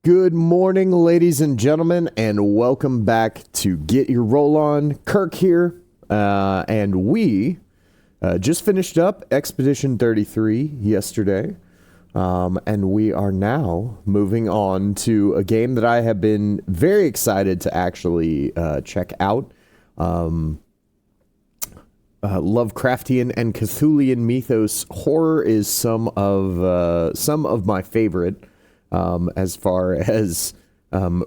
Good morning, ladies and gentlemen, and welcome back to Get Your Roll On. Kirk here, and we just finished up Expedition 33 yesterday, and we are now moving on to a game that I have been very excited to actually check out. Lovecraftian and Cthulhian mythos horror is some of my favorite. As far as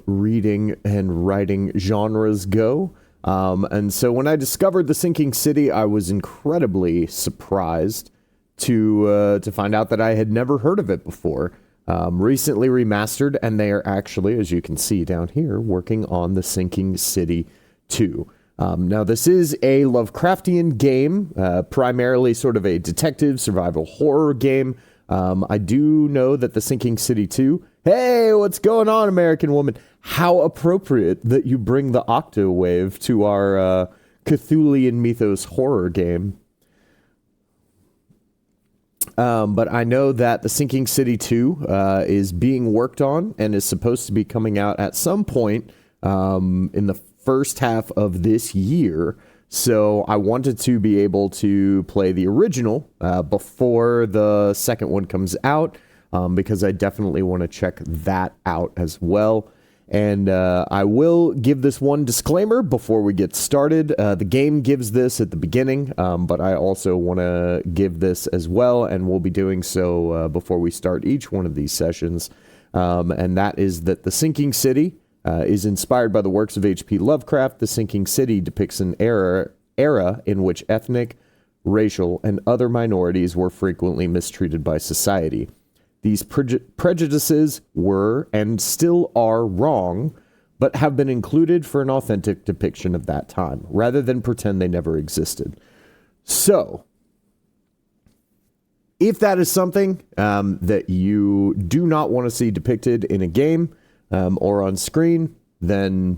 reading and writing genres go. And so when I discovered The Sinking City, I was incredibly surprised to find out that I had never heard of it before. Recently remastered, and they are actually, as you can see down here, working on The Sinking City 2. Now, this is a Lovecraftian game, primarily sort of a detective survival horror game. I do know that The Sinking City 2, hey, what's going on, American woman? How appropriate that you bring the Octawave to our Cthulhian mythos horror game. But I know that The Sinking City 2 is being worked on and is supposed to be coming out at some point in the first half of this year. So I wanted to be able to play the original before the second one comes out, because I definitely want to check that out as well. And I will give this one disclaimer before we get started. The game gives this at the beginning, but I also want to give this as well, and we'll be doing so before we start each one of these sessions. And that is that The Sinking City is inspired by the works of H.P. Lovecraft. The Sinking City depicts an era in which ethnic, racial, and other minorities were frequently mistreated by society. These prejudices were and still are wrong, but have been included for an authentic depiction of that time, rather than pretend they never existed. So, if that is something that you do not want to see depicted in a game, or on screen, then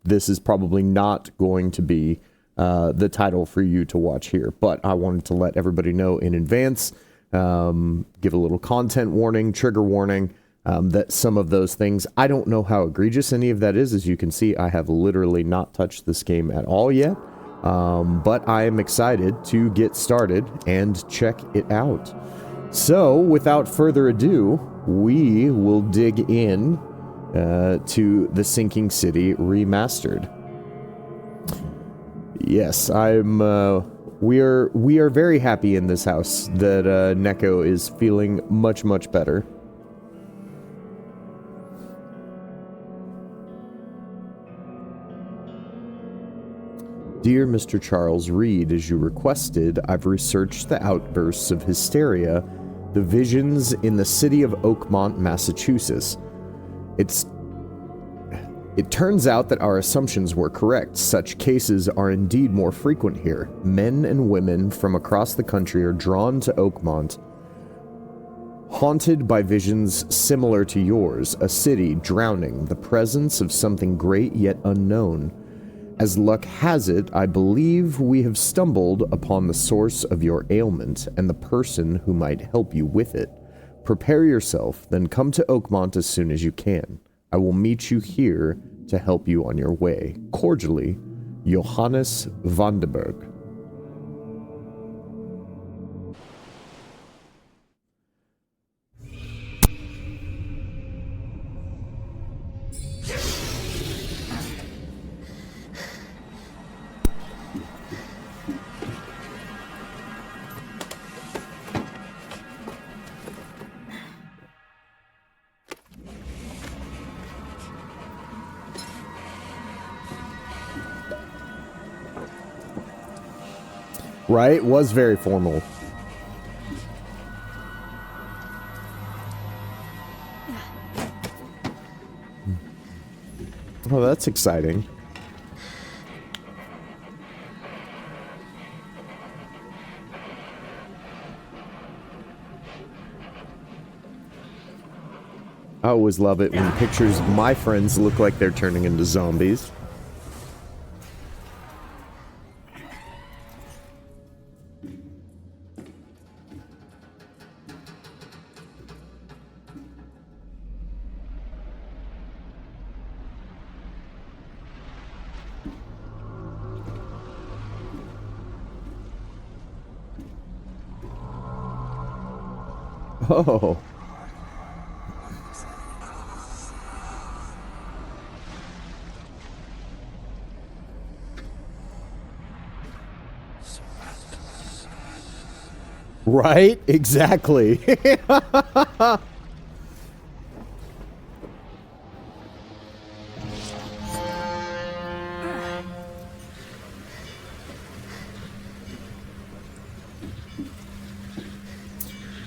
this is probably not going to be the title for you to watch here. But I wanted to let everybody know in advance, give a little content warning, trigger warning, that some of those things, I don't know how egregious any of that is. As you can see, I have literally not touched this game at all yet. But I am excited to get started and check it out. So, without further ado, we will dig in to The Sinking City Remastered. Yes, we are very happy in this house that Neko is feeling much, much better. Dear Mr. Charles Reed, as you requested, I've researched the outbursts of hysteria, the visions in the city of Oakmont, Massachusetts. It turns out that our assumptions were correct. Such cases are indeed more frequent here. Men and women from across the country are drawn to Oakmont, haunted by visions similar to yours, a city drowning, the presence of something great yet unknown. As luck has it, I believe we have stumbled upon the source of your ailment and the person who might help you with it. Prepare yourself, then come to Oakmont as soon as you can. I will meet you here to help you on your way. Cordially, Johannes Vandenberg. Right? It was very formal. Oh, that's exciting. I always love it when pictures of my friends look like they're turning into zombies. Oh. Right? Exactly.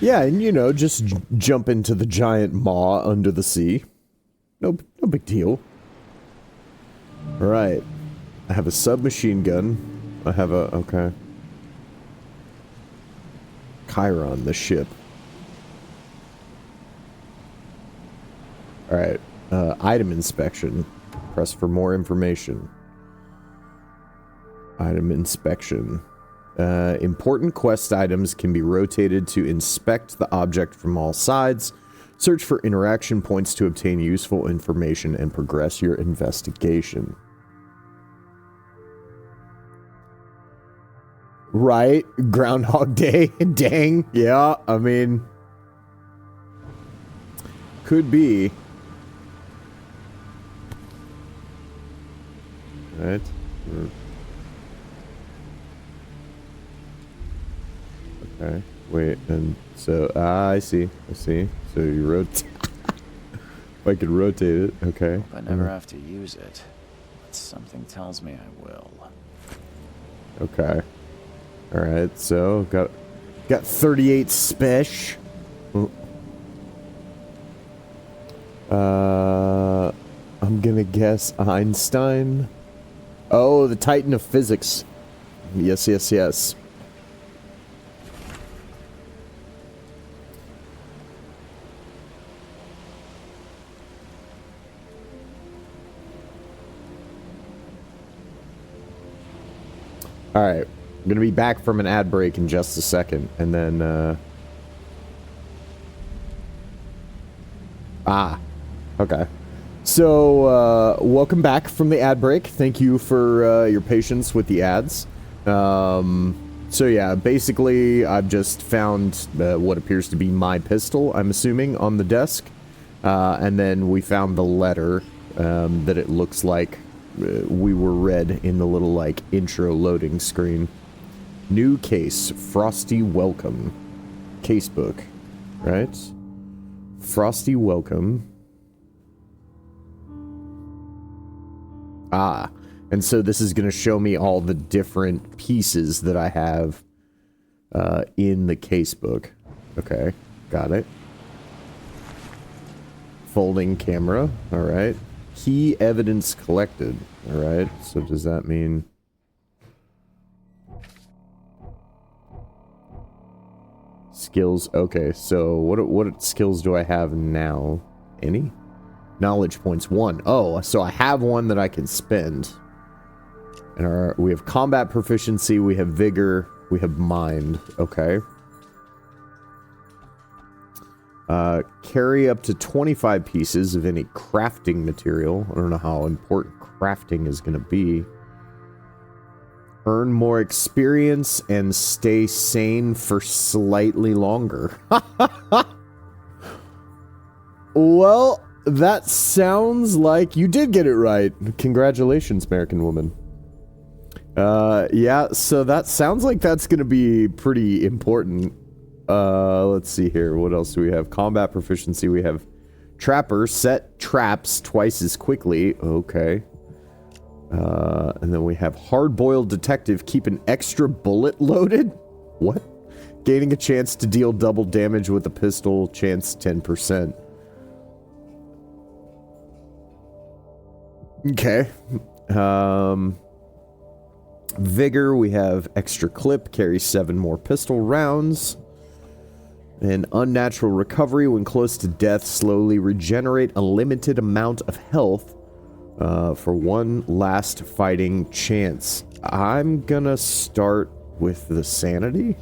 Yeah, and you know, just jump into the giant maw under the sea. No big deal. Alright. I have a submachine gun. I have a... okay. Chiron, the ship. Alright. Item inspection. Press for more information. Item inspection. Important quest items can be rotated to inspect the object from all sides. Search for interaction points to obtain useful information and progress your investigation. Right? Groundhog Day? Dang. Yeah, I mean... could be. Right? Okay. Wait, and so... I see. I see. So you rotate... if I could rotate it. Okay. Hope I never have to use it. But something tells me I will. Okay. Alright, so got 38 spesh. I'm gonna guess Einstein. Oh, the Titan of Physics. Yes, yes, yes. Alright. I'm gonna be back from an ad break in just a second, and then, okay. So, welcome back from the ad break. Thank you for, your patience with the ads. So yeah, basically, I've just found, what appears to be my pistol, I'm assuming, on the desk. And then we found the letter, that it looks like, we were read in the little, like, intro loading screen. New case, Frosty Welcome. Casebook, right? Frosty Welcome. Ah, and so this is going to show me all the different pieces that I have in the casebook. Okay, got it. Folding camera, alright. Key evidence collected, alright. So does that mean... skills, okay, so what skills do I have now? Any? Knowledge points, 1. Oh, so I have one that I can spend. And we have combat proficiency, we have vigor, we have mind, okay. Carry up to 25 pieces of any crafting material. I don't know how important crafting is going to be. Earn more experience and stay sane for slightly longer. Well, that sounds like you did get it right. Congratulations, American woman. Yeah, so that sounds like that's going to be pretty important. Let's see here. What else do we have? Combat proficiency. We have Trapper. Set traps twice as quickly. Okay. And then we have Hard-Boiled Detective. Keep an extra bullet loaded? What? Gaining a chance to deal double damage with a pistol. Chance 10%. Okay. Vigor. We have extra clip. Carry 7 more pistol rounds. And unnatural recovery. When close to death, slowly regenerate a limited amount of health for one last fighting chance. I'm gonna start with the sanity.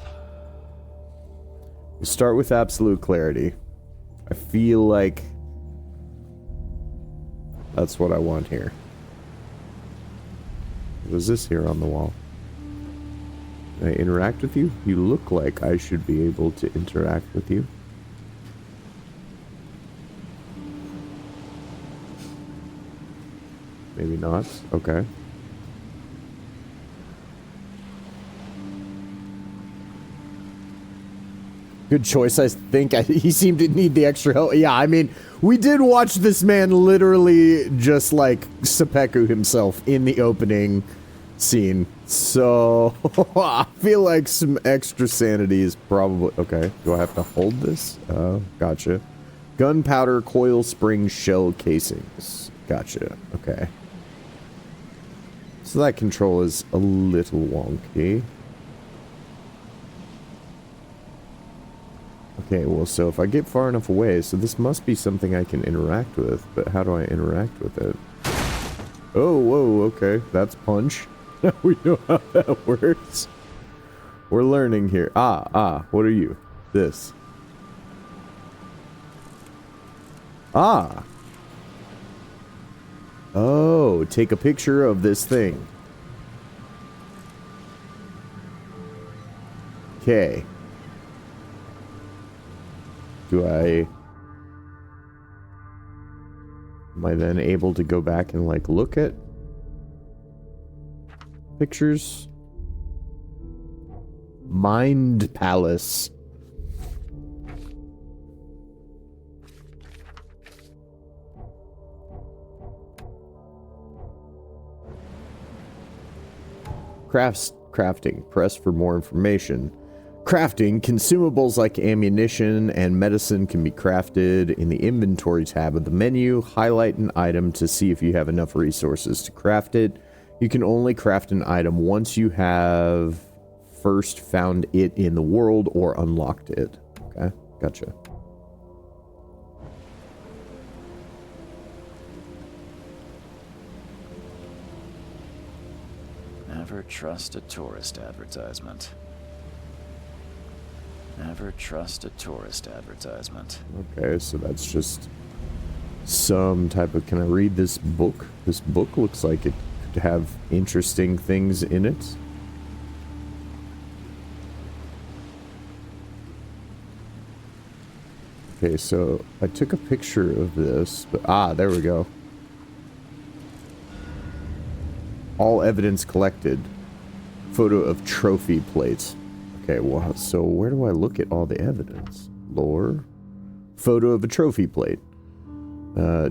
We'll start with absolute clarity. I feel like that's what I want here. What is this here on the wall? Can I interact with you? You look like I should be able to interact with you. maybe not. Okay. Good choice, I think. He seemed to need the extra help. Yeah, I mean, we did watch this man literally just, like, seppuku himself in the opening scene. So, I feel like some extra sanity is probably... Okay, do I have to hold this? Gotcha. Gunpowder, coil spring, shell casings. Gotcha, okay. So that control is a little wonky. Okay, well, so if I get far enough away, so this must be something I can interact with, but how do I interact with it? Oh, whoa, okay, that's punch. We know how that works. We're learning here. What are you? This. Oh, take a picture of this thing. Okay. Am I then able to go back and, like, look at pictures? Mind Palace. Crafting. Press for more information. Crafting. Consumables like ammunition and medicine can be crafted. In the inventory tab of the menu, highlight an item to see if you have enough resources to craft it. You can only craft an item once you have first found it in the world or unlocked it. Okay, gotcha. Never trust a tourist advertisement. Never trust a tourist advertisement. Okay, so that's just some type of... Can I read this book? This book looks like it could have interesting things in it. Okay, so I took a picture of this, but... there we go. All evidence collected. Photo of trophy plates. Okay, well, so where do I look at all the evidence? Lore. Photo of a trophy plate.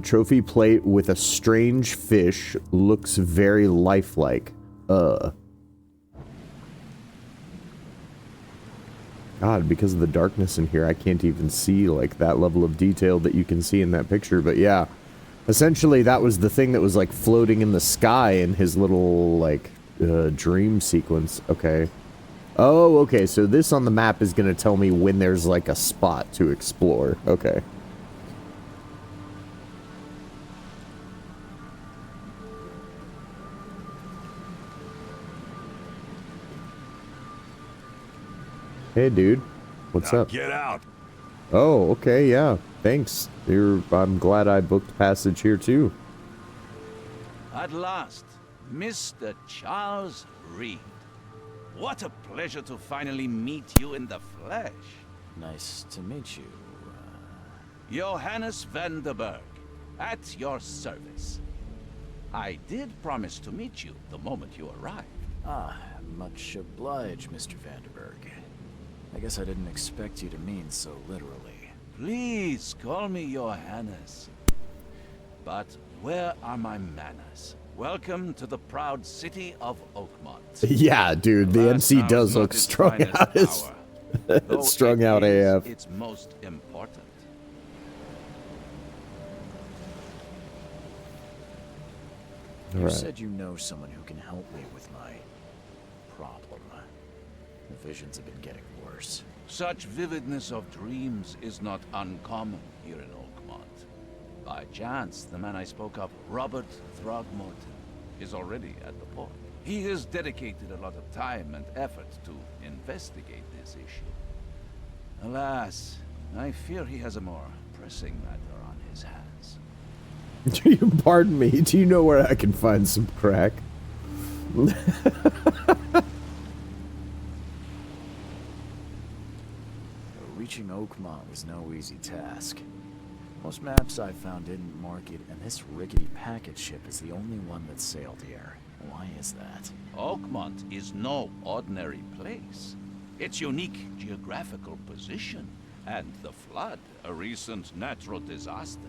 Trophy plate with a strange fish. Looks very lifelike. God, because of the darkness in here, I can't even see, like, that level of detail that you can see in that picture. But yeah, essentially that was the thing that was, like, floating in the sky in his little, like, dream sequence. Okay. Oh, okay, so this on the map is going to tell me when there's, like, a spot to explore. Okay. Hey, dude. What's up? Get out. Oh, okay, yeah. Thanks. I'm glad I booked passage here, too. At last, Mr. Charles Reed. What a pleasure to finally meet you in the flesh. Nice to meet you. Johannes van der Berg, at your service. I did promise to meet you the moment you arrived. Much obliged, Mr. Vanderberg. I guess I didn't expect you to mean so literally. Please call me Johannes. But where are my manners? Welcome to the proud city of Oakmont. Yeah, dude, the MC does look strung out as strung out AF. It's most important. You said you know someone who can help me with my problem. The visions have been getting worse. Such vividness of dreams is not uncommon here in Oakmont. By chance, the man I spoke of, Robert Throgmorton, is already at the port. He has dedicated a lot of time and effort to investigate this issue. Alas, I fear he has a more pressing matter on his hands. Do you pardon me? Do you know where I can find some crack? Reaching Oakmont was no easy task. Most maps I've found didn't mark it, and this rickety packet ship is the only one that sailed here. Why is that? Oakmont is no ordinary place. Its unique geographical position and the flood, a recent natural disaster,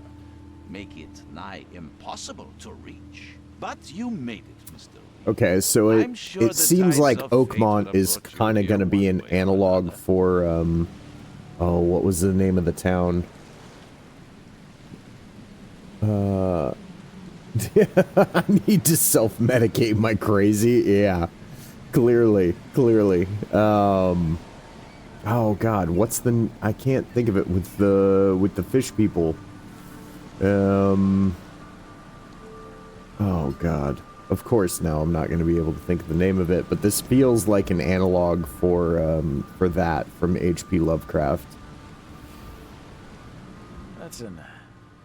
make it nigh impossible to reach. But you made it, Mr. Reed. Okay, so I'm sure it the seems tides like of fate will Oakmont is approach you kind of here going to be one an way or analog another. for, oh, what was the name of the town? I need to self-medicate my crazy. Yeah, clearly. Oh God, what's the? I can't think of it with the fish people. Oh God. Of course, now I'm not going to be able to think of the name of it, but this feels like an analog for that from H.P. Lovecraft. That's an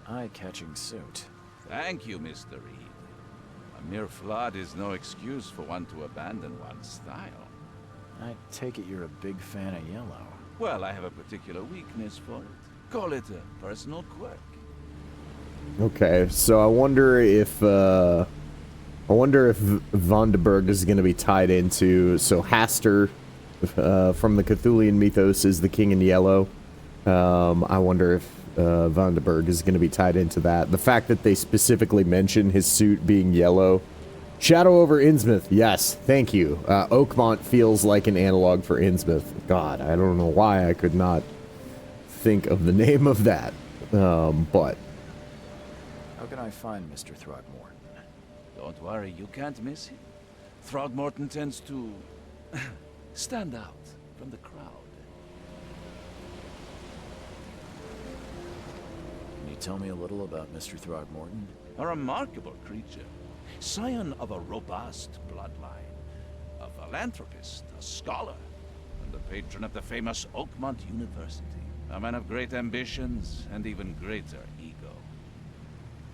eye-catching suit. Thank you, Mr. Reed. A mere flood is no excuse for one to abandon one's style. I take it you're a big fan of yellow. Well, I have a particular weakness for it. Call it a personal quirk. Okay, so I wonder if Vonderburg is going to be tied into. So Haster from the Cthulhian mythos is the king in yellow. I wonder if Vonderburg is going to be tied into that. The fact that they specifically mention his suit being yellow. Shadow over Innsmouth. Yes, thank you. Oakmont feels like an analog for Innsmouth. God, I don't know why I could not think of the name of that. But How can I find Mr. Throgmorton? Don't worry, you can't miss him. Throgmorton tends to stand out from the crowd. Can you tell me a little about Mr. Throgmorton? A remarkable creature. Scion of a robust bloodline. A philanthropist, a scholar, and the patron of the famous Oakmont University. A man of great ambitions and even greater ego.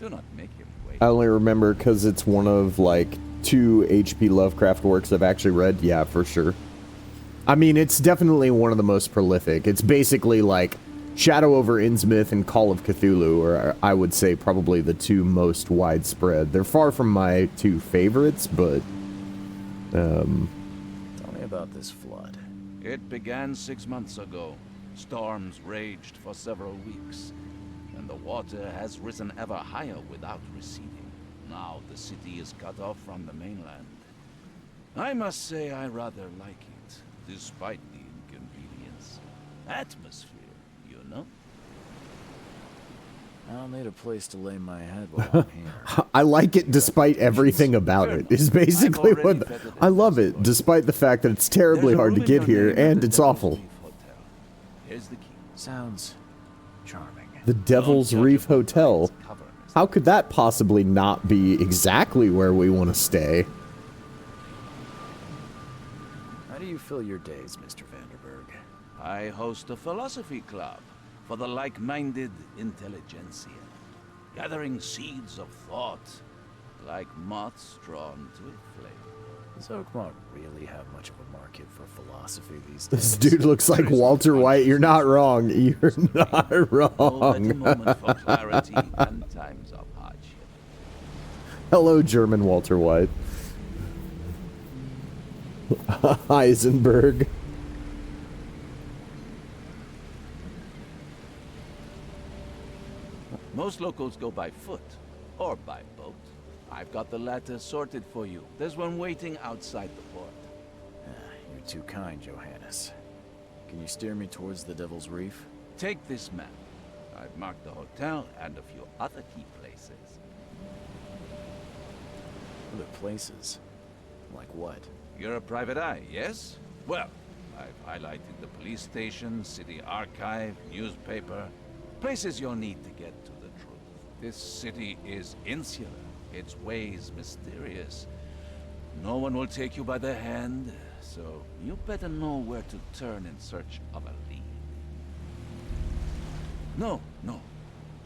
Do not make him wait. I only remember because it's one of like 2 H.P. Lovecraft works I've actually read. Yeah, for sure. I mean, it's definitely one of the most prolific. It's basically like Shadow over Innsmouth and Call of Cthulhu, or I would say probably the 2 most widespread. They're far from my 2 favorites, but Tell me about this flood. It began 6 months ago. Storms raged for several weeks, and the water has risen ever higher without receding. Now the city is cut off from the mainland. I must say I rather like it, despite the inconvenience. Atmosphere, you know? I'll need a place to lay my head while I'm here. I like it despite everything about it. Is basically what I love it, despite the fact that it's terribly There's a hard to room in get your here name at and the it's Devil's awful. Reef Hotel. Here's the key. Sounds charming. The Devil's Don't judge Reef a book by Hotel. its cover, Mr. How could that possibly not be exactly where we want to stay? How do you fill your days, Mr. Vanderberg? I host a philosophy club for the like-minded intelligentsia, gathering seeds of thought like moths drawn to a flame. Does Oakmont really have much of a market for philosophy these days? This dude looks like Walter White. You're not wrong. You're not Oh, at a wrong. moment for clarity and times of hardship. Hello, German Walter White. Heisenberg. Most locals go by foot or by boat. I've got the latter sorted for you. There's one waiting outside the port. You're too kind, Johannes. Can you steer me towards the Devil's Reef? Take this map. I've marked the hotel and a few other key places. Other places? Like what? You're a private eye, yes? Well, I've highlighted the police station, city archive, newspaper. Places you'll need to get to the truth. This city is insular, its ways mysterious. No one will take you by the hand, so you better know where to turn in search of a lead. No.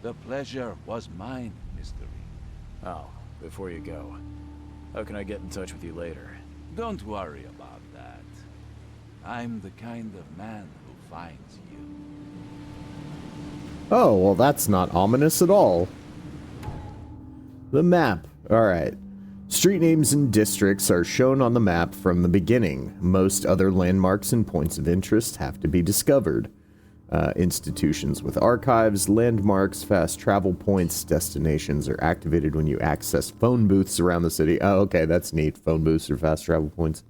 The pleasure was mine, Mr. Reed. Oh, before you go, how can I get in touch with you later? Don't worry about that. I'm the kind of man who finds you. Oh, well, that's not ominous at all. The map. Alright. Street names and districts are shown on the map from the beginning. Most other landmarks and points of interest have to be discovered. Institutions with archives, landmarks, fast travel points, destinations are activated when you access phone booths around the city. Oh, okay, that's neat. Phone booths or fast travel points.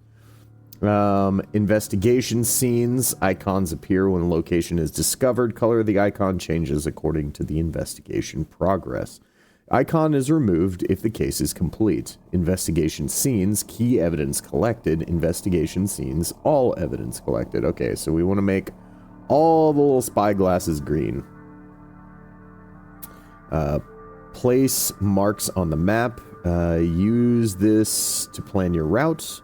Investigation scenes. Icons appear when a location is discovered. Color of the icon changes according to the investigation progress. Icon is removed if the case is complete. Investigation scenes. Key evidence collected. Investigation scenes. All evidence collected. Okay, so we want to make all the little spyglasses green. Place marks on the map. Use this to plan your route.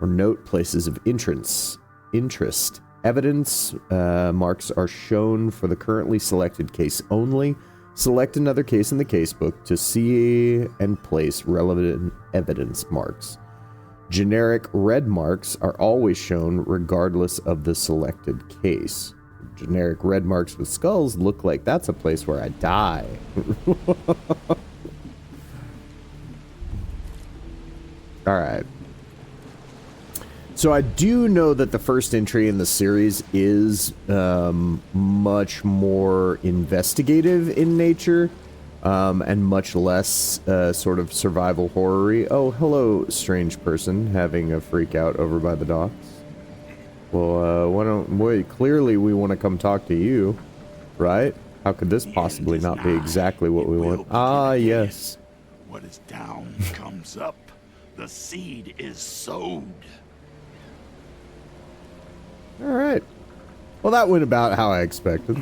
Or note places of interest. Evidence marks are shown for the currently selected case only. Select another case in the casebook to see and place relevant evidence marks. Generic red marks are always shown regardless of the selected case. Generic red marks with skulls look like that's a place where I die. Alright. So I do know that the first entry in the series is much more investigative in nature and much less sort of survival horror-y. Oh, hello, strange person having a freak out over by the docks. Well, why don't wait? Clearly, we want to come talk to you, right? How could this possibly not be exactly what we want? Ah, yes. What is down comes up. The seed is sowed. All right. Well, that went about how I expected.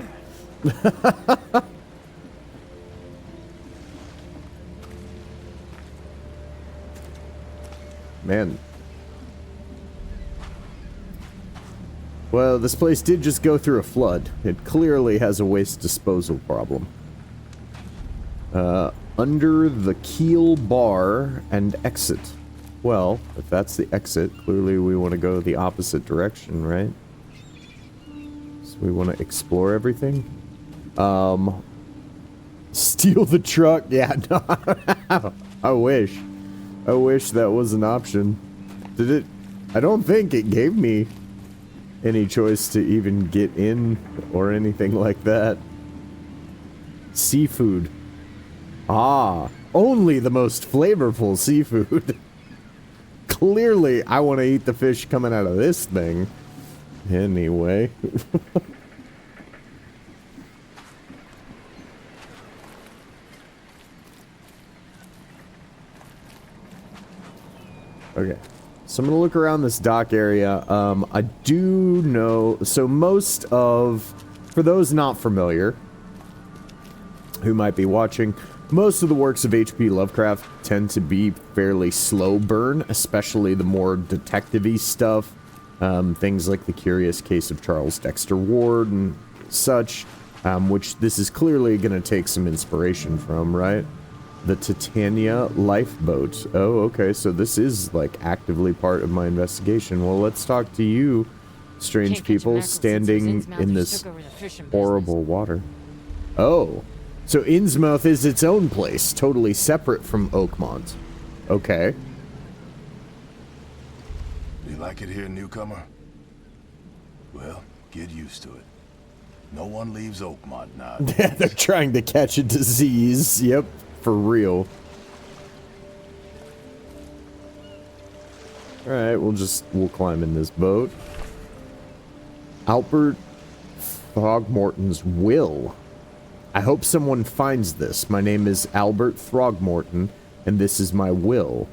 Man. Well, this place did just go through a flood. It clearly has a waste disposal problem. Under the keel bar and exit. Well, if that's the exit, clearly we want to go the opposite direction, right? So we want to explore everything. Steal the truck. Yeah, no. I wish. I wish that was an option. Did it? I don't think it gave me any choice to even get in or anything like that. Seafood. Ah, only the most flavorful seafood. Clearly, I want to eat the fish coming out of this thing. Anyway. Okay. So I'm going to look around this dock area. I do know... So most of... For those not familiar, who might be watching, most of the works of H.P. Lovecraft tend to be fairly slow burn, especially the more detective-y stuff. Things like The Curious Case of Charles Dexter Ward and such, which this is clearly going to take some inspiration from, right? The Titania lifeboat. Oh, okay, so this is, like, actively part of my investigation. Well, let's talk to you, strange people, standing in this horrible water. Oh, so Innsmouth is its own place, totally separate from Oakmont. Okay. You like it here, newcomer? Well, get used to it. No one leaves Oakmont now. Yeah, they're trying to catch a disease. Yep. For real. Alright, we'll climb in this boat. Albert Throgmorton's will. I hope someone finds this. My name is Albert Throgmorton, and this is my will.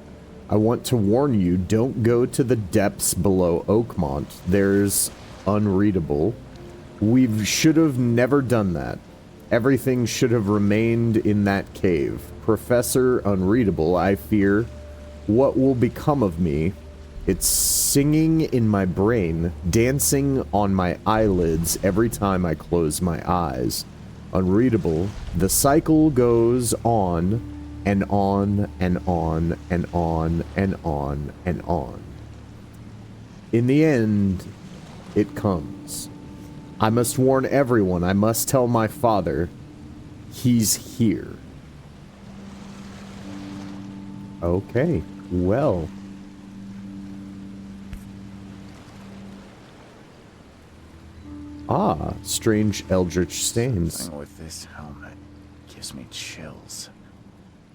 I want to warn you, don't go to the depths below Oakmont. There's unreadable. We should have never done that. Everything should have remained in that cave. Professor Unreadable, I fear. What will become of me? It's singing in my brain, dancing on my eyelids every time I close my eyes. Unreadable, the cycle goes on and on and on and on and on and on. In the end, it comes. I must warn everyone. I must tell my father. He's here. Okay, well. Ah, strange eldritch stains. Something with this helmet gives me chills.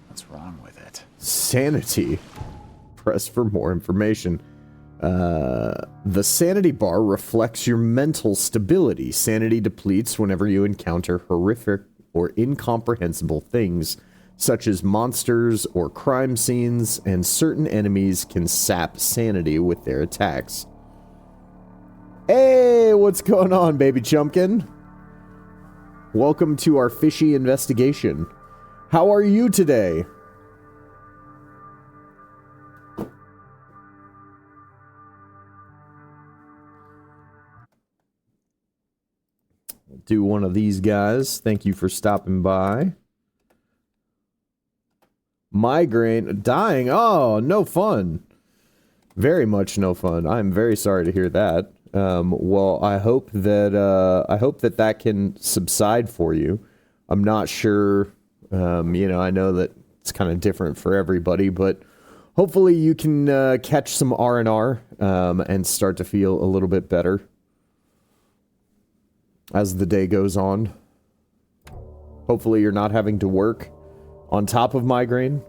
What's wrong with it? Sanity. Press for more information. The sanity bar reflects your mental stability. Sanity depletes whenever you encounter horrific or incomprehensible things, such as monsters or crime scenes, and certain enemies can sap sanity with their attacks. Hey, what's going on, baby chumpkin? Welcome to our fishy investigation. How are you today? Do one of these guys. Thank you for stopping by. Migraine. Dying. Oh, no fun. Very much no fun. I'm very sorry to hear that. Well, I hope that that can subside for you. I'm not sure. You know, I know that it's kind of different for everybody, but hopefully you can catch some R&R and start to feel a little bit better as the day goes on. Hopefully you're not having to work on top of migraine.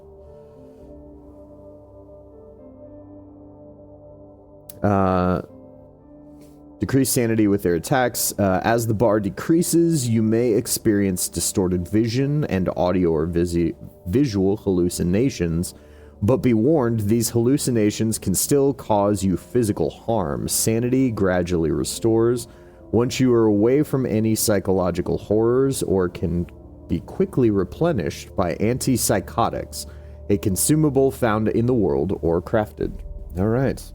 Decrease sanity with their attacks. As the bar decreases, you may experience distorted vision and audio or visual hallucinations, but be warned, these hallucinations can still cause you physical harm. Sanity gradually restores once you are away from any psychological horrors, or can be quickly replenished by antipsychotics, a consumable found in the world or crafted. All right.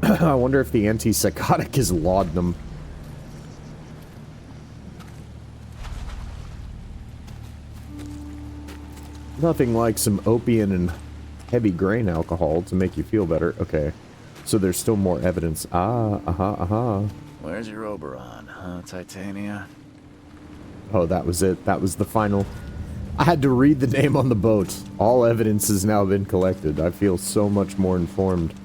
I wonder if the antipsychotic is laudanum. Nothing like some opium and heavy grain alcohol to make you feel better. Okay. So there's still more evidence. Where's your Oberon, huh, Titania? Oh, that was it. That was the final. I had to read the name on the boat. All evidence has now been collected. I feel so much more informed.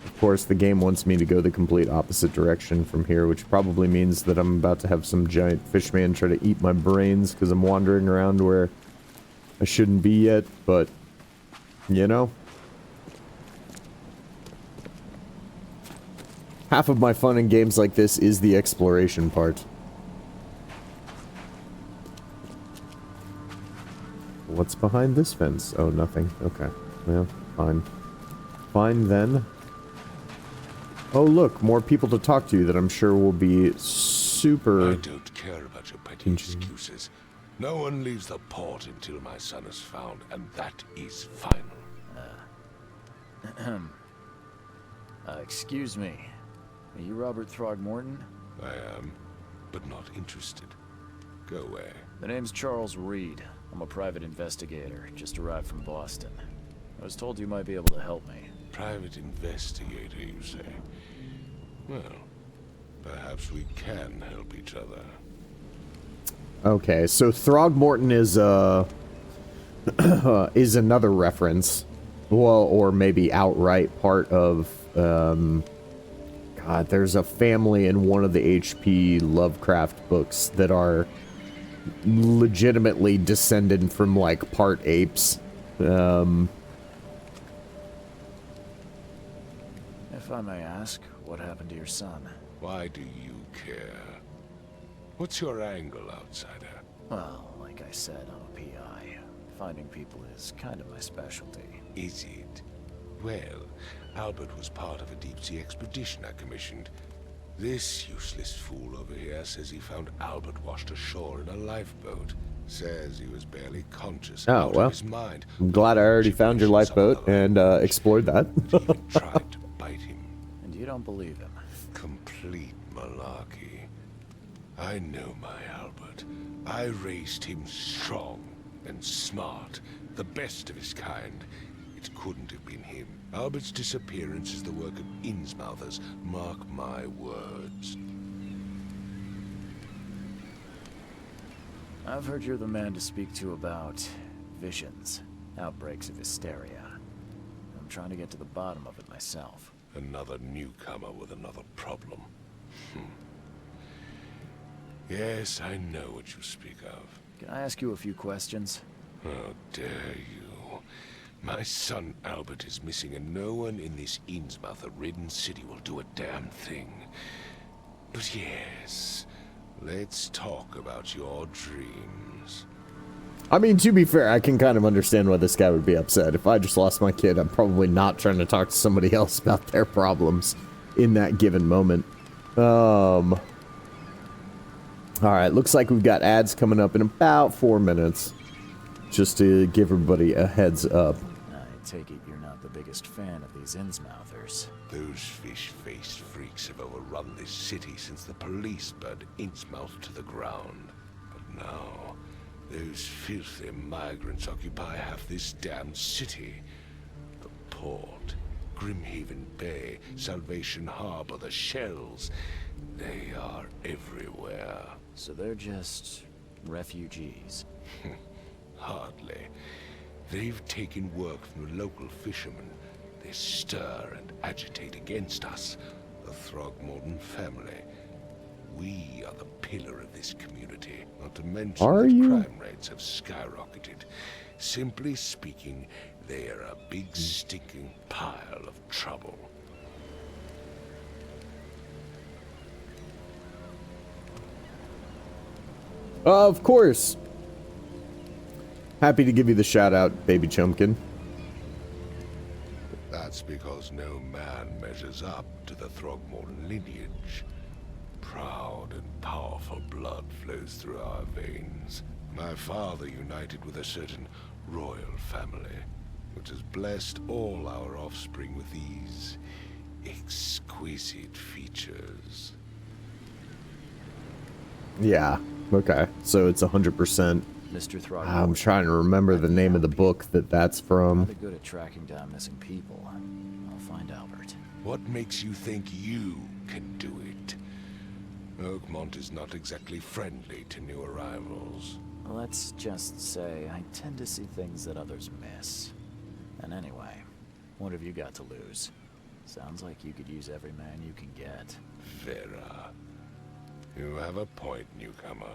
Of course, the game wants me to go the complete opposite direction from here, which probably means that I'm about to have some giant fishman try to eat my brains because I'm wandering around where I shouldn't be yet, but, you know. Half of my fun in games like this is the exploration part. What's behind this fence? Oh, nothing. Okay. Well, fine. Fine then. Oh, look, more people to talk to that I'm sure will be super... I don't care about your petty excuses. No one leaves the port until my son is found, and that is final. Excuse me. Are you Robert Throgmorton? I am, but not interested. Go away. The name's Charles Reed. I'm a private investigator, just arrived from Boston. I was told you might be able to help me. Private investigator, you say? Well, perhaps we can help each other. Okay, so Throgmorton is is another reference. Well, or maybe outright part of, God, there's a family in one of the H.P. Lovecraft books that are legitimately descended from, like, part apes. If I may ask, what happened to your son? Why do you care? What's your angle, outsider? Well, like I said, I'm a PI. Finding people is kind of my specialty. Is it? Well, Albert was part of a deep-sea expedition I commissioned. This useless fool over here says he found Albert washed ashore in a lifeboat. Says he was barely conscious. Oh, well, of his mind. I'm glad I already found your lifeboat and explored that. Even tried to bite him. And you don't believe him? Complete malarkey. I know my Albert. I raised him strong, and smart, the best of his kind. It couldn't have been him. Albert's disappearance is the work of Innsmouthers, mark my words. I've heard you're the man to speak to about visions, outbreaks of hysteria. I'm trying to get to the bottom of it myself. Another newcomer with another problem. Yes, I know what you speak of. Can I ask you a few questions? How dare you? My son Albert is missing, and no one in this Innsmouther-ridden city will do a damn thing. But yes, let's talk about your dreams. I mean, to be fair, I can kind of understand why this guy would be upset. If I just lost my kid, I'm probably not trying to talk to somebody else about their problems in that given moment. Alright, looks like we've got ads coming up in about 4 minutes. Just to give everybody a heads up. I take it you're not the biggest fan of these Innsmouthers. Those fish-faced freaks have overrun this city since the police burned Innsmouth to the ground. But now, those filthy migrants occupy half this damned city. The port, Grimhaven Bay, Salvation Harbor, the shells, they are everywhere. So they're just refugees. Hardly. They've taken work from the local fishermen. They stir and agitate against us, the Throgmorton family. We are the pillar of this community, not to mention that crime rates have skyrocketed. Simply speaking, they are a big stinking pile of trouble. Of course. Happy to give you the shout out, baby Chumpkin. That's because no man measures up to the Throgmorton lineage. Proud and powerful blood flows through our veins. My father united with a certain royal family, which has blessed all our offspring with these exquisite features. Yeah, okay. So it's 100%. Mr. Throgmorton. I'm trying to remember the name of the book that's from. Rather good at tracking down missing people. I'll find Albert. What makes you think you can do it? Oakmont is not exactly friendly to new arrivals. Let's just say I tend to see things that others miss. And anyway, what have you got to lose? Sounds like you could use every man you can get. Vera. You have a point, newcomer.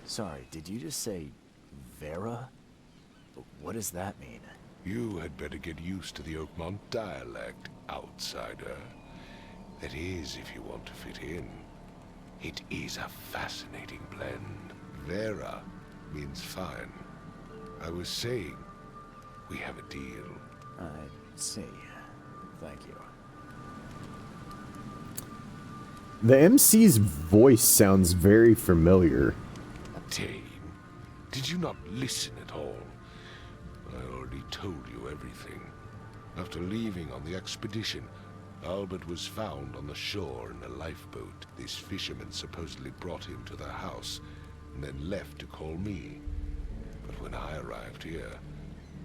Sorry, did you just say Vera? What does that mean? You had better get used to the Oakmont dialect, outsider. That is, if you want to fit in. It is a fascinating blend. Vera means fine. I was saying, we have a deal. I see. Thank you. The MC's voice sounds very familiar. Dane, did you not listen at all? I already told you everything. After leaving on the expedition, Albert was found on the shore in a lifeboat. This fisherman supposedly brought him to their house, and then left to call me. But when I arrived here,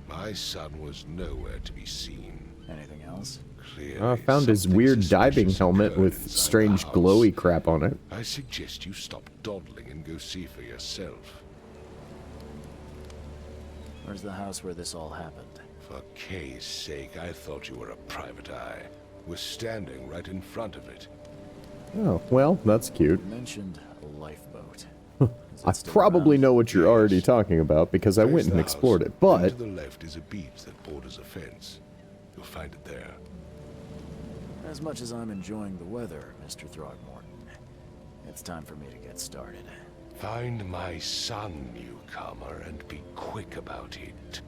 my son was nowhere to be seen. Anything else? Clearly, I found his something weird diving suspicious helmet occurred with inside strange the house. glowy crap on it. I suggest you stop dawdling and go see for yourself. Where's the house where this all happened? For Kay's sake, I thought you were a private eye. We're standing right in front of it. Oh, well, that's cute. You mentioned a lifeboat. I probably know what you're already talking about because I Face went and the explored house. it, but To the left is a beach that borders a fence. You'll find it there. As much as I'm enjoying the weather, Mr. Throgmorton, it's time for me to get started. Find my son, newcomer, and be quick about it.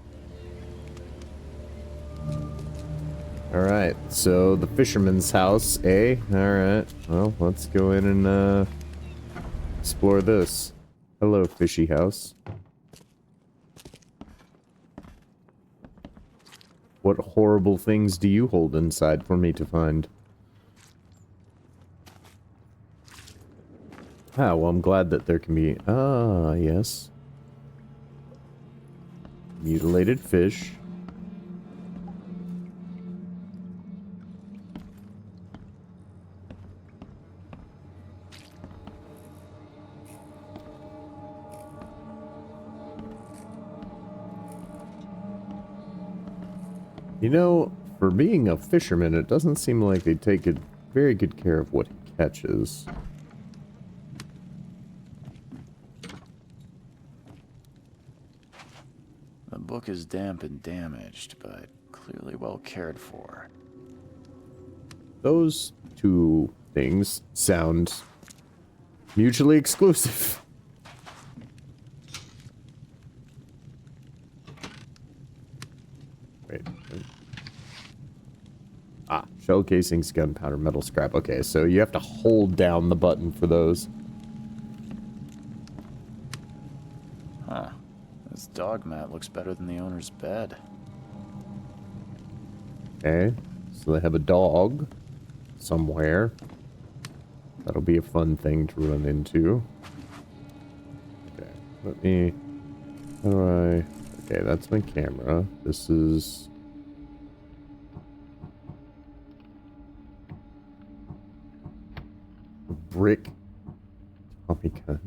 alright, so the fisherman's house, eh? Alright, well, let's go in and explore this. Hello, fishy house. What horrible things do you hold inside for me to find? Ah, well, I'm glad that there can be... Ah, yes. Mutilated fish. You know, for being a fisherman, it doesn't seem like they take very good care of what he catches. The book is damp and damaged, but clearly well cared for. Those two things sound mutually exclusive. Wait. Ah, shell casings, gunpowder, metal scrap. Okay, so you have to hold down the button for those. Huh. This dog mat looks better than the owner's bed. Okay, so they have a dog somewhere. That'll be a fun thing to run into. Okay, let me... How do I... Okay, that's my camera. This is... a brick Tommy gun.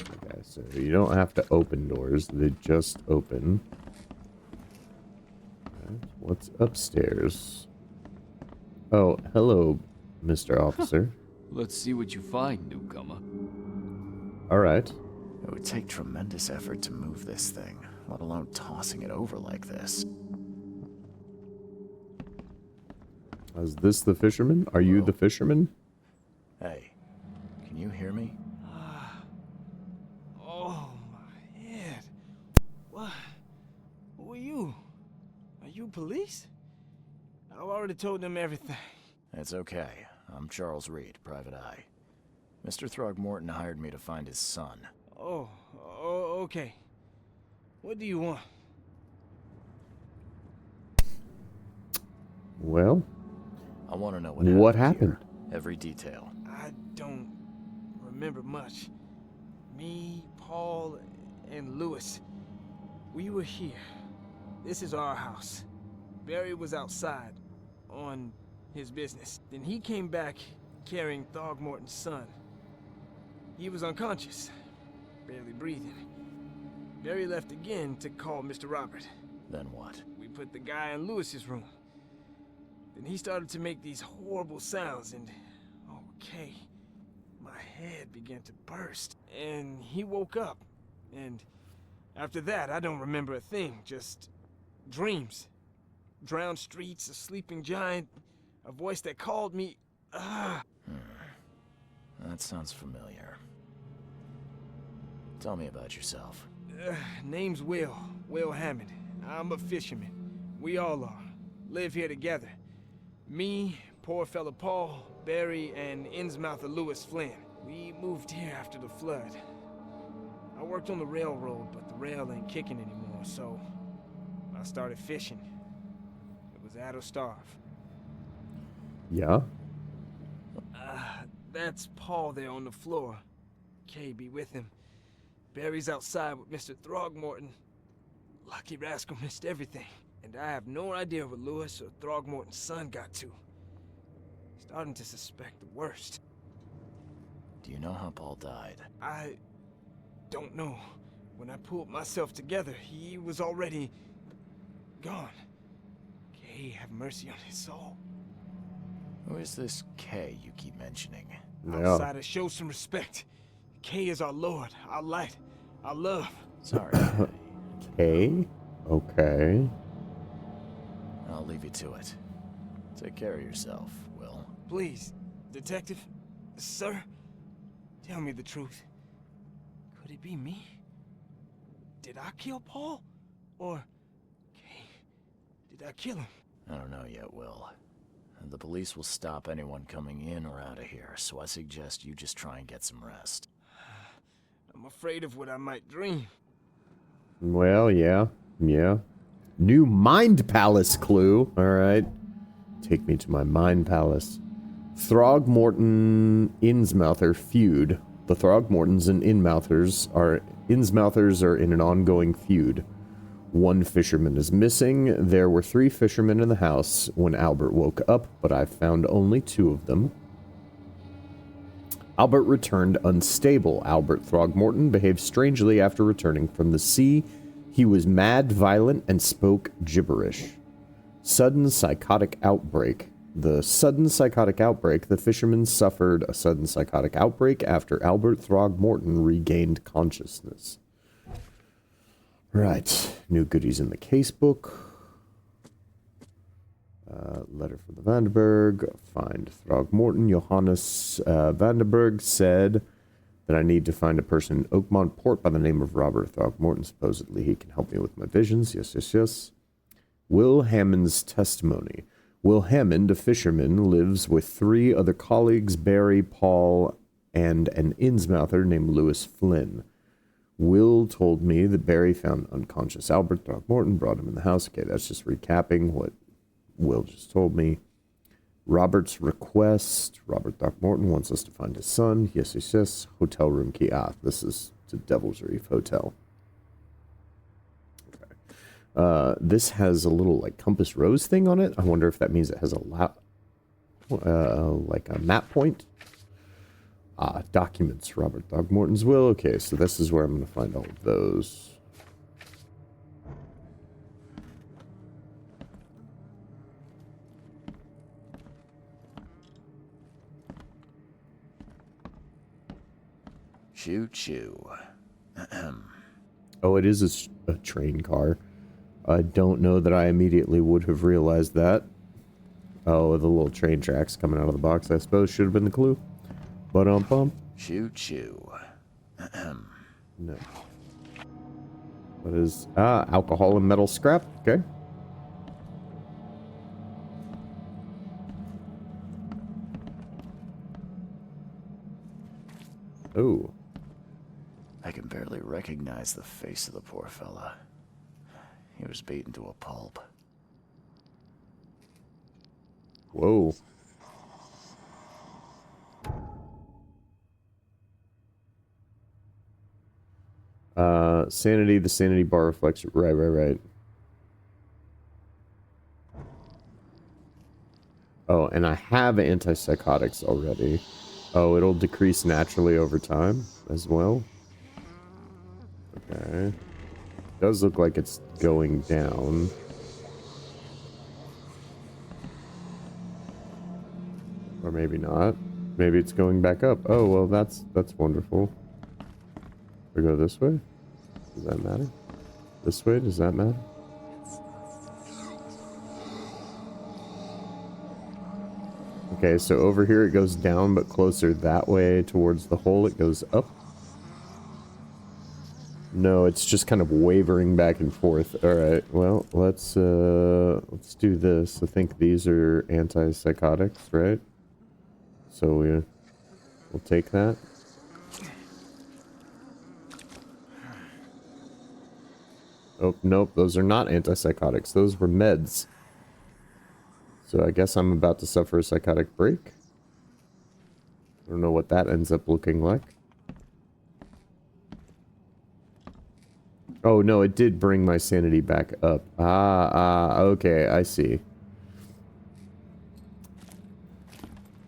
Okay, so you don't have to open doors. They just open. What's upstairs? Oh, hello, Mr. Officer. Let's see what you find, newcomer. Alright. It would take tremendous effort to move this thing, let alone tossing it over like this. Is this the fisherman? Are you the fisherman? Hey, can you hear me? Oh, my head. What? Who are you? Are you police? I've already told them everything. It's okay. I'm Charles Reed, Private Eye. Mr. Throgmorton hired me to find his son. Oh, okay. What do you want? Well, I want to know what happened. happened? Here. Every detail. I don't remember much. Me, Paul, and Lewis, we were here. This is our house. Barry was outside, on his business. Then he came back carrying Throgmorton's son. He was unconscious, barely breathing. Barry left again to call Mr. Robert. Then what? We put the guy in Lewis's room. Then he started to make these horrible sounds and... okay, my head began to burst. And he woke up. And after that, I don't remember a thing, just dreams. Drowned streets, a sleeping giant, a voice that called me... That sounds familiar. Tell me about yourself. Name's Will Hammond. I'm a fisherman. We all are. Live here together. Me, poor fella Paul, Barry, and Innsmouther Lewis Flynn. We moved here after the flood. I worked on the railroad, but the rail ain't kicking anymore, so I started fishing. It was add or starve. Yeah? That's Paul there on the floor. Kay be with him. Barry's outside with Mr. Throgmorton. Lucky rascal missed everything. And I have no idea what Lewis or Throgmorton's son got to. Starting to suspect the worst. Do you know how Paul died? I don't know. When I pulled myself together, he was already gone. Kay have mercy on his soul. Who is this K you keep mentioning? Yeah. Outsider, show some respect. Kay is our lord, our light, our love. Sorry. Okay. Okay. I'll leave you to it. Take care of yourself, Will. Please, detective, sir, tell me the truth. Could it be me? Did I kill Paul? Or, Kay, did I kill him? I don't know yet, Will. The police will stop anyone coming in or out of here, so I suggest you just try and get some rest. I'm afraid of what I might dream. Well, yeah. Yeah. New Mind Palace clue. All right. Take me to my Mind Palace. Throgmorton-Innsmouther feud. The Throgmortons and Innsmouthers are in an ongoing feud. One fisherman is missing. There were 3 fishermen in the house when Albert woke up, but I found only 2 of them. Albert returned unstable. Albert Throgmorton behaved strangely after returning from the sea. He was mad, violent, and spoke gibberish. Sudden psychotic outbreak. The fishermen suffered a sudden psychotic outbreak after Albert Throgmorton regained consciousness. Right. New goodies in the casebook. Letter from the Vandenberg. Find Throgmorton. Johannes Vandenberg said that I need to find a person in Oakmont Port by the name of Robert Throgmorton. Supposedly he can help me with my visions. Yes. Will Hammond's testimony. Will Hammond, a fisherman, lives with 3 other colleagues, Barry, Paul, and an Innsmouther named Lewis Flynn. Will told me that Barry found unconscious Albert Throgmorton, brought him in the house. Okay, that's just recapping what Will just told me. Robert's request. Robert Throgmorton wants us to find his son. Yes. Hotel room key. This is the Devil's Reef Hotel. Okay. This has a little like compass rose thing on it. I wonder if that means it has a like a map point. Documents. Robert Throgmorton's will. Okay, so this is where I'm going to find all of those. Choo-choo. Oh, it is a train car. I don't know that I immediately would have realized that. Oh, the little train tracks coming out of the box, I suppose, should have been the clue. Ba-dum-bum. Choo-choo. No. What is... alcohol and metal scrap. Okay. Oh. I can barely recognize the face of the poor fella. He was beaten to a pulp. Whoa. Sanity, the sanity bar reflects... Right. Oh, and I have antipsychotics already. Oh, it'll decrease naturally over time as well. Okay. Does look like it's going down. Or maybe not. Maybe it's going back up. Oh, well, that's wonderful. We go this way? Does that matter? This way? Does that matter? Okay, so over here it goes down, but closer that way towards the hole it goes up. No, it's just kind of wavering back and forth. Alright, well, let's do this. I think these are antipsychotics, right? So we'll take that. Oh, nope, those are not antipsychotics. Those were meds. So I guess I'm about to suffer a psychotic break. I don't know what that ends up looking like. Oh, no, it did bring my sanity back up. Okay, I see.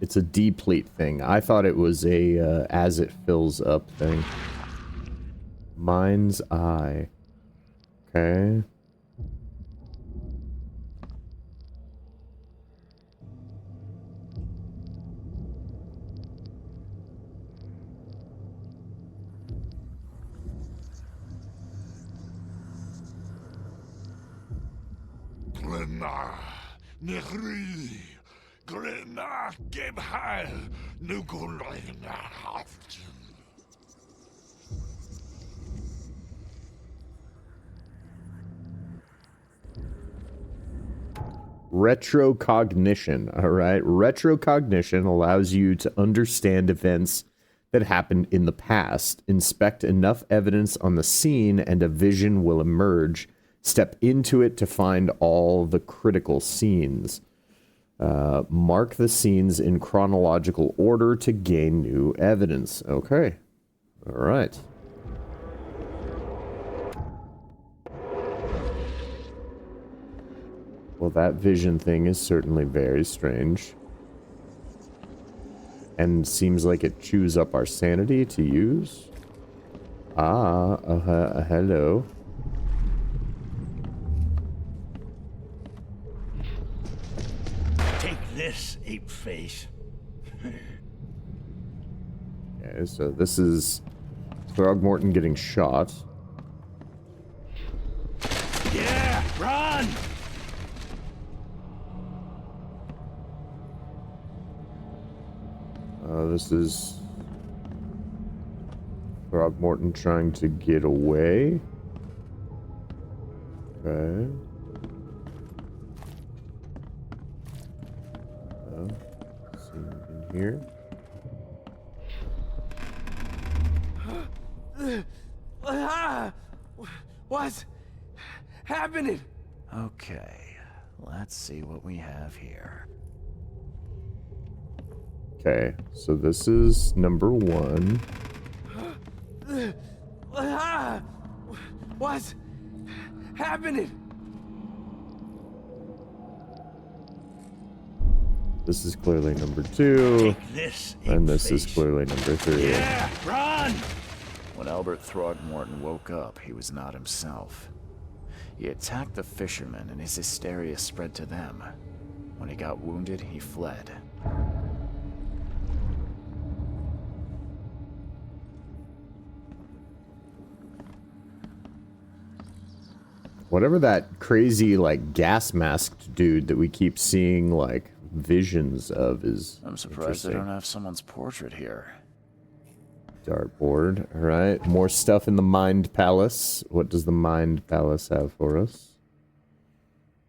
It's a deplete thing. I thought it was a as it fills up thing. Mind's eye. Okay. Retrocognition, all right? Retrocognition allows you to understand events that happened in the past. Inspect enough evidence on the scene and a vision will emerge. Step into it to find all the critical scenes. Mark the scenes in chronological order to gain new evidence. Okay. All right. Well, that vision thing is certainly very strange. And seems like it chews up our sanity to use. Hello. Take this, ape face. Okay, so this is Throgmorton getting shot. Yeah, run! This is Throgmorton trying to get away. Okay. See in here. What's happening? Okay, let's see what we have here. Okay, so this is number 1. What's happening? This is clearly number 2. Take this, ape And this face. is clearly number 3. Yeah, run! When Albert Throgmorton woke up, he was not himself. He attacked the fishermen, and his hysteria spread to them. When he got wounded, he fled. Whatever that crazy, like, gas-masked dude that we keep seeing, like, visions of is I'm surprised they don't have someone's portrait here. Dartboard. Alright, more stuff in the Mind Palace. What does the Mind Palace have for us?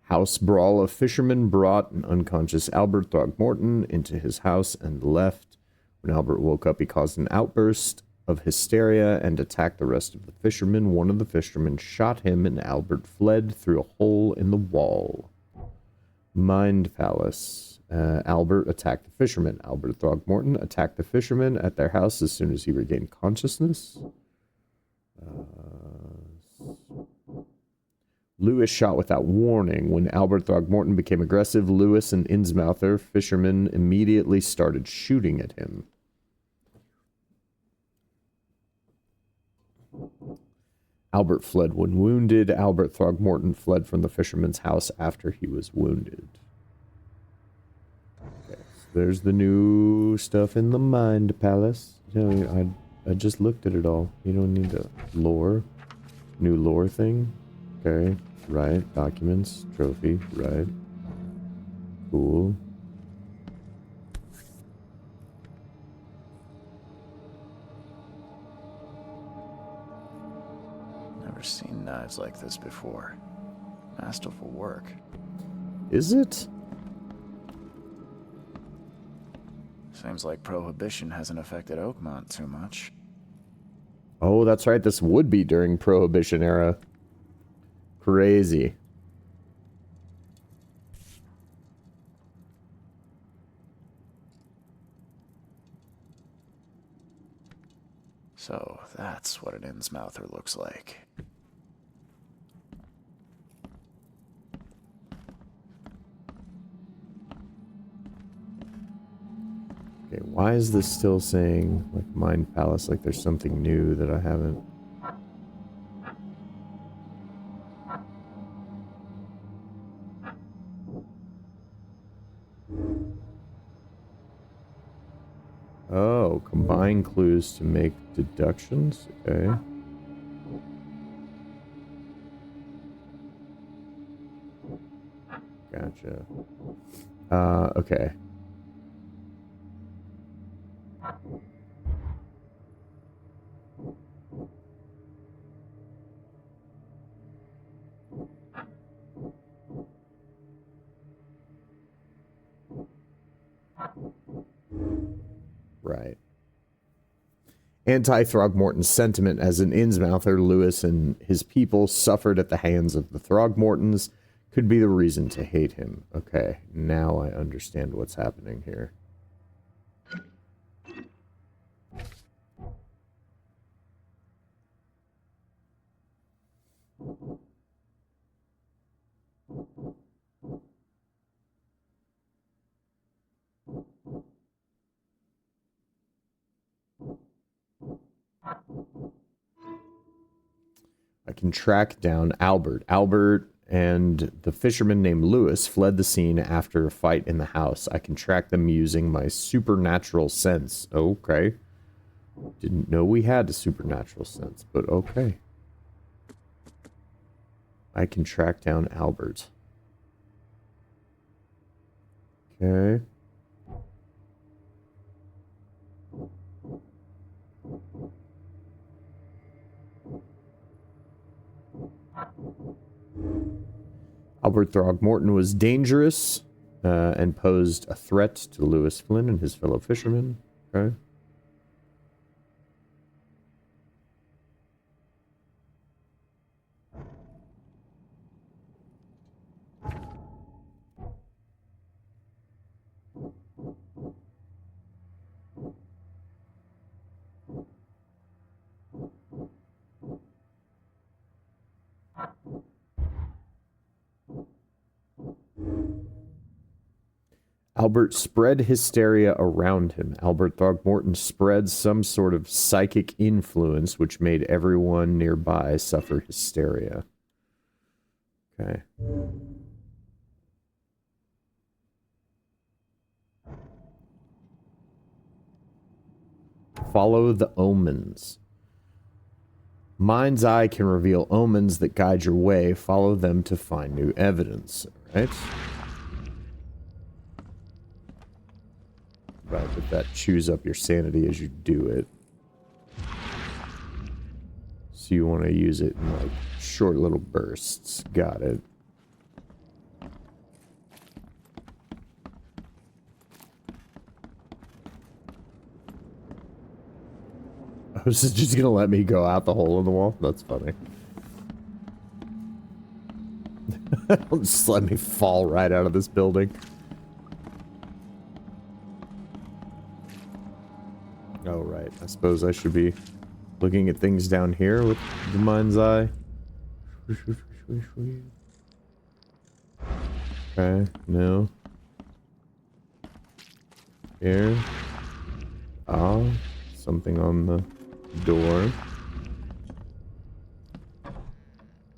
House brawl. A fisherman brought an unconscious Albert Throgmorton into his house and left. When Albert woke up, he caused an outburst of hysteria and attacked the rest of the fishermen. One of the fishermen shot him and Albert fled through a hole in the wall. Mind Palace. Albert attacked the fishermen. Albert Throgmorton attacked the fishermen at their house as soon as he regained consciousness. Lewis shot without warning. When Albert Throgmorton became aggressive, Lewis and Innsmouther, fishermen, immediately started shooting at him. Albert fled when wounded. Albert Throgmorton fled from the fisherman's house after he was wounded. Okay, so there's the new stuff in the Mind Palace. You know, I just looked at it all. You don't need a lore. New lore thing. Okay, right. Documents, trophy, right. Cool. Never seen knives like this before. Masterful work. Is it? Seems like Prohibition hasn't affected Oakmont too much. Oh, that's right. This would be during Prohibition era. Crazy. So that's what an Innsmouther looks like. Okay, why is this still saying, like, Mind Palace, like there's something new that I haven't... Oh, combine clues to make deductions? Okay. Gotcha. Okay. Right. Anti-Throgmorton sentiment as an Innsmouther, Lewis and his people suffered at the hands of the Throgmortons could be the reason to hate him. Okay, now I understand what's happening here. I can track down Albert. Albert and the fisherman named Lewis fled the scene after a fight in the house. I can track them using my supernatural sense. Okay. Didn't know we had a supernatural sense, but okay. I can track down Albert. Okay. Albert Throgmorton was dangerous and posed a threat to Lewis Flynn and his fellow fishermen. Okay. Albert spread hysteria around him. Albert Throgmorton spread some sort of psychic influence which made everyone nearby suffer hysteria. Okay. Follow the omens. Mind's eye can reveal omens that guide your way. Follow them to find new evidence. All right. Right, but that chews up your sanity as you do it. So you want to use it in like short little bursts. Got it. I was just gonna let me go out the hole in the wall? That's funny. Just let me fall right out of this building. Oh, right. I suppose I should be looking at things down here with the mind's eye. Okay, no. Here. Ah, something on the door.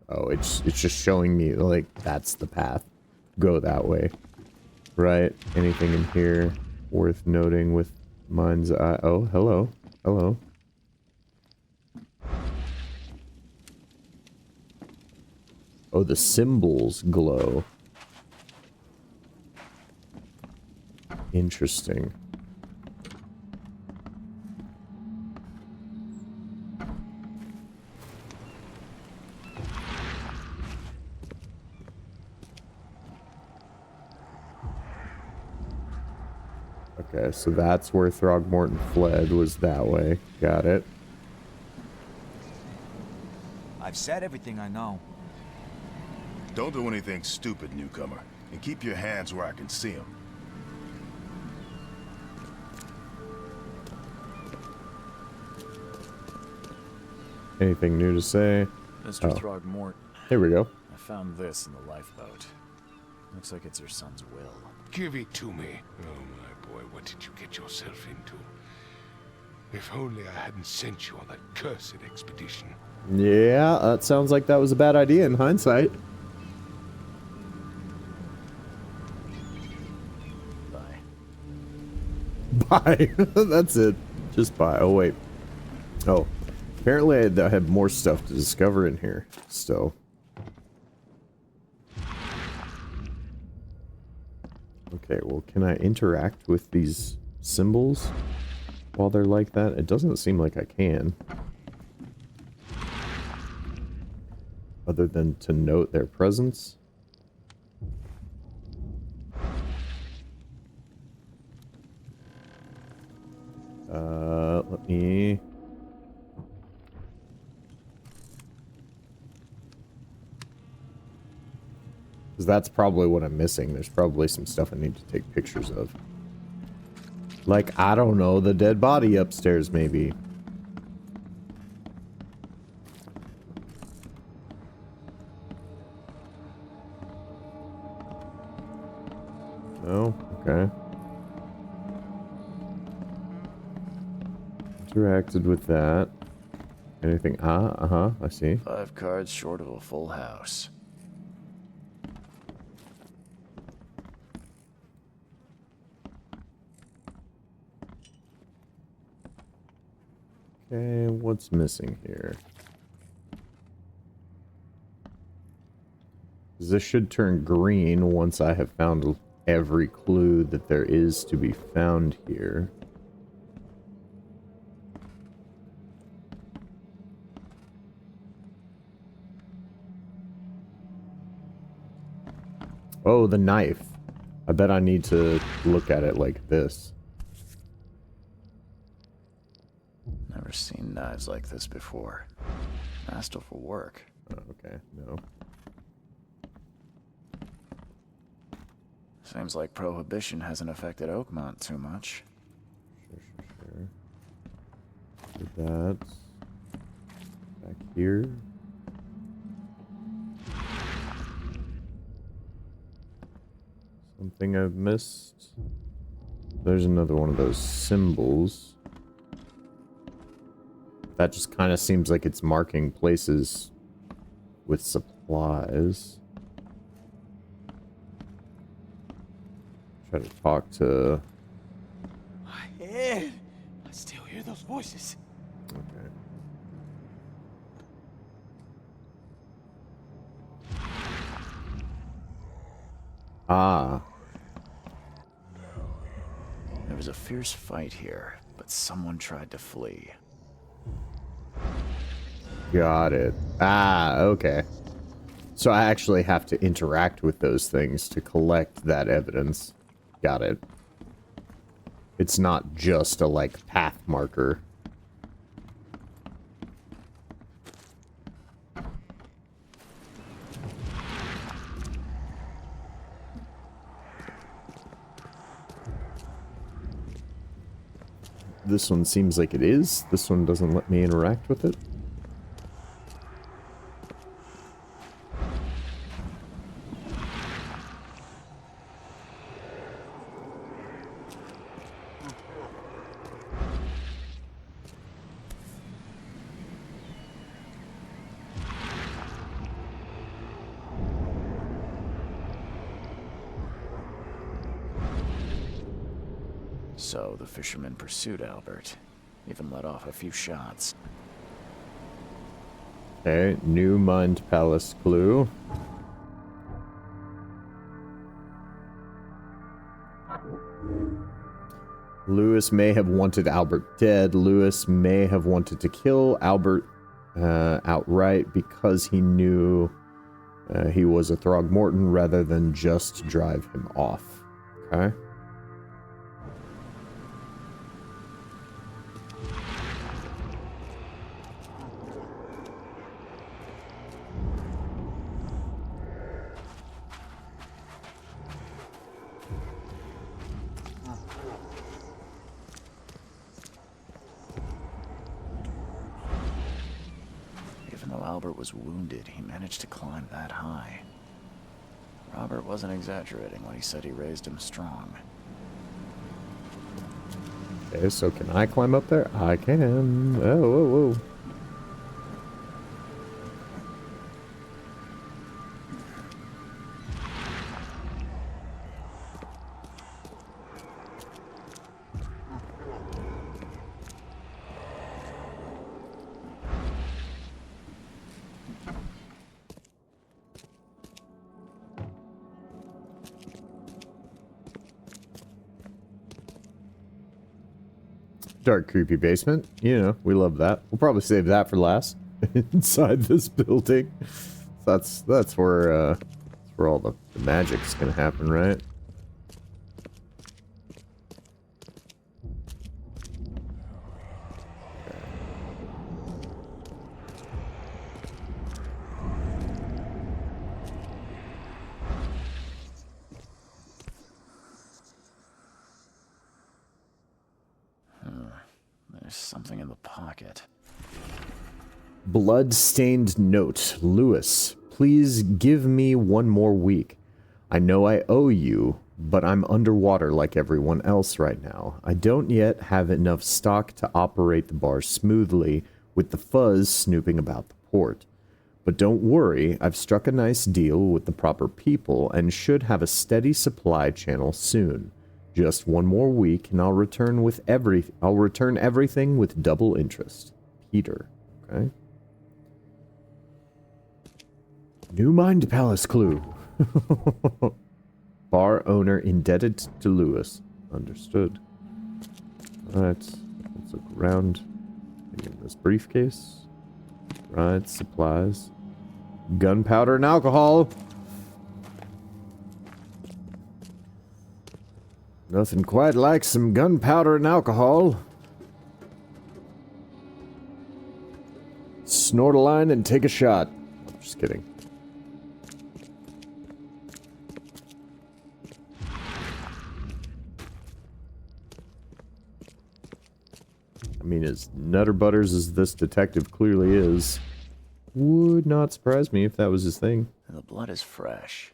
Oh, it's just showing me, like, that's the path. Go that way. Right? Anything in here worth noting with mind's eye? Oh, hello. Hello. Oh, the symbols glow. Interesting. Okay, so that's where Throgmorton fled, was that way. Got it. I've said everything I know. Don't do anything stupid, newcomer. And keep your hands where I can see them. Anything new to say? Mr. Throgmorton. Here we go. I found this in the lifeboat. Looks like it's your son's will. Give it to me. Oh, my boy, what did you get yourself into? If only I hadn't sent you on that cursed expedition. Yeah, that sounds like that was a bad idea in hindsight. Bye. That's it. Just bye. Oh, wait. Oh. Apparently I had more stuff to discover in here still. Okay, well, can I interact with these symbols while they're like that? It doesn't seem like I can. Other than to note their presence. Let me Because that's probably what I'm missing. There's probably some stuff I need to take pictures of. Like, I don't know, the dead body upstairs, maybe. Oh, okay. Interacted with that. Anything? I see. 5 cards short of a full house. Okay, what's missing here? This should turn green once I have found every clue that there is to be found here. Oh, the knife. I bet I need to look at it like this. Never seen knives like this before. Masterful work. Oh, okay, no. Seems like Prohibition hasn't affected Oakmont too much. Sure. Do that. Back here. Something I've missed. There's another one of those symbols. That just kind of seems like it's marking places with supplies. Try to talk to... My head! I still hear those voices. Okay. Ah. There was a fierce fight here, but someone tried to flee. Got it. Ah, okay. So I actually have to interact with those things to collect that evidence. Got it. It's not just a, like, path marker. This one seems like it is. This one doesn't let me interact with it. So the fisherman pursued Albert, even let off a few shots. Okay, new Mind Palace clue. Lewis may have wanted Albert dead. Lewis may have wanted to kill Albert outright because he knew he was a Throgmorton rather than just drive him off. Okay. Albert was wounded, he managed to climb that high. Robert wasn't exaggerating when he said he raised him strong. Okay, so can I climb up there? I can. Oh, whoa, whoa. Dark, creepy basement. You know, we love that. We'll probably save that for last. Inside this building. That's where all the magic's gonna happen, right? There's something in the pocket. Blood-stained note. Lewis, please give me 1 more week. I know I owe you, but I'm underwater like everyone else right now. I don't yet have enough stock to operate the bar smoothly with the fuzz snooping about the port. But don't worry, I've struck a nice deal with the proper people and should have a steady supply channel soon. Just 1 more week and I'll return everything with double interest. Peter. Okay. New Mind Palace clue. Bar owner indebted to Lewis. Understood. Alright. Let's look around. In this briefcase. Right, supplies. Gunpowder and alcohol. Nothing quite like some gunpowder and alcohol. Snort a line and take a shot. Just kidding. I mean, as nutter butters as this detective clearly is, would not surprise me if that was his thing. The blood is fresh.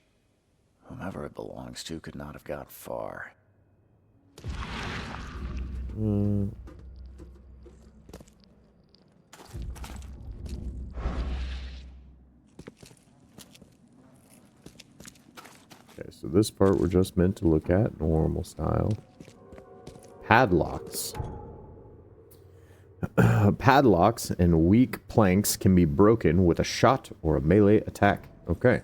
Whomever it belongs to could not have got far. Okay, so this part we're just meant to look at, normal style. Padlocks. Padlocks and weak planks can be broken with a shot or a melee attack. Okay.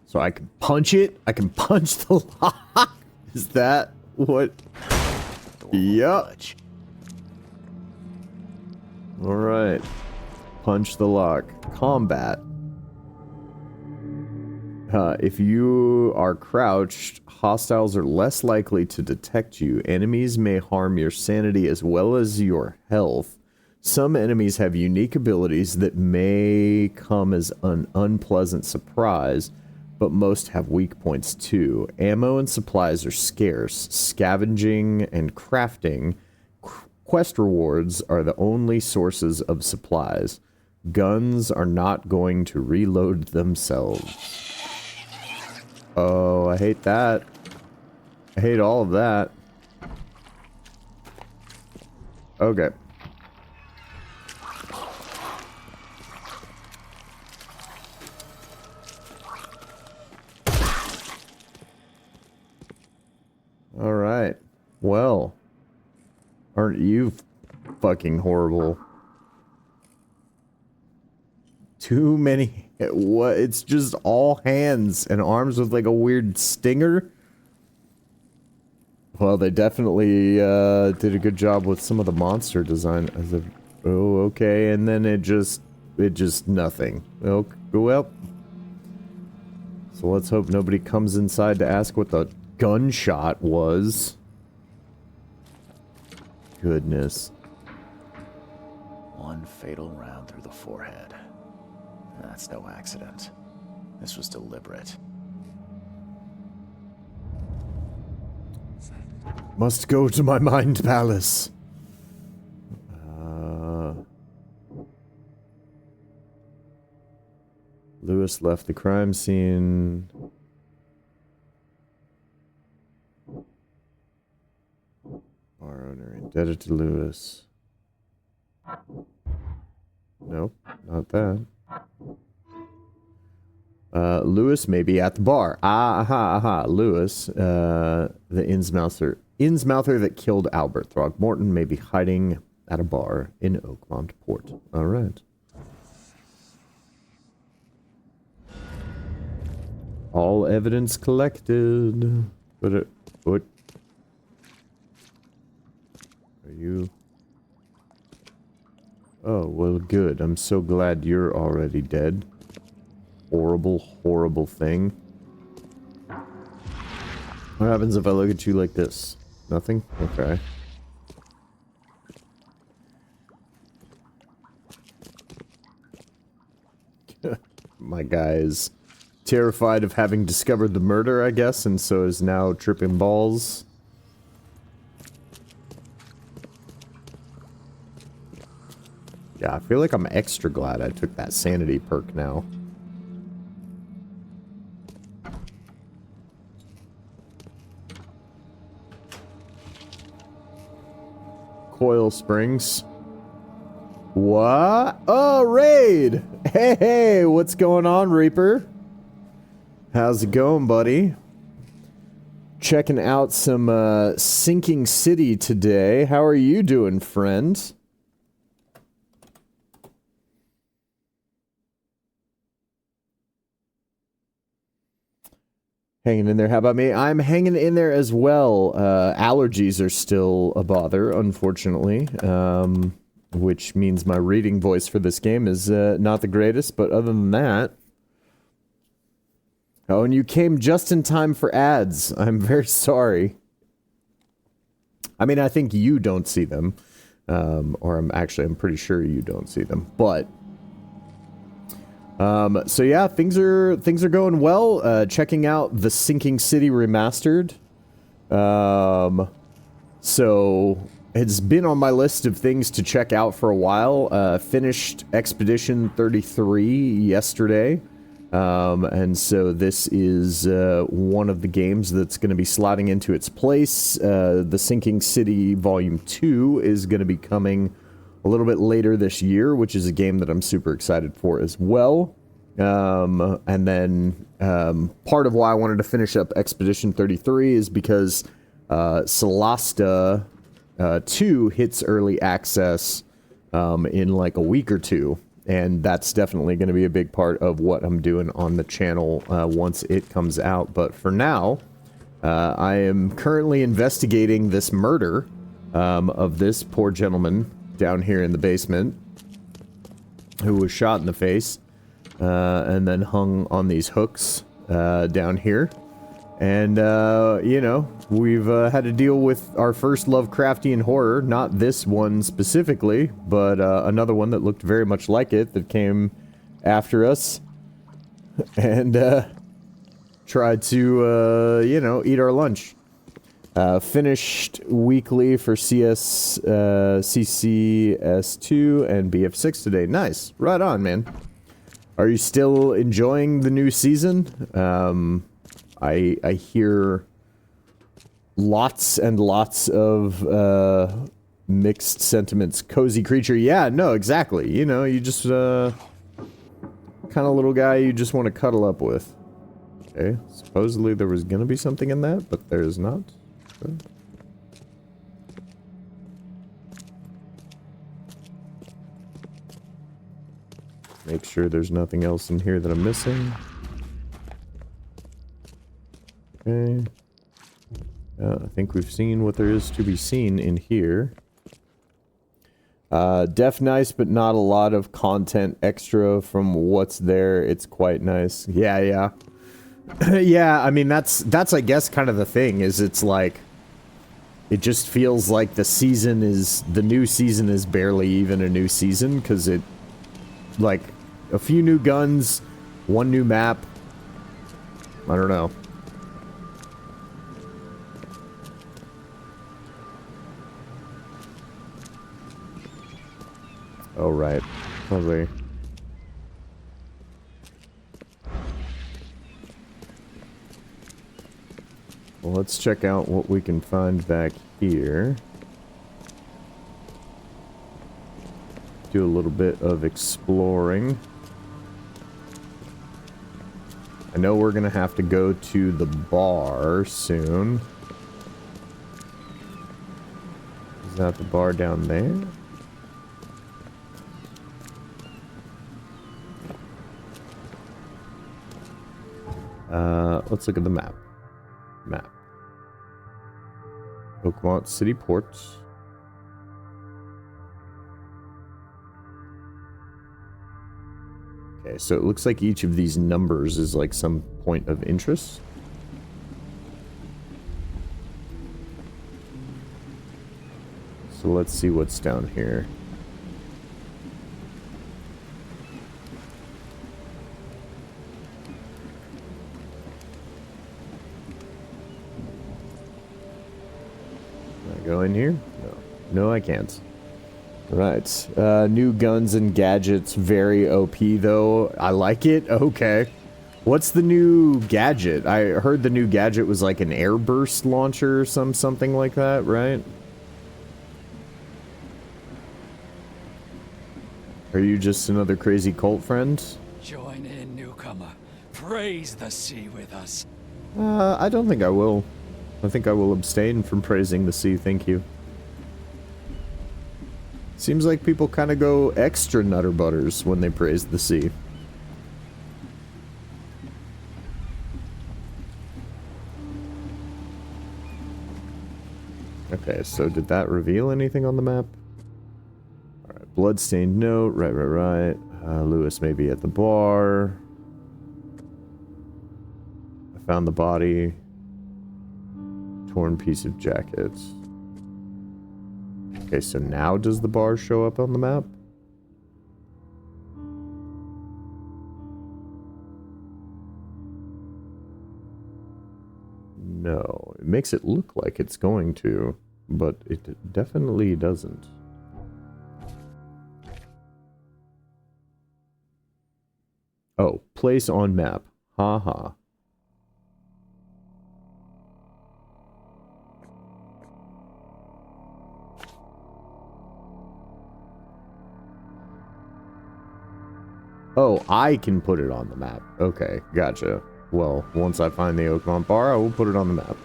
So I can punch it? I can punch the lock? Is that what? Yup. Alright. Punch the lock. Combat. If you are crouched, hostiles are less likely to detect you. Enemies may harm your sanity as well as your health. Some enemies have unique abilities that may come as an unpleasant surprise, but most have weak points too. Ammo and supplies are scarce. Scavenging and crafting. Quest rewards are the only sources of supplies. Guns are not going to reload themselves. Oh, I hate that. I hate all of that. Okay. Alright. Well. Aren't you fucking horrible? Too many. What? It's just all hands and arms with like a weird stinger. Well, they definitely did a good job with some of the monster design. As of, oh, okay, and then it just nothing. Oh, well. So let's hope nobody comes inside to ask what the gunshot was. Goodness. One fatal round through the forehead. That's no accident. This was deliberate. Must go to my mind palace. Lewis left the crime scene. Bar owner indebted to Lewis. Nope, not that. Lewis may be at the bar. Lewis, the Innsmouther that killed Albert Throgmorton may be hiding at a bar in Oakmont Port. Alright. All evidence collected. What? Are you? Oh, well, good. I'm so glad you're already dead. Horrible, horrible thing. What happens if I look at you like this? Nothing? Okay. My guy is terrified of having discovered the murder, I guess, and so is now tripping balls. Yeah, I feel like I'm extra glad I took that sanity perk now. Coil Springs. What? Oh, raid! Hey, hey, what's going on, Reaper? How's it going, buddy? Checking out some Sinking City today. How are you doing, friend? Hanging in there. How about me? I'm hanging in there as well. Allergies are still a bother, unfortunately. Which means my reading voice for this game is not the greatest, but other than that... Oh, and you came just in time for ads. I'm very sorry. I mean, I think you don't see them. Or I'm pretty sure you don't see them. But... so yeah, things are going well. Checking out the Sinking City Remastered. So it's been on my list of things to check out for a while. Finished Expedition 33 yesterday. And so this is one of the games that's going to be slotting into its place. The Sinking City Volume 2 is going to be coming a little bit later this year, which is a game that I'm super excited for as well. And then part of why I wanted to finish up Expedition 33 is because Solasta 2 hits early access in like a week or two. And that's definitely going to be a big part of what I'm doing on the channel once it comes out. But for now, I am currently investigating this murder of this poor gentleman down here in the basement who was shot in the face and then hung on these hooks down here. And, you know, we've had to deal with our first Lovecraftian horror, not this one specifically, but another one that looked very much like it that came after us and tried to, you know, eat our lunch. Finished weekly for CCS2 and BF6 today. Nice. Right on, man. Are you still enjoying the new season? I hear lots and lots of mixed sentiments. Cozy creature. Yeah, no, exactly. You know, you just kind of little guy you just want to cuddle up with. Okay, supposedly there was gonna be something in that, but there's not. Okay. Make sure there's nothing else in here that I'm missing. Okay. I think we've seen what there is to be seen in here. Def nice, but not a lot of content extra from what's there. It's quite nice. Yeah, yeah. Yeah, I mean, that's I guess kind of the thing, is it's like, it just feels like the new season is barely even a new season, because it, like, a few new guns, one new map, I don't know. Oh, right. Probably. Well, let's check out what we can find back here. Do a little bit of exploring. I know we're gonna have to go to the bar soon. Is that the bar down there? Let's look at the map. Oakmont City Port. Okay, so it looks like each of these numbers is like some point of interest. So let's see what's down here. Can I go in here? No. No, I can't. Right. New guns and gadgets, very OP though. I like it. Okay. What's the new gadget? I heard the new gadget was like an airburst launcher or something like that, right? Are you just another crazy cult friend? Join in, newcomer. Praise the sea with us. I don't think I will. I think I will abstain from praising the sea, thank you. Seems like people kind of go extra nutter butters when they praise the sea. Okay, so did that reveal anything on the map? Alright, bloodstained note, right. Lewis may be at the bar. I found the body. Torn piece of jacket. Okay, so now does the bar show up on the map? No, it makes it look like it's going to, but it definitely doesn't. Oh, place on map. Haha. Oh, I can put it on the map. Okay, gotcha. Well, once I find the Oakmont bar, I will put it on the map.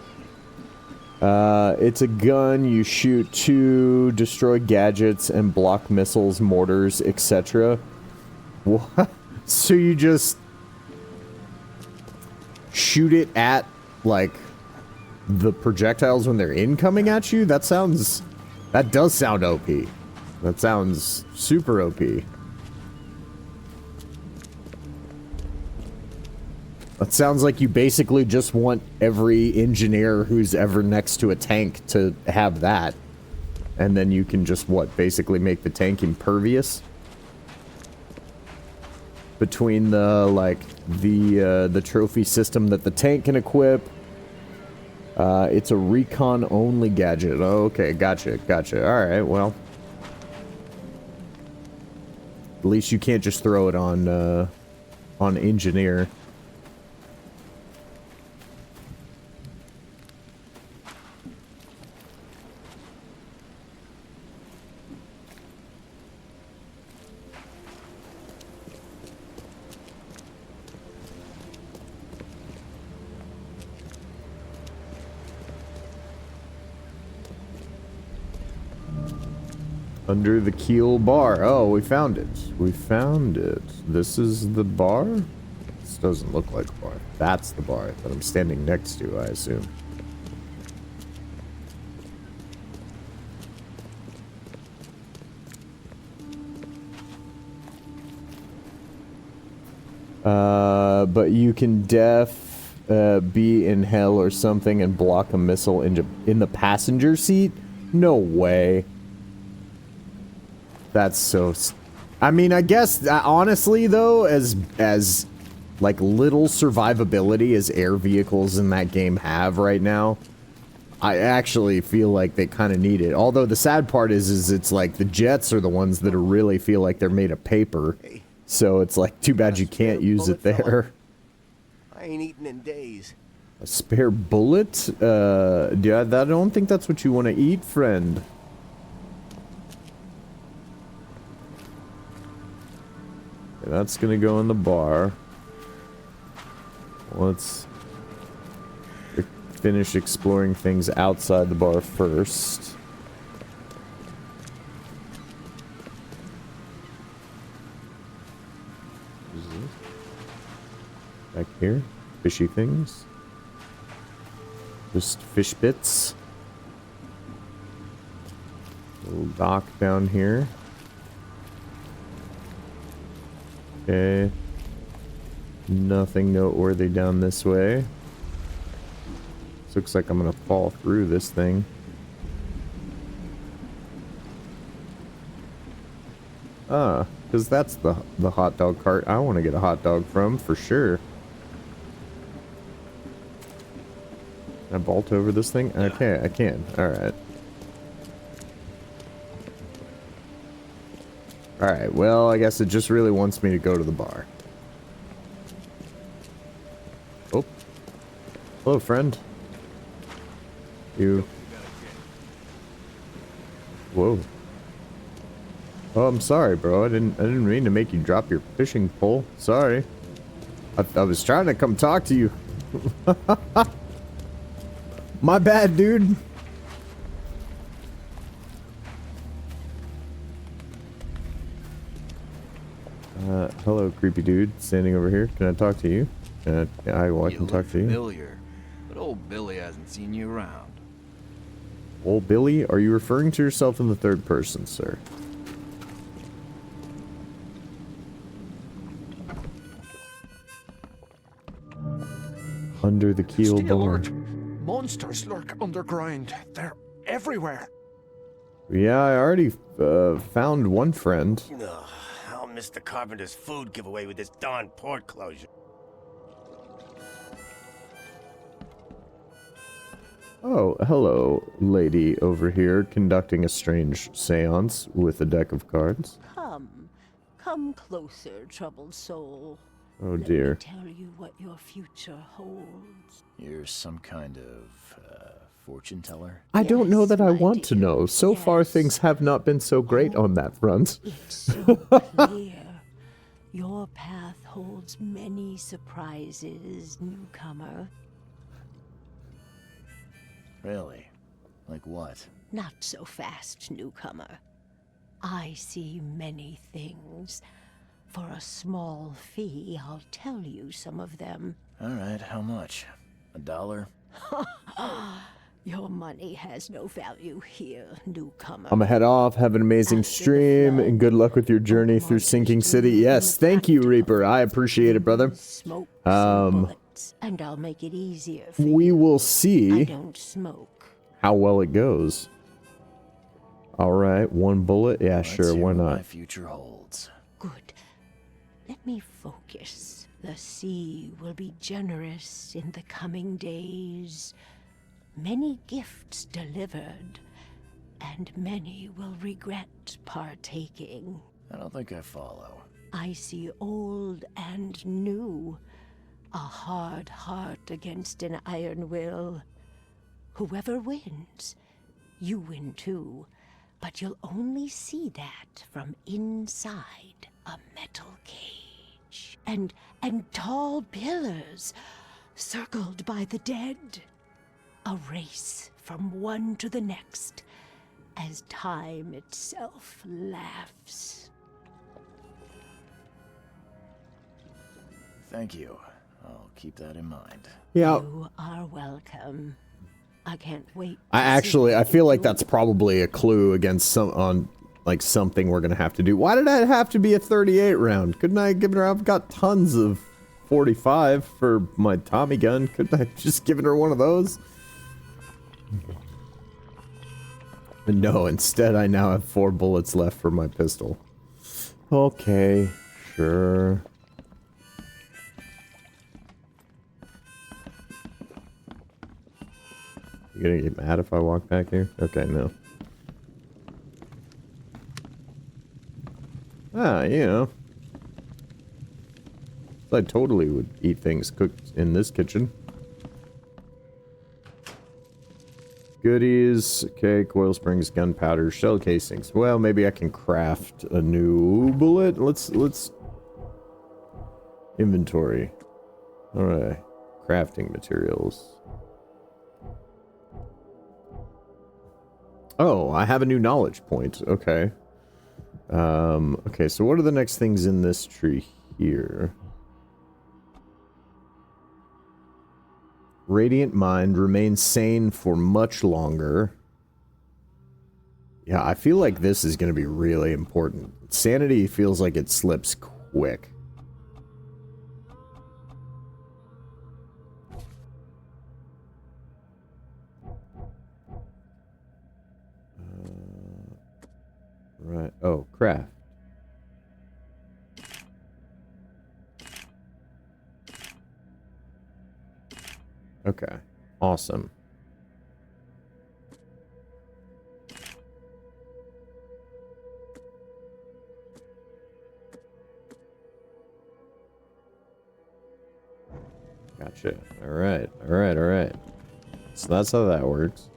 It's a gun you shoot to destroy gadgets and block missiles, mortars, etc. What? So you just shoot it at, like, the projectiles when they're incoming at you? That does sound OP. That sounds super OP. It sounds like you basically just want every engineer who's ever next to a tank to have that. And then you can just, what, basically make the tank impervious? Between the, like, the trophy system that the tank can equip. It's a recon-only gadget. Oh, okay, gotcha. Alright, well. At least you can't just throw it on engineer. Under the keel bar. Oh, we found it. We found it. This is the bar? This doesn't look like a bar. That's the bar that I'm standing next to, I assume. But you can be in hell or something and block a missile in the passenger seat? No way. That's so... I mean, I guess, honestly, though, as like, little survivability as air vehicles in that game have right now, I actually feel like they kind of need it. Although the sad part is it's like the jets are the ones that really feel like they're made of paper. So it's like, too bad you can't use it there. I ain't eaten in days. A spare bullet? Yeah, I don't think that's what you want to eat, friend. Okay, that's gonna go in the bar. Let's finish exploring things outside the bar first. Back here, fishy things. Just fish bits. Little dock down here. Okay. Nothing noteworthy down this way. This looks like I'm gonna fall through this thing. Ah, because that's the hot dog cart I want to get a hot dog from, for sure. Can I vault over this thing? Okay, I can. Alright. Alright, well, I guess it just really wants me to go to the bar. Oh. Hello, friend. You. Whoa. Oh, I'm sorry, bro. I didn't mean to make you drop your fishing pole. Sorry. I was trying to come talk to you. My bad, dude. Hello, creepy dude standing over here. Can I talk to you? I can talk to you. Familiar, but old Billy hasn't seen you around. Old Billy? Are you referring to yourself in the third person, sir? Under the keel Stay bar. alert. Monsters lurk underground. They're everywhere. Yeah, I already found one friend. Ugh, I'll miss the carpenter's food giveaway with this darn port closure. Oh, hello, lady over here conducting a strange seance with a deck of cards. Come closer, troubled soul. Oh dear. Let me tell you what your future holds. You're some kind of fortune teller? I don't know that I want to dear. know. So far, things have not been so great on that front. It's so clear. Your path holds many surprises, newcomer. Really? Like what? Not so fast, newcomer. I see many things. For a small fee, I'll tell you some of them. Alright, how much? $1? Your money has no value here, newcomer. I'm gonna head off. Have an amazing stream, and good luck with your journey through Sinking City. Yes, thank you, Reaper. I appreciate it, brother. Smoke some bullets, and I'll make it easier for We you. will I see don't smoke. how well it goes. All right, one bullet. Yeah, Let's sure. hear Why what my not? future holds. Good. Let me focus. The sea will be generous in the coming days. Many gifts delivered, and many will regret partaking. I don't think I follow. I see old and new. A hard heart against an iron will. Whoever wins, you win too. But you'll only see that from inside a metal cage. And tall pillars, circled by the dead. A race from one to the next, as time itself laughs. Thank you. I'll keep that in mind. Yeah. You are welcome. I can't wait. I feel like that's probably a clue against something we're gonna have to do. Why did I have to be a 38 round? Couldn't I give her? I've got tons of 45 for my Tommy gun. Couldn't I just given her one of those? But no, instead I now have 4 bullets left for my pistol. Okay, sure. You gonna get mad if I walk back here? Okay, no. You know. I totally would eat things cooked in this kitchen. Goodies, okay, coil springs, gunpowder, shell casings. Well, maybe I can craft a new bullet. Let's inventory. Alright. Crafting materials. Oh, I have a new knowledge point. Okay. Okay, so what are the next things in this tree here? Radiant mind, remain sane for much longer. Yeah, I feel like this is going to be really important. Sanity feels like it slips quick. Right. Oh, craft. Okay. Awesome. Gotcha. Alright, alright, alright. So that's how that works.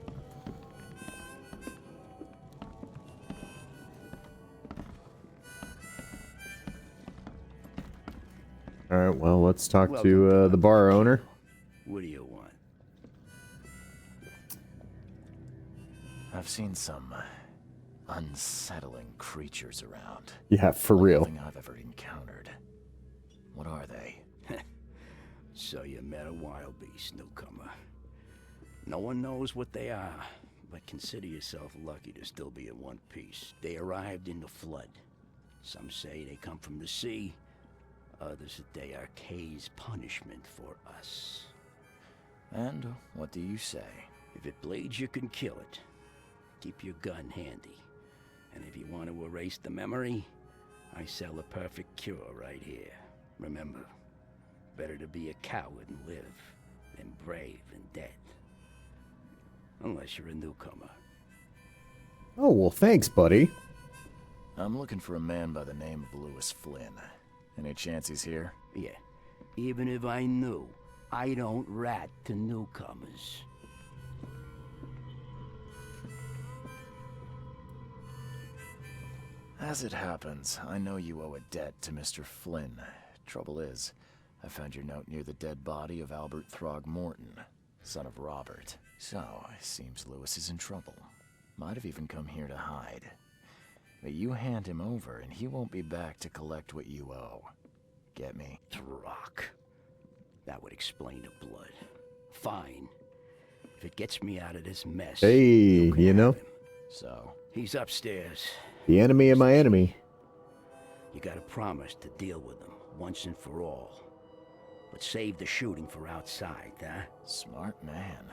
Alright, well, let's talk to the bar owner. What do you want? I've seen some unsettling creatures around. Yeah, for real. Nothing I've ever encountered. What are they? So you met a wild beast, newcomer. No one knows what they are, but consider yourself lucky to still be in one piece. They arrived in the flood. Some say they come from the sea. Others that they are Kay's punishment for us. And what do you say? If it bleeds, you can kill it. Keep your gun handy. And if you want to erase the memory, I sell a perfect cure right here. Remember, better to be a coward and live than brave and dead. Unless you're a newcomer. Oh, well, thanks, buddy. I'm looking for a man by the name of Lewis Flynn. Any chance he's here? Yeah. Even if I knew, I don't rat to newcomers. As it happens, I know you owe a debt to Mr. Flynn. Trouble is, I found your note near the dead body of Albert Throgmorton, son of Robert. So, it seems Lewis is in trouble. Might have even come here to hide. But you hand him over, and he won't be back to collect what you owe. Get me? Throck. That would explain the blood. Fine. If it gets me out of this mess. Hey, you know? So? He's upstairs. The enemy of my enemy. You gotta promise to deal with him, once and for all. But save the shooting for outside, huh? Smart man.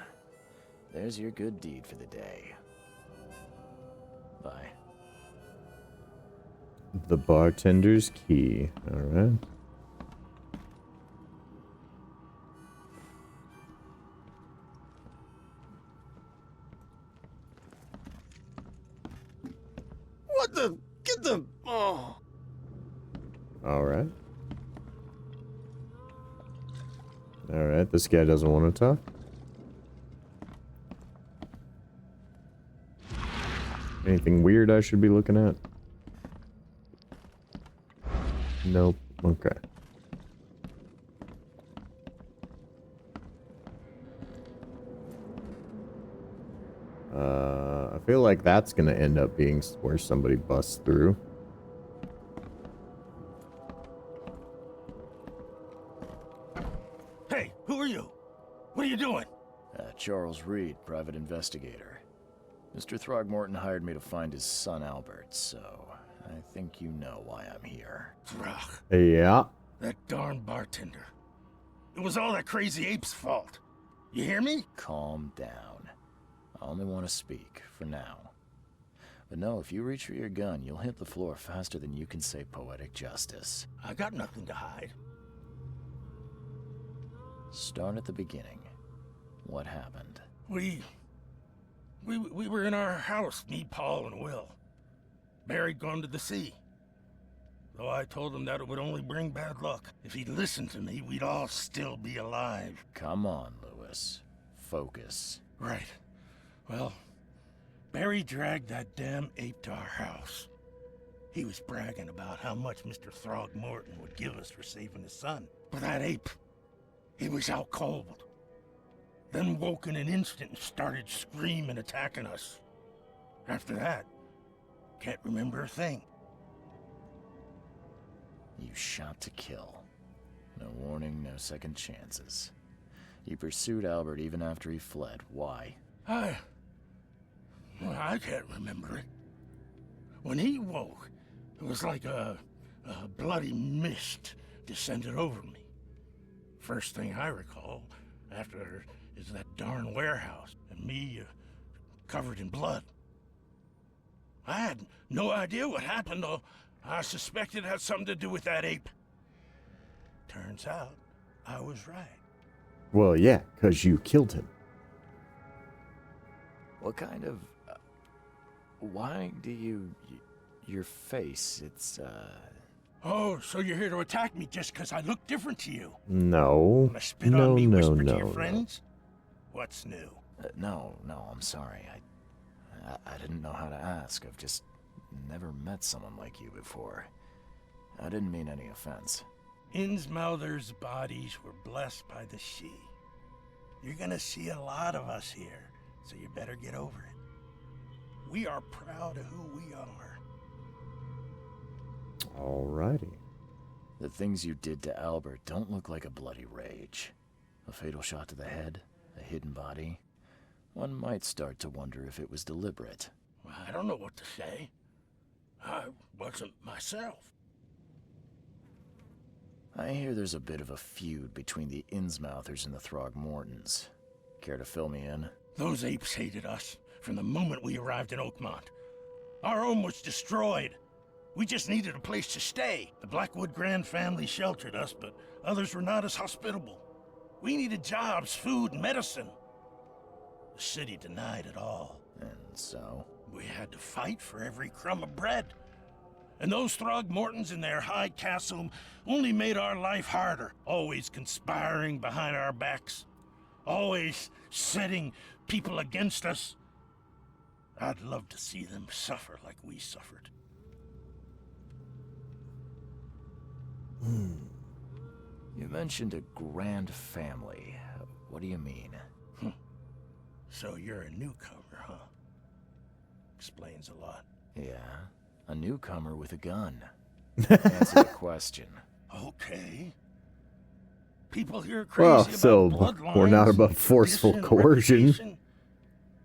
There's your good deed for the day. Bye. The bartender's key. Alright. What the? Get the... Oh. Alright. Alright, this guy doesn't want to talk. Anything weird I should be looking at? Nope. Okay. I feel like that's gonna end up being where somebody busts through. Hey, who are you? What are you doing? Charles Reed, private investigator. Mr. Throgmorton hired me to find his son Albert, so I think you know why I'm here. Throg. Yeah. That darn bartender. It was all that crazy ape's fault. You hear me? Calm down. I only want to speak, for now. But no, if you reach for your gun, you'll hit the floor faster than you can say poetic justice. I got nothing to hide. Start at the beginning. What happened? We were in our house, me, Paul, and Will. Barry'd gone to the sea. Though I told him that it would only bring bad luck. If he'd listened to me, we'd all still be alive. Come on, Lewis. Focus. Right. Well, Barry dragged that damn ape to our house. He was bragging about how much Mr. Throgmorton would give us for saving his son. But that ape, he was out cold. Then woke in an instant and started screaming, attacking us. After that, can't remember a thing. You shot to kill. No warning, no second chances. You pursued Albert even after he fled. Why? I can't remember it. When he woke, it was like a bloody mist descended over me. First thing I recall after is that darn warehouse and me covered in blood. I had no idea what happened, though. I suspected it had something to do with that ape. Turns out, I was right. Well, yeah, because you killed him. What kind of... why do you... your face, it's, Oh, so you're here to attack me just because I look different to you? No. Wanna spit No, on me, no, whisper to no, your no. friends? What's new? No, I'm sorry. I didn't know how to ask. I've just never met someone like you before. I didn't mean any offense. Innsmouther's bodies were blessed by the sea. You're gonna see a lot of us here, so you better get over it. We are proud of who we are. Alrighty. The things you did to Albert don't look like a bloody rage. A fatal shot to the head, a hidden body. One might start to wonder if it was deliberate. I don't know what to say. I wasn't myself. I hear there's a bit of a feud between the Innsmouthers and the Throgmortons. Care to fill me in? Those apes hated us from the moment we arrived in Oakmont. Our home was destroyed. We just needed a place to stay. The Blackwood Grand family sheltered us, but others were not as hospitable. We needed jobs, food, and medicine. The city denied it all. And so? We had to fight for every crumb of bread. And those Throgmortons in their high castle only made our life harder, always conspiring behind our backs, always setting people against us. I'd love to see them suffer like we suffered. You mentioned a grand family. What do you mean? So you're a newcomer, huh? Explains a lot. Yeah, a newcomer with a gun. Answer the question. Okay. People here are crazy about so bloodlines, we're not above forceful tradition, coercion. reputation.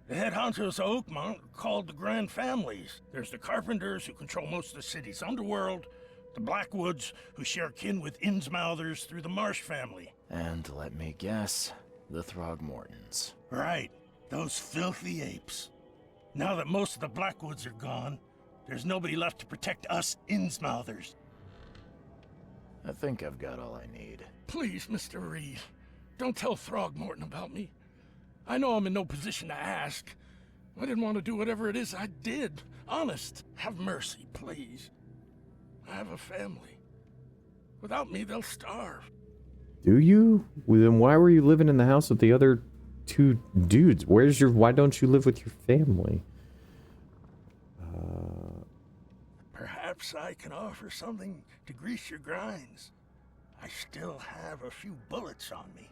The head honchos of Oakmont are called the Grand Families. There's the Carpenters, who control most of the city's underworld, the Blackwoods, who share kin with Innsmouthers through the Marsh family. And let me guess, the Throgmortons. Right, those filthy apes. Now that most of the Blackwoods are gone, there's nobody left to protect us Innsmouthers. I think I've got all I need. Please, Mr. Reed, don't tell Throgmorton about me. I know I'm in no position to ask. I didn't want to do whatever it is I did. Honest, have mercy, please. I have a family. Without me, they'll starve. Do you? Well, then why were you living in the house with the other two dudes? Why don't you live with your family? Perhaps I can offer something to grease your grinds. I still have a few bullets on me.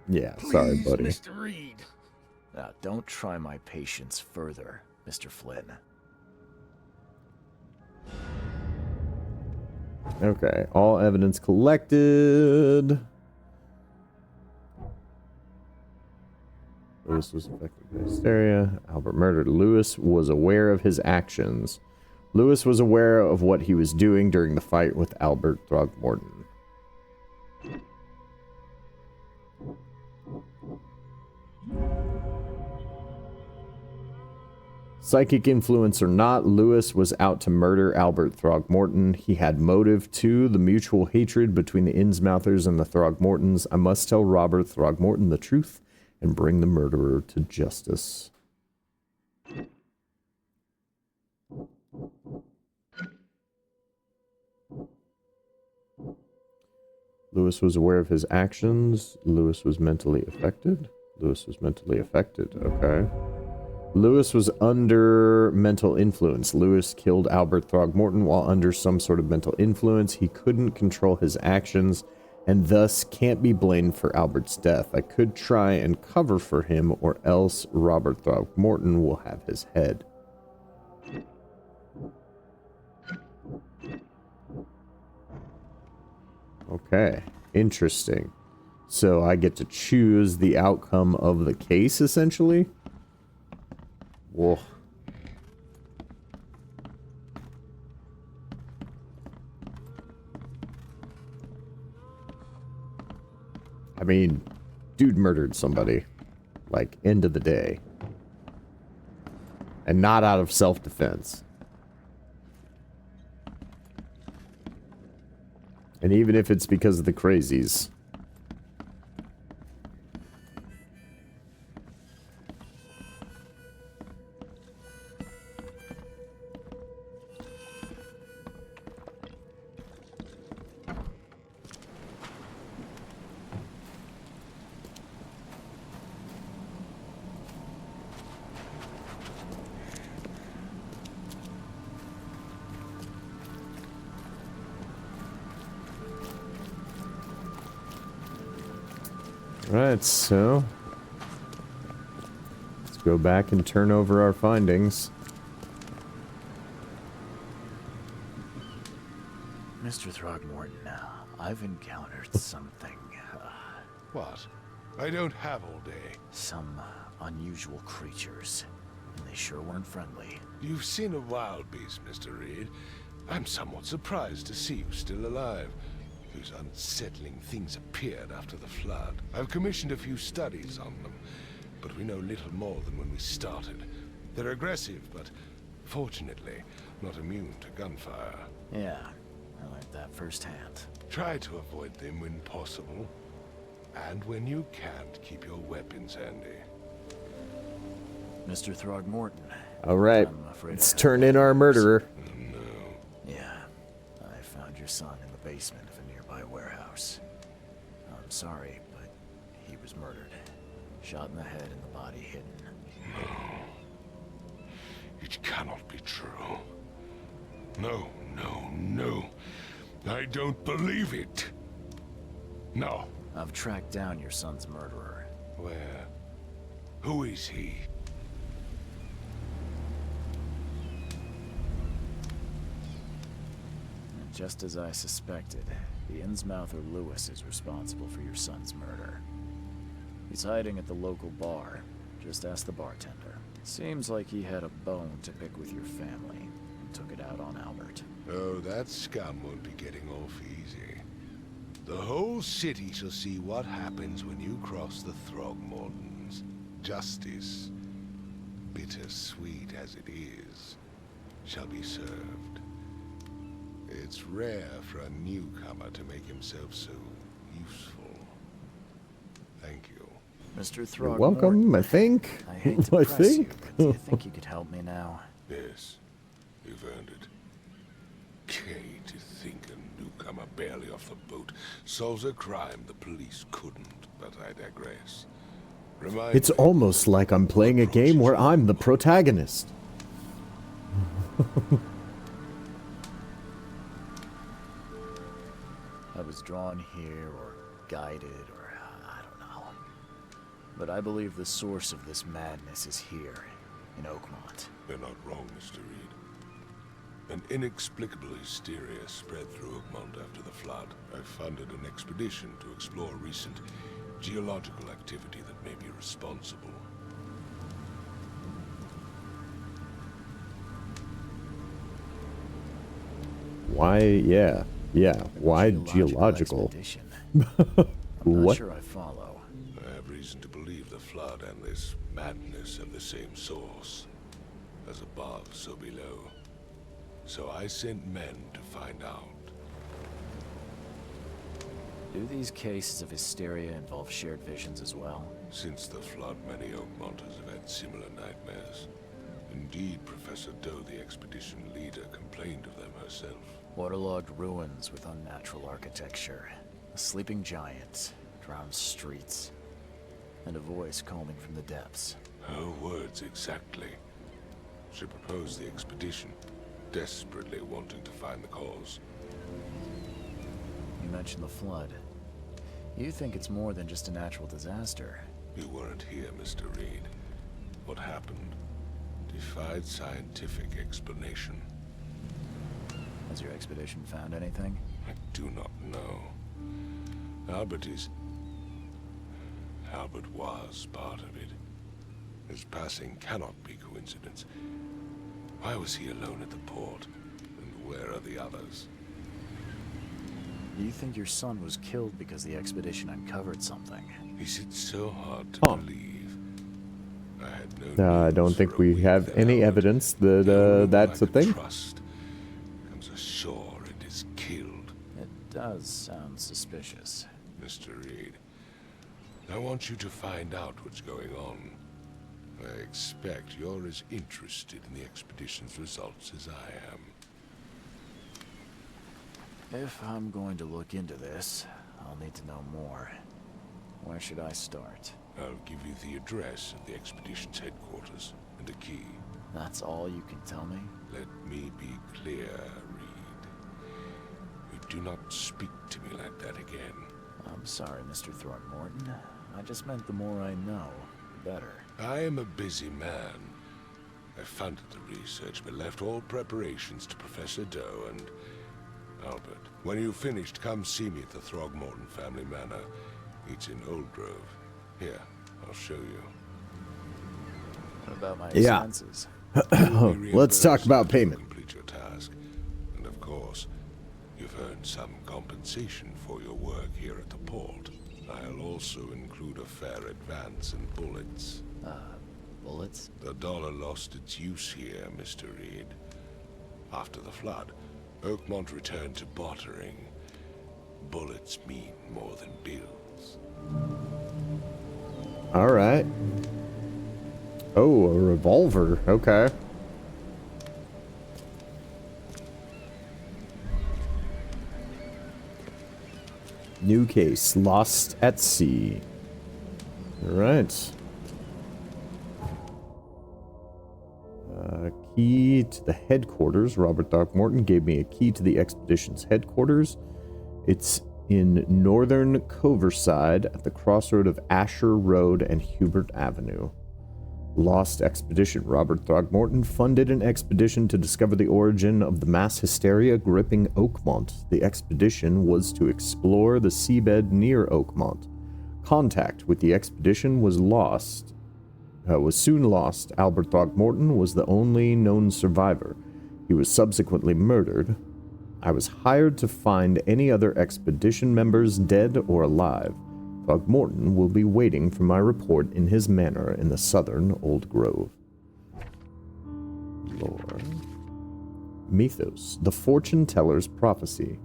Yeah, Please, sorry, buddy. Mr. Reed. Now, don't try my patience further, Mr. Flynn. Okay, all evidence collected. Lewis was affected by hysteria. Albert murdered. Lewis was aware of his actions. Lewis was aware of what he was doing during the fight with Albert Throgmorton. Psychic influence or not, Lewis was out to murder Albert Throgmorton. He had motive too, the mutual hatred between the Innsmouthers and the Throgmortons. I must tell Robert Throgmorton the truth and bring the murderer to justice. Lewis was aware of his actions. Lewis was mentally affected. Lewis was mentally affected. Okay. Lewis was under mental influence. Lewis killed Albert Throgmorton while under some sort of mental influence. He couldn't control his actions and thus can't be blamed for Albert's death. I could try and cover for him, or else Robert Throgmorton will have his head. Okay, interesting. So I get to choose the outcome of the case, essentially? Whoa. I mean, dude murdered somebody. Like, end of the day. And not out of self-defense. And even if it's because of the crazies. Right, so let's go back and turn over our findings. Mr. Throgmorton, I've encountered something. What? I don't have all day. Some unusual creatures. And they sure weren't friendly. You've seen a wild beast, Mr. Reed. I'm somewhat surprised to see you still alive. Those unsettling things appeared after the flood. I've commissioned a few studies on them, but we know little more than when we started. They're aggressive, but fortunately, not immune to gunfire. Yeah, I learned that firsthand. Try to avoid them when possible. And when you can't, keep your weapons handy. Mr. Throgmorton. All right, let's turn in our murderer. Yeah, I found your son in the basement of a nearby warehouse. I'm sorry, but he was murdered. Shot in the head and the body hidden. No. It cannot be true. No, no, no. I don't believe it. No. I've tracked down your son's murderer. Where? Who is he? And just as I suspected, the Innsmouther Lewis is responsible for your son's murder. He's hiding at the local bar. Just ask the bartender. Seems like he had a bone to pick with your family and took it out on Albert. Oh, that scum won't be getting off easy. The whole city shall see what happens when you cross the Throgmortons. Justice, bittersweet as it is, shall be served. It's rare for a newcomer to make himself so useful. Thank you. Mr. You're Throgmorton. welcome, I think. I hate to press you, but do you think you could help me now? Yes, you've earned it. Kay, to think a newcomer barely off the boat solves a crime the police couldn't, but I digress. It's almost like I'm playing a game where I'm the protagonist. I was drawn here, or guided, or I don't know. But I believe the source of this madness is here, in Oakmont. You're not wrong, Mr. Reed. An inexplicable hysteria spread through Oakmont after the flood. I funded an expedition to explore recent geological activity that may be responsible. Why, yeah, why geological? I'm not What? sure I follow. I have reason to believe the flood and this madness have the same source. As above, so below. So I sent men to find out. Do these cases of hysteria involve shared visions as well? Since the flood, many Oakmonters have had similar nightmares. Indeed, Professor Doe, the expedition leader, complained of them herself. Waterlogged ruins with unnatural architecture, a sleeping giant, drowned streets, and a voice calling from the depths. Her words exactly. She proposed the expedition, desperately wanting to find the cause. You mentioned the flood. You think it's more than just a natural disaster. You weren't here, Mr. Reed. What happened defied scientific explanation. Has your expedition found anything? I do not know. Albert was part of it. His passing cannot be coincidence. Why was he alone at the port? And where are the others? Do you think your son was killed because the expedition uncovered something? Is it so hard to believe? I had no I don't think we have any evidence that that's a thing. Trust comes ashore and is killed. It does sound suspicious. Mr. Reed, I want you to find out what's going on. I expect you're as interested in the expedition's results as I am. If I'm going to look into this, I'll need to know more. Where should I start? I'll give you the address of the expedition's headquarters and a key. That's all you can tell me? Let me be clear, Reed. You do not speak to me like that again. I'm sorry, Mr. Throgmorton. I just meant the more I know, the better. I am a busy man. I funded the research, but left all preparations to Professor Doe and Albert. When you've finished, come see me at the Throgmorton family manor. It's in Old Grove. Here, I'll show you. What about my Yeah. expenses? Let's talk about payment. Complete your task. And of course, you've earned some compensation for your work here at the port. I'll also include a fair advance in bullets. Bullets? The dollar lost its use here, Mr. Reed. After the flood, Oakmont returned to bartering. Bullets mean more than bills. All right. Oh, a revolver. Okay. New case. Lost at sea. All right. Key to the headquarters. Robert Throckmorton gave me a key to the expedition's headquarters. It's in northern Coverside at the crossroad of Asher Road and Hubert Avenue. Lost expedition. Robert Throckmorton funded an expedition to discover the origin of the mass hysteria gripping Oakmont. The expedition was to explore the seabed near Oakmont. Contact with the expedition was soon lost. Albert Throckmorton was the only known survivor. He was subsequently murdered. I was hired to find any other expedition members, dead or alive. Throckmorton will be waiting for my report in his manor in the southern Old Grove. Lore. Mythos, the fortune teller's prophecy.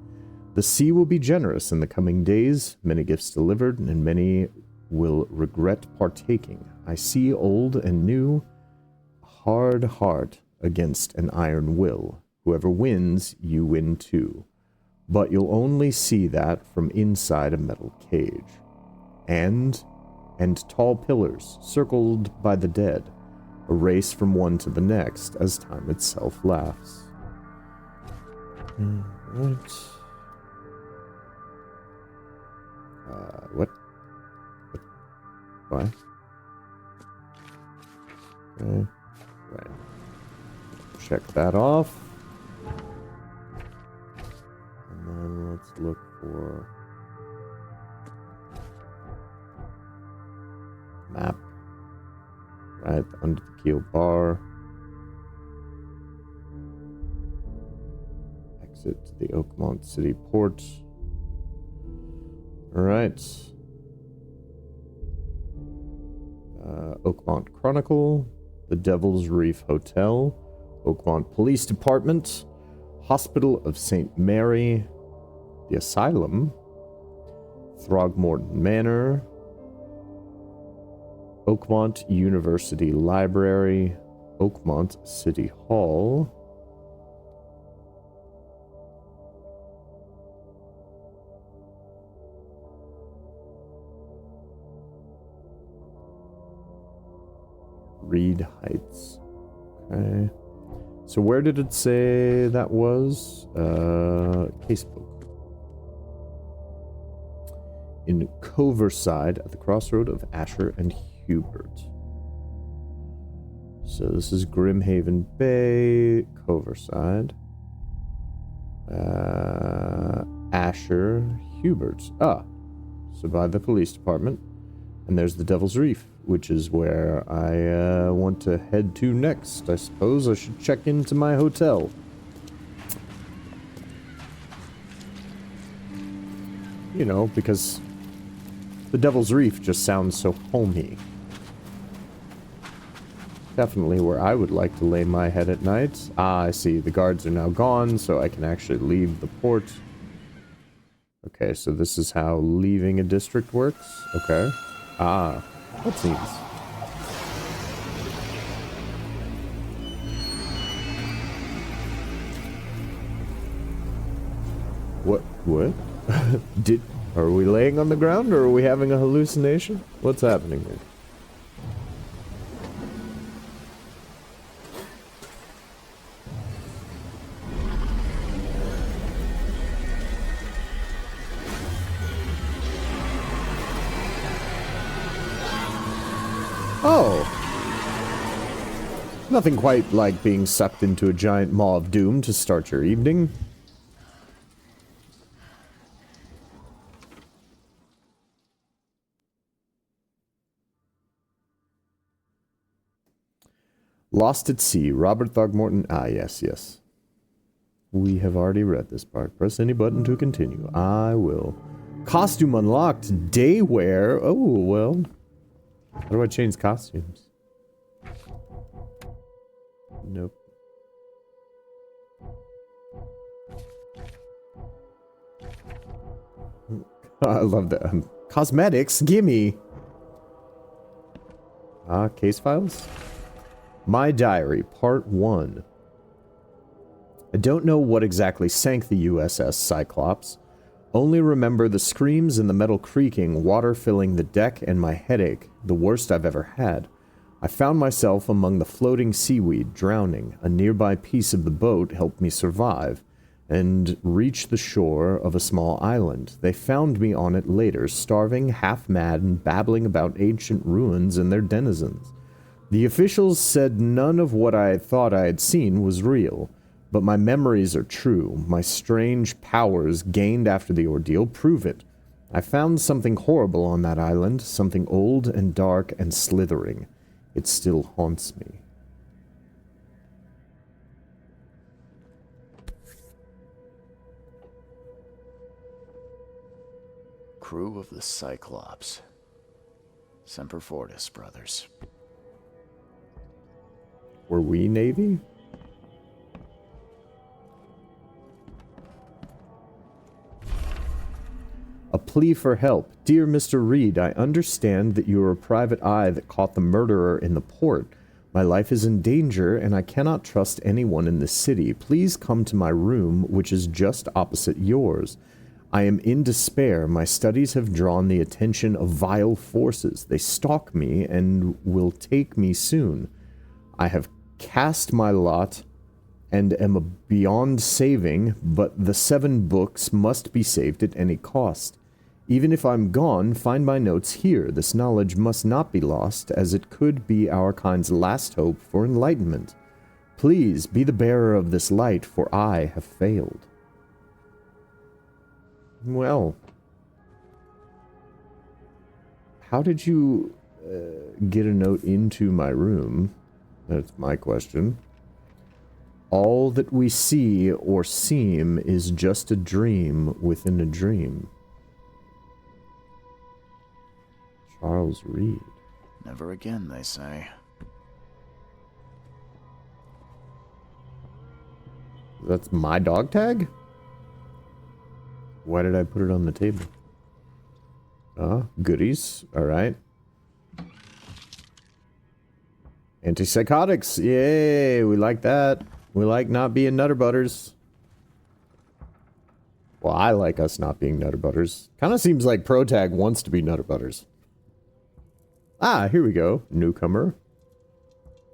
The sea will be generous in the coming days, many gifts delivered, and many will regret partaking. I see old and new, hard heart against an iron will. Whoever wins, you win too. But you'll only see that from inside a metal cage. And tall pillars, circled by the dead, a race from one to the next as time itself laughs. Right. What? Why? Okay. Right. Check that off. And then let's look for map. Right, under the keel bar. Exit to the Oakmont City Port. Alright. Oakmont Chronicle, the Devil's Reef Hotel, Oakmont Police Department, Hospital of St. Mary, the Asylum, Throgmorton Manor, Oakmont University Library, Oakmont City Hall, Reed Heights. Okay. So where did it say that was? Casebook. In Coverside at the crossroad of Asher and Hubert. So this is Grimhaven Bay, Coverside. Asher, Hubert. So by the police department. And there's the Devil's Reef, which is where I want to head to next. I suppose I should check into my hotel. You know, because the Devil's Reef just sounds so homey. Definitely where I would like to lay my head at night. I see. The guards are now gone, so I can actually leave the port. Okay, so this is how leaving a district works. Okay. That seems. What? Are we laying on the ground, or are we having a hallucination? What's happening here? Oh! Nothing quite like being sucked into a giant maw of doom to start your evening. Lost at Sea, Robert Throgmorton. Ah, yes, yes. We have already read this part. Press any button to continue. I will. Costume unlocked. Day wear. Oh, well. How do I change costumes? Nope. I love that. Cosmetics, gimme. Case files? My Diary, Part 1. I don't know what exactly sank the USS Cyclops. Only remember the screams and the metal creaking, water filling the deck, and my headache, the worst I've ever had. I found myself among the floating seaweed, drowning. A nearby piece of the boat helped me survive, and reach the shore of a small island. They found me on it later, starving, half-mad, and babbling about ancient ruins and their denizens. The officials said none of what I thought I had seen was real. But my memories are true. My strange powers gained after the ordeal prove it. I found something horrible on that island, something old and dark and slithering. It still haunts me. Crew of the Cyclops. Semper Fortis, brothers. Were we Navy? A plea for help. Dear Mr. Reed, I understand that you are a private eye that caught the murderer in the port. My life is in danger, and I cannot trust anyone in this city. Please come to my room, which is just opposite yours. I am in despair. My studies have drawn the attention of vile forces. They stalk me and will take me soon. I have cast my lot and am beyond saving, but the 7 books must be saved at any cost. Even if I'm gone, find my notes here. This knowledge must not be lost, as it could be our kind's last hope for enlightenment. Please be the bearer of this light, for I have failed. Well, how did you get a note into my room? That's my question. All that we see or seem is just a dream within a dream. Charles Reed. Never again, they say. That's my dog tag? Why did I put it on the table? Goodies. Alright. Antipsychotics. Yay, we like that. We like not being Nutter Butters. Well, I like us not being Nutter Butters. Kind of seems like ProTag wants to be Nutter Butters. Ah, here we go. Newcomer.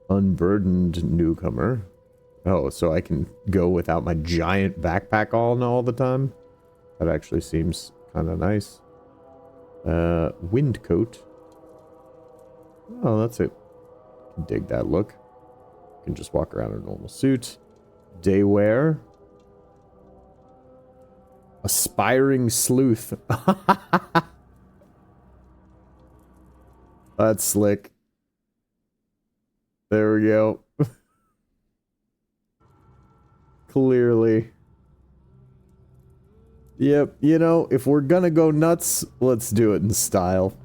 Unburdened newcomer. Oh, so I can go without my giant backpack on all the time? That actually seems kind of nice. Wind coat. Oh, that's it. Dig that look. Can just walk around in a normal suit. Day wear. Aspiring sleuth. That's slick. There we go. Clearly. Yep, you know, if we're gonna go nuts, let's do it in style.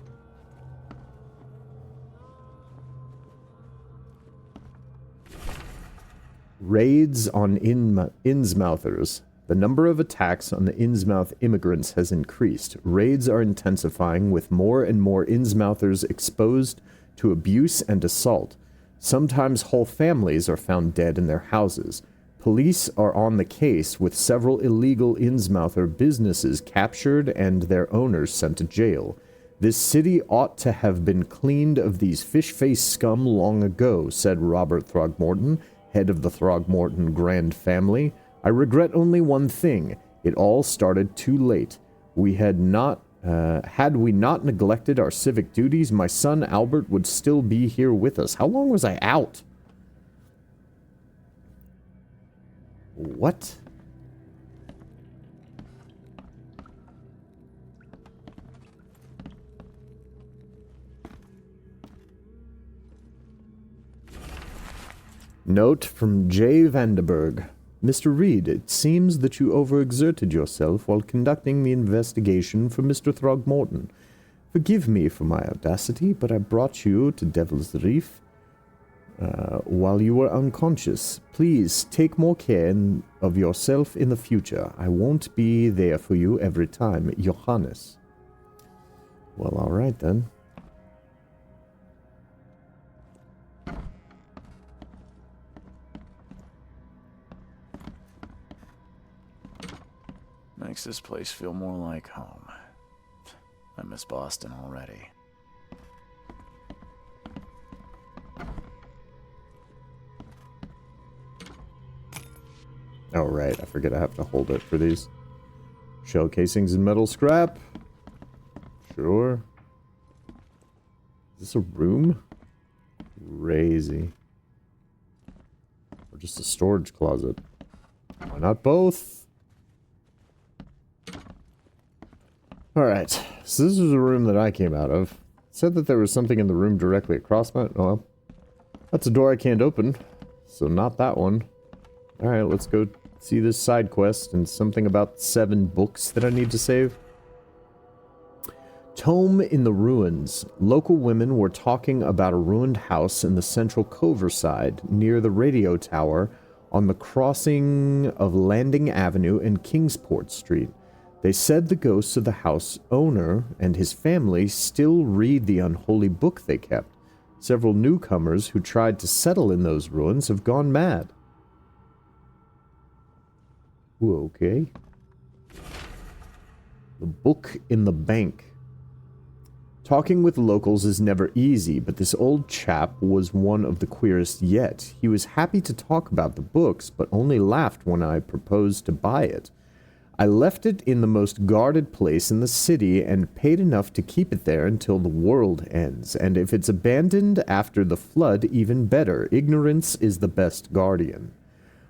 Raids on Innsmouthers. The number of attacks on the Innsmouth immigrants has increased. Raids are intensifying, with more and more Innsmouthers exposed to abuse and assault. Sometimes whole families are found dead in their houses. Police are on the case, with several illegal Innsmouther businesses captured and their owners sent to jail. This city ought to have been cleaned of these fish-faced scum long ago, said Robert Throgmorton, head of the Throgmorton Grand Family. I regret only one thing. It all started too late. We had not Had we not neglected our civic duties, my son Albert would still be here with us. How long was I out? What? Note from J. Vandenberg. Mr. Reed, it seems that you overexerted yourself while conducting the investigation for Mr. Throgmorton. Forgive me for my audacity, but I brought you to Devil's Reef while you were unconscious. Please take more care of yourself in the future. I won't be there for you every time, Johannes. Well, all right then. Makes this place feel more like home. I miss Boston already. Oh, right. I forget I have to hold it for these. Shell casings and metal scrap. Sure. Is this a room? Crazy. Or just a storage closet. Why not both? Alright, so this is a room that I came out of. It said that there was something in the room directly across my... Oh, well, that's a door I can't open. So not that one. Alright, let's go see this side quest and something about 7 books that I need to save. Tome in the ruins. Local women were talking about a ruined house in the central Coverside near the radio tower on the crossing of Landing Avenue and Kingsport Street. They said the ghosts of the house owner and his family still read the unholy book they kept. Several newcomers who tried to settle in those ruins have gone mad. Ooh, okay. The book in the bank. Talking with locals is never easy, but this old chap was one of the queerest yet. He was happy to talk about the books, but only laughed when I proposed to buy it. I left it in the most guarded place in the city and paid enough to keep it there until the world ends. And if it's abandoned after the flood, even better. Ignorance is the best guardian.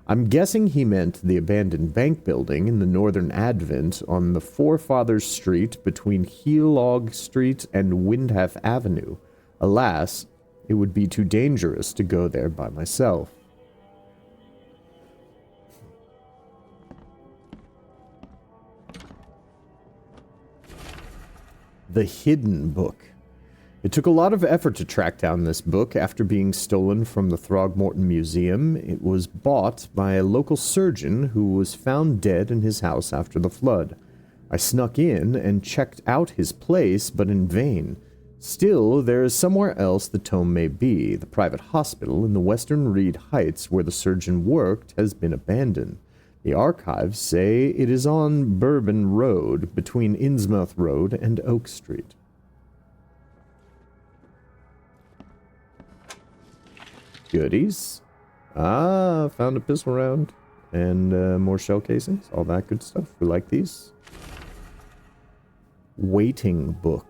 I'm guessing he meant the abandoned bank building in the northern Advent on the Forefathers Street between Heelog Street and Windhaf Avenue. Alas, it would be too dangerous to go there by myself. The Hidden Book. It took a lot of effort to track down this book after being stolen from the Throgmorton Museum. It was bought by a local surgeon who was found dead in his house after the flood. I snuck in and checked out his place, but in vain. Still, there is somewhere else the tome may be. The private hospital in the Western Reed Heights where the surgeon worked has been abandoned. The archives say it is on Bourbon Road, between Innsmouth Road and Oak Street. Goodies. Ah, found a pistol round. And more shell casings. All that good stuff. We like these. Waiting Book.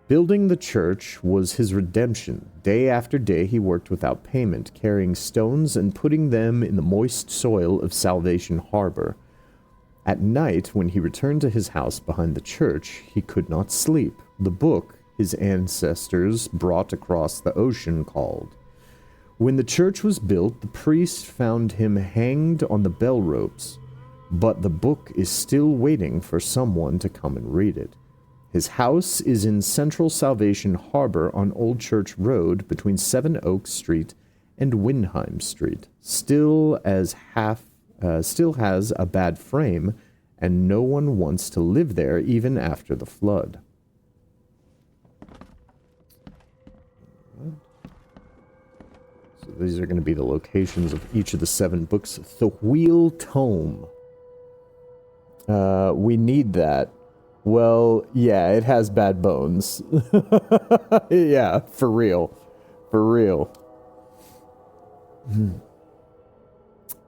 Building the church was his redemption. Day after day he worked without payment, carrying stones and putting them in the moist soil of Salvation Harbor. At night, when he returned to his house behind the church, he could not sleep. The book his ancestors brought across the ocean called. When the church was built, the priest found him hanged on the bell ropes, but the book is still waiting for someone to come and read it. His house is in Central Salvation Harbor on Old Church Road between Seven Oaks Street and Windheim Street. Still has a bad frame, and no one wants to live there even after the flood. So these are going to be the locations of each of the 7 books. The Wheel Tome. We need that. Well, yeah, it has bad bones. Yeah, for real. For real.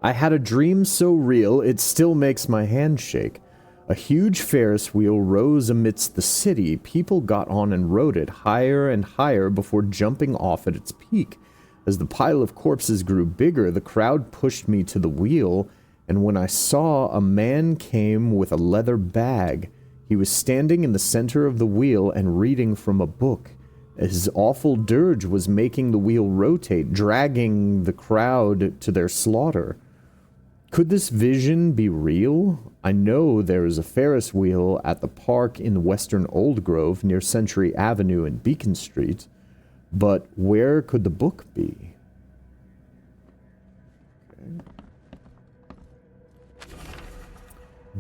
I had a dream so real, it still makes my hand shake. A huge Ferris wheel rose amidst the city. People got on and rode it higher and higher before jumping off at its peak. As the pile of corpses grew bigger, the crowd pushed me to the wheel, and when I saw a man came with a leather bag, he was standing in the center of the wheel and reading from a book. His awful dirge was making the wheel rotate, dragging the crowd to their slaughter. Could this vision be real? I know there is a Ferris wheel at the park in western Old Grove near Century Avenue and Beacon Street, but where could the book be? Okay.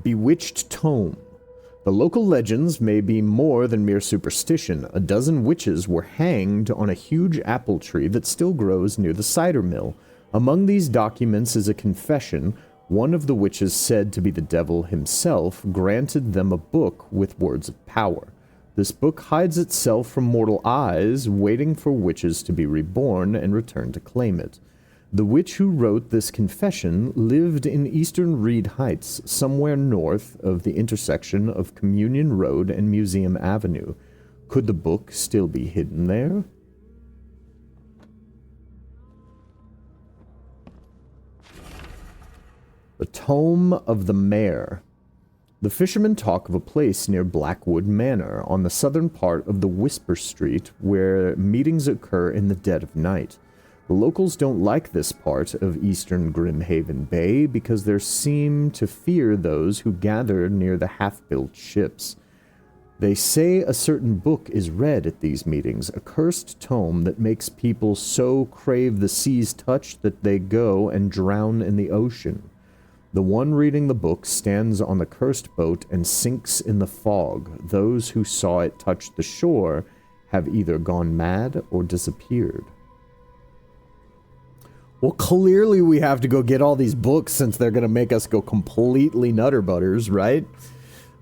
Bewitched Tome. The local legends may be more than mere superstition. A dozen witches were hanged on a huge apple tree that still grows near the cider mill. Among these documents is a confession. One of the witches, said to be the devil himself, granted them a book with words of power. This book hides itself from mortal eyes, waiting for witches to be reborn and return to claim it. The witch who wrote this confession lived in eastern Reed Heights, somewhere north of the intersection of Communion Road and Museum Avenue. Could the book still be hidden there? The Tome of the Mare. The fishermen talk of a place near Blackwood Manor on the southern part of the Whisper Street where meetings occur in the dead of night. The locals don't like this part of eastern Grimhaven Bay because they seem to fear those who gather near the half-built ships. They say a certain book is read at these meetings, a cursed tome that makes people so crave the sea's touch that they go and drown in the ocean. The one reading the book stands on the cursed boat and sinks in the fog. Those who saw it touch the shore have either gone mad or disappeared. Well, clearly we have to go get all these books since they're going to make us go completely nutter butters, right?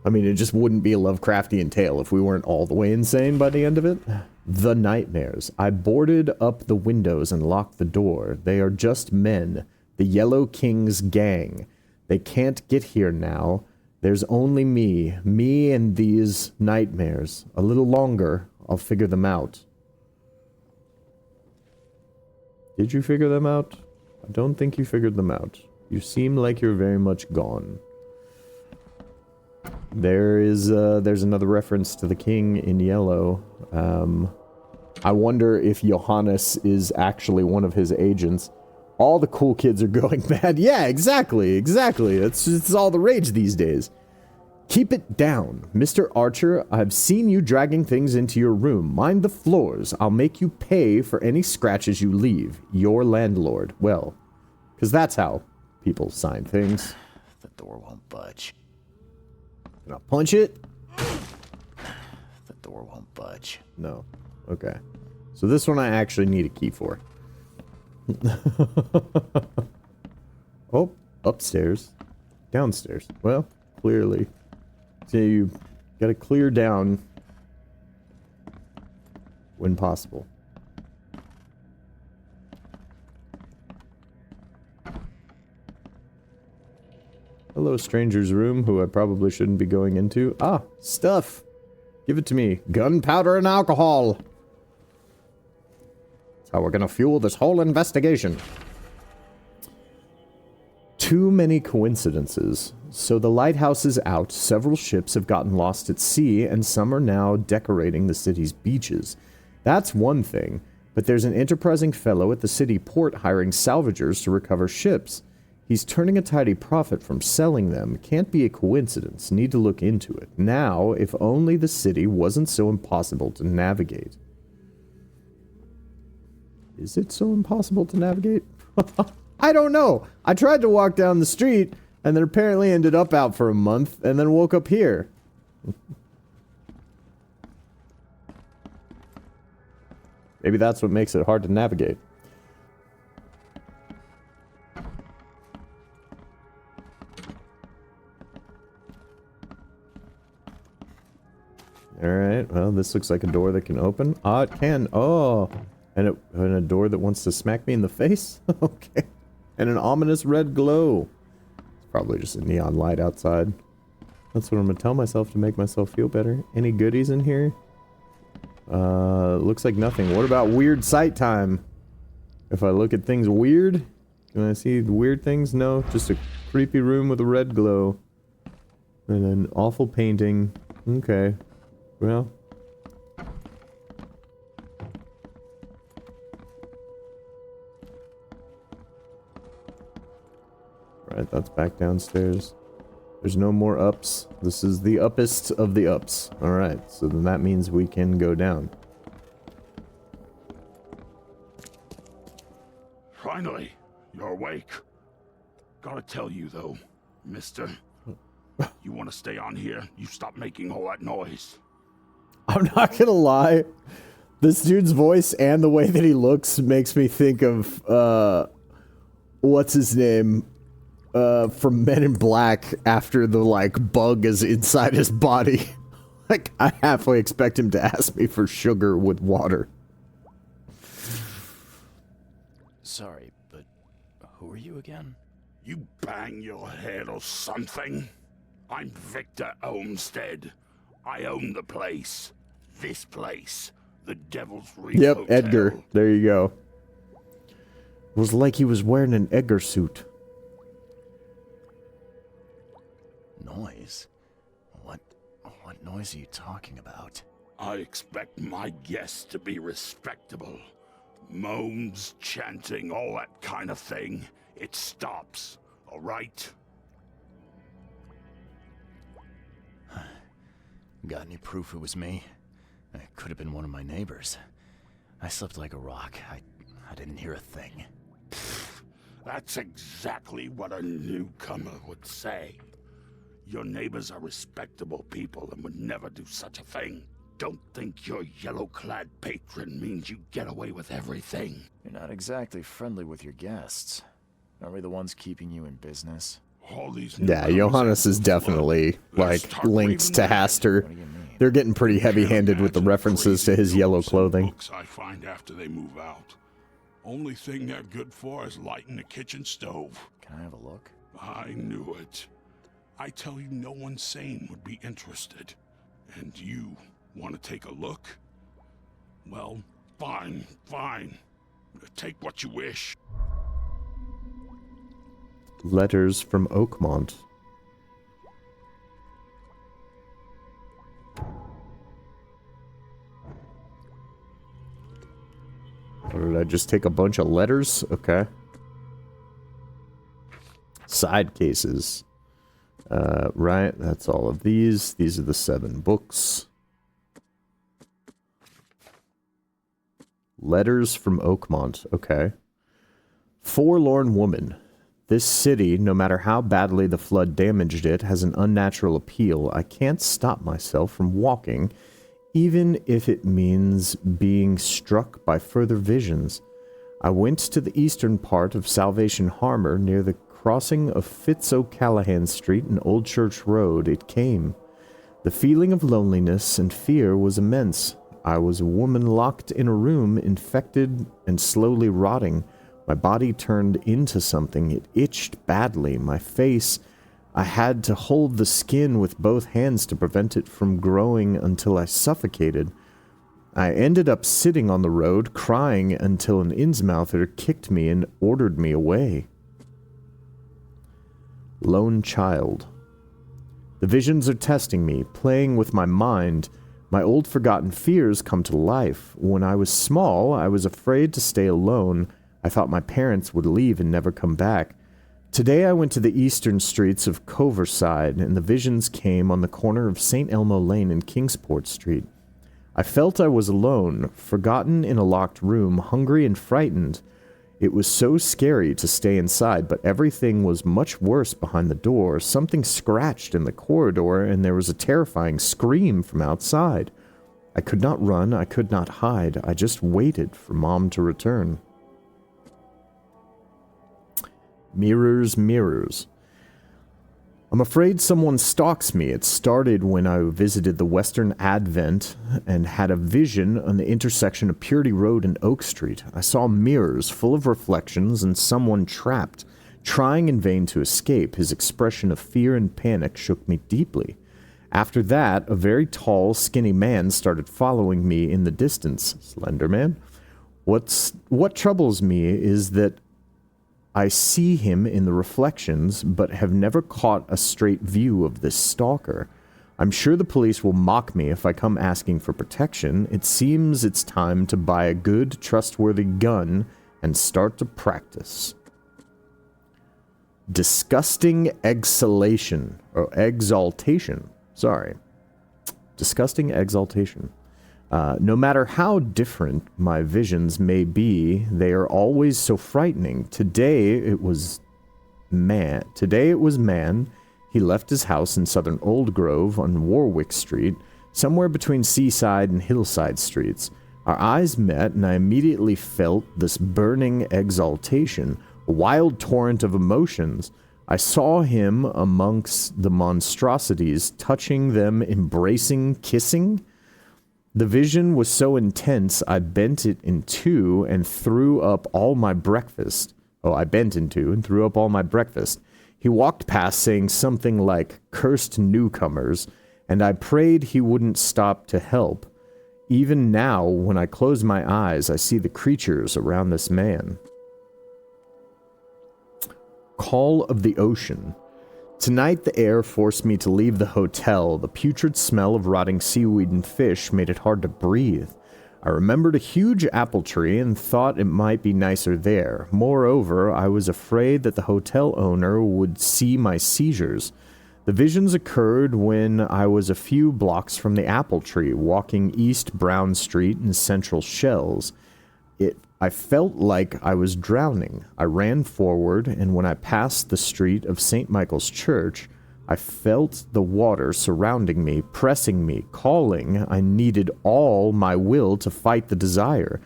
I mean, it just wouldn't be a Lovecraftian tale if we weren't all the way insane by the end of it. The Nightmares. I boarded up the windows and locked the door. They are just men. The Yellow King's gang. They can't get here now. There's only me. Me and these nightmares. A little longer, I'll figure them out. Did you figure them out? I don't think you figured them out. You seem like you're very much gone. There's another reference to the king in yellow. I wonder if Johannes is actually one of his agents. All the cool kids are going mad. Yeah, exactly. It's all the rage these days. Keep it down. Mr. Archer, I've seen you dragging things into your room. Mind the floors. I'll make you pay for any scratches you leave. Your landlord. Well, because that's how people sign things. The door won't budge. Can I punch it? The door won't budge. No. Okay. So this one I actually need a key for. Oh, upstairs. Downstairs. Well, clearly. So you gotta clear down when possible. Hello, stranger's room, who I probably shouldn't be going into. Ah, stuff. Give it to me. Gunpowder and alcohol. That's how we're gonna fuel this whole investigation. Too many coincidences. So the lighthouse is out, several ships have gotten lost at sea, and some are now decorating the city's beaches. That's one thing, but there's an enterprising fellow at the city port hiring salvagers to recover ships. He's turning a tidy profit from selling them. Can't be a coincidence. Need to look into it. Now, if only the city wasn't so impossible to navigate. Is it so impossible to navigate? I don't know. I tried to walk down the street, and then apparently ended up out for a month, and then woke up here. Maybe that's what makes it hard to navigate. Alright, well, this looks like a door that can open. Ah, it can. Oh! And a door that wants to smack me in the face? Okay. And an ominous red glow. It's probably just a neon light outside. That's what I'm gonna tell myself to make myself feel better. Any goodies in here? Looks like nothing. What about weird sight time? If I look at things weird, can I see weird things? No, just a creepy room with a red glow. And an awful painting. Okay. Well. Right, that's back downstairs. There's no more ups. This is the uppest of the ups. Alright, so then that means we can go down. Finally, you're awake. Gotta tell you though, mister. You want to stay on here? You stop making all that noise. I'm not gonna lie. This dude's voice and the way that he looks makes me think of, what's his name? From Men in Black after the, like, bug is inside his body. Like, I halfway expect him to ask me for sugar with water. Sorry, but who are you again? You bang your head or something? I'm Victor Olmsted. I own the place. This place. The Devil's Reef Yep, Hotel. Edgar. There you go. It was like he was wearing an Edgar suit. Noise? What noise are you talking about? I expect my guests to be respectable. Moans, chanting, all that kind of thing. It stops, all right? Got any proof it was me? It could have been one of my neighbors. I slept like a rock. I didn't hear a thing. That's exactly what a newcomer would say. Your neighbors are respectable people and would never do such a thing. Don't think your yellow-clad patron means you get away with everything. You're not exactly friendly with your guests. Are we the ones keeping you in business? All these Yeah, Johannes is definitely, like, linked to Haster. They're getting pretty heavy-handed with the references to his yellow clothing. Books I find after they move out. Only thing they're good for is lighting the kitchen stove. Can I have a look? I knew it. I tell you, no one sane would be interested. And you want to take a look? Well, fine, fine. Take what you wish. Letters from Oakmont. Or did I just take a bunch of letters? Okay. Side cases. Right, that's all of these. These are the 7 books. Letters from Oakmont. Okay. Forlorn woman. This city, no matter how badly the flood damaged it, has an unnatural appeal. I can't stop myself from walking, even if it means being struck by further visions. I went to the eastern part of Salvation Harbor near the crossing of Fitz-O'Callahan Street and Old Church Road. It came. The feeling of loneliness and fear was immense. I was a woman locked in a room, infected and slowly rotting. My body turned into something. It itched badly. My face, I had to hold the skin with both hands to prevent it from growing until I suffocated. I ended up sitting on the road, crying until an Innsmouther kicked me and ordered me away. Lone child. The visions are testing me, playing with my mind. My old forgotten fears come to life. When I was small, I was afraid to stay alone. I thought my parents would leave and never come back. Today I went to the eastern streets of Coverside, and the visions came on the corner of St. Elmo Lane and Kingsport Street. I felt I was alone, forgotten in a locked room, hungry and frightened. It was so scary to stay inside, but everything was much worse behind the door. Something scratched in the corridor, and there was a terrifying scream from outside. I could not run, I could not hide. I just waited for Mom to return. Mirrors, mirrors. I'm afraid someone stalks me. It started when I visited the Western Advent and had a vision on the intersection of Purity Road and Oak Street. I saw mirrors full of reflections and someone trapped, trying in vain to escape. His expression of fear and panic shook me deeply. After that, a very tall, skinny man started following me in the distance. Slender man. What troubles me is that I see him in the reflections, but have never caught a straight view of this stalker. I'm sure the police will mock me if I come asking for protection. It seems it's time to buy a good, trustworthy gun and start to practice. Disgusting exhalation, or exaltation. Sorry. Disgusting exaltation. No matter how different my visions may be, they are always so frightening. Today it was man. He left his house in southern Old Grove on Warwick Street, somewhere between Seaside and Hillside Streets. Our eyes met, and I immediately felt this burning exaltation, a wild torrent of emotions. I saw him amongst the monstrosities, touching them, embracing, kissing. The vision was so intense, I bent it in two and threw up all my breakfast. He walked past saying something like, "Cursed newcomers," and I prayed he wouldn't stop to help. Even now, when I close my eyes, I see the creatures around this man. Call of the Ocean. Tonight, the air forced me to leave the hotel. The putrid smell of rotting seaweed and fish made it hard to breathe. I remembered a huge apple tree and thought it might be nicer there. Moreover, I was afraid that the hotel owner would see my seizures. The visions occurred when I was a few blocks from the apple tree, walking East Brown Street in Central Shells. I felt like I was drowning. I ran forward, and when I passed the street of St. Michael's Church, I felt the water surrounding me, pressing me, calling. I needed all my will to fight the desire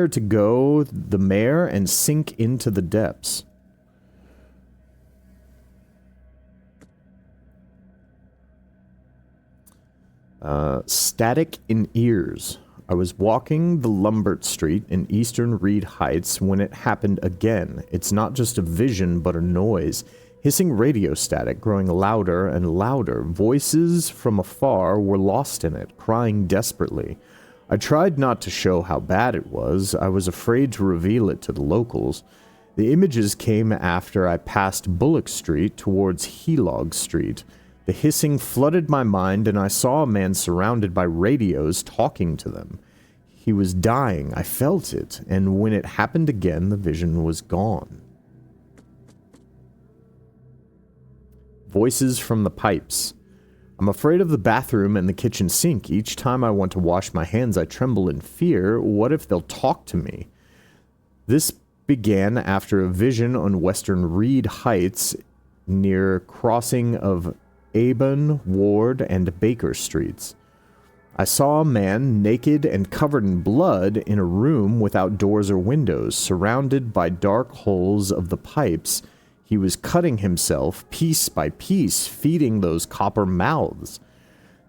to go the mare and sink into the depths. Static in ears. I was walking the Lumbert Street in Eastern Reed Heights when it happened again. It's not just a vision, but a noise. Hissing radio static, growing louder and louder. Voices from afar were lost in it, crying desperately. I tried not to show how bad it was. I was afraid to reveal it to the locals. The images came after I passed Bullock Street towards Helog Street. The hissing flooded my mind, and I saw a man surrounded by radios talking to them. He was dying. I felt it, and when it happened again, the vision was gone. Voices from the pipes. I'm afraid of the bathroom and the kitchen sink. Each time I want to wash my hands, I tremble in fear. What if they'll talk to me? This began after a vision on Western Reed Heights near crossing of Avon, Ward, and Baker Streets. I saw a man, naked and covered in blood, in a room without doors or windows, surrounded by dark holes of the pipes. He was cutting himself, piece by piece, feeding those copper mouths.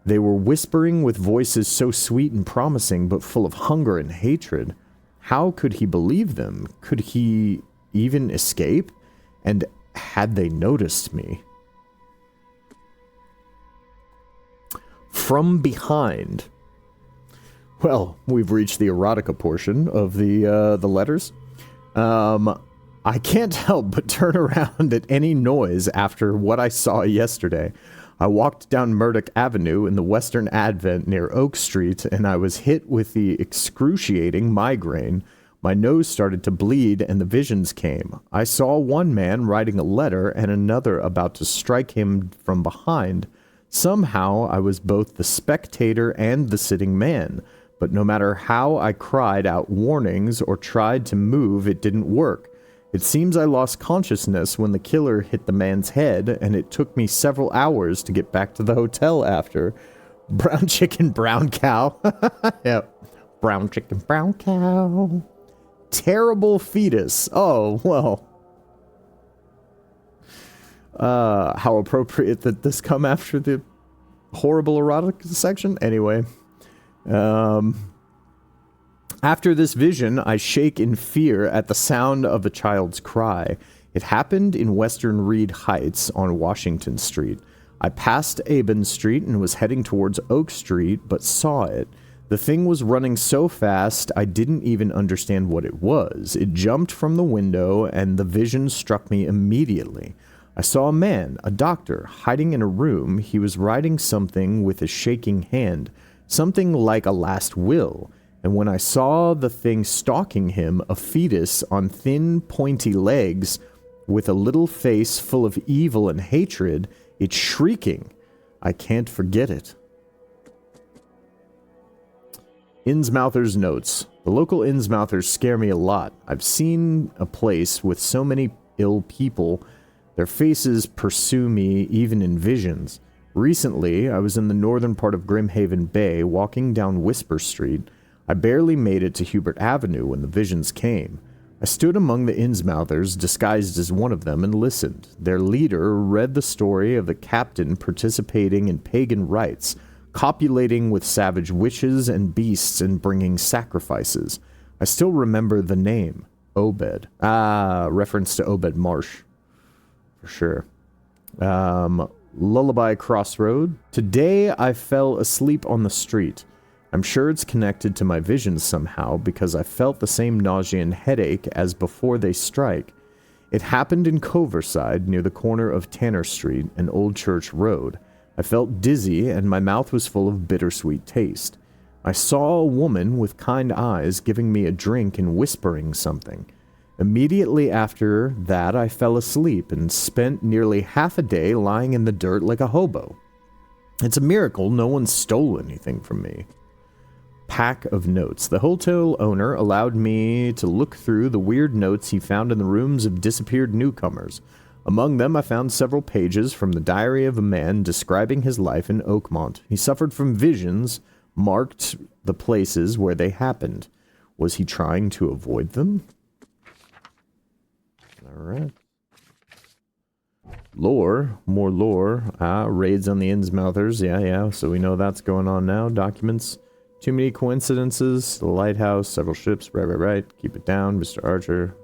They were whispering with voices so sweet and promising, but full of hunger and hatred. How could he believe them? Could he even escape? And had they noticed me? From behind. Well, we've reached the erotica portion of the letters. I can't help but turn around at any noise after what I saw yesterday. I walked down Murdoch Avenue in the Western Advent near Oak Street, and I was hit with the excruciating migraine. My nose started to bleed, and the visions came. I saw one man writing a letter and another about to strike him from behind. Somehow, I was both the spectator and the sitting man, but no matter how I cried out warnings or tried to move, it didn't work. It seems I lost consciousness when the killer hit the man's head, and it took me several hours to get back to the hotel after. Brown chicken, brown cow. Yep. Brown chicken, brown cow. Terrible fetus. Oh, well. How appropriate that this come after the horrible erotic section. Anyway. After this vision, I shake in fear at the sound of a child's cry. It happened in Western Reed Heights on Washington Street. I passed Aben Street and was heading towards Oak Street, but saw it. The thing was running so fast, I didn't even understand what it was. It jumped from the window, and the vision struck me immediately. I saw a man, a doctor, hiding in a room. He was writing something with a shaking hand, something like a last will. And when I saw the thing stalking him, a fetus on thin, pointy legs, with a little face full of evil and hatred, it's shrieking. I can't forget it. Innsmouther's notes. The local Innsmouthers scare me a lot. I've seen a place with so many ill people. Their faces pursue me even in visions. Recently, I was in the northern part of Grimhaven Bay, walking down Whisper Street. I barely made it to Hubert Avenue when the visions came. I stood among the Innsmouthers, disguised as one of them, and listened. Their leader read the story of the captain participating in pagan rites, copulating with savage witches and beasts and bringing sacrifices. I still remember the name, Obed. Reference to Obed Marsh. For sure. Lullaby Crossroad. Today I fell asleep on the street. I'm sure it's connected to my visions somehow because I felt the same nausea and headache as before they strike. It happened in Coverside near the corner of Tanner Street and Old Church Road. I felt dizzy and my mouth was full of bittersweet taste. I saw a woman with kind eyes giving me a drink and whispering something. Immediately after that, I fell asleep and spent nearly half a day lying in the dirt like a hobo. It's a miracle no one stole anything from me. Pack of notes. The hotel owner allowed me to look through the weird notes he found in the rooms of disappeared newcomers. Among them, I found several pages from the diary of a man describing his life in Oakmont. He suffered from visions, marked the places where they happened. Was he trying to avoid them? Alright. Lore. More lore. Raids on the Innsmouthers. Yeah, so we know that's going on now. Documents. Too many coincidences. The lighthouse. Several ships. Right. Keep it down. Mr. Archer.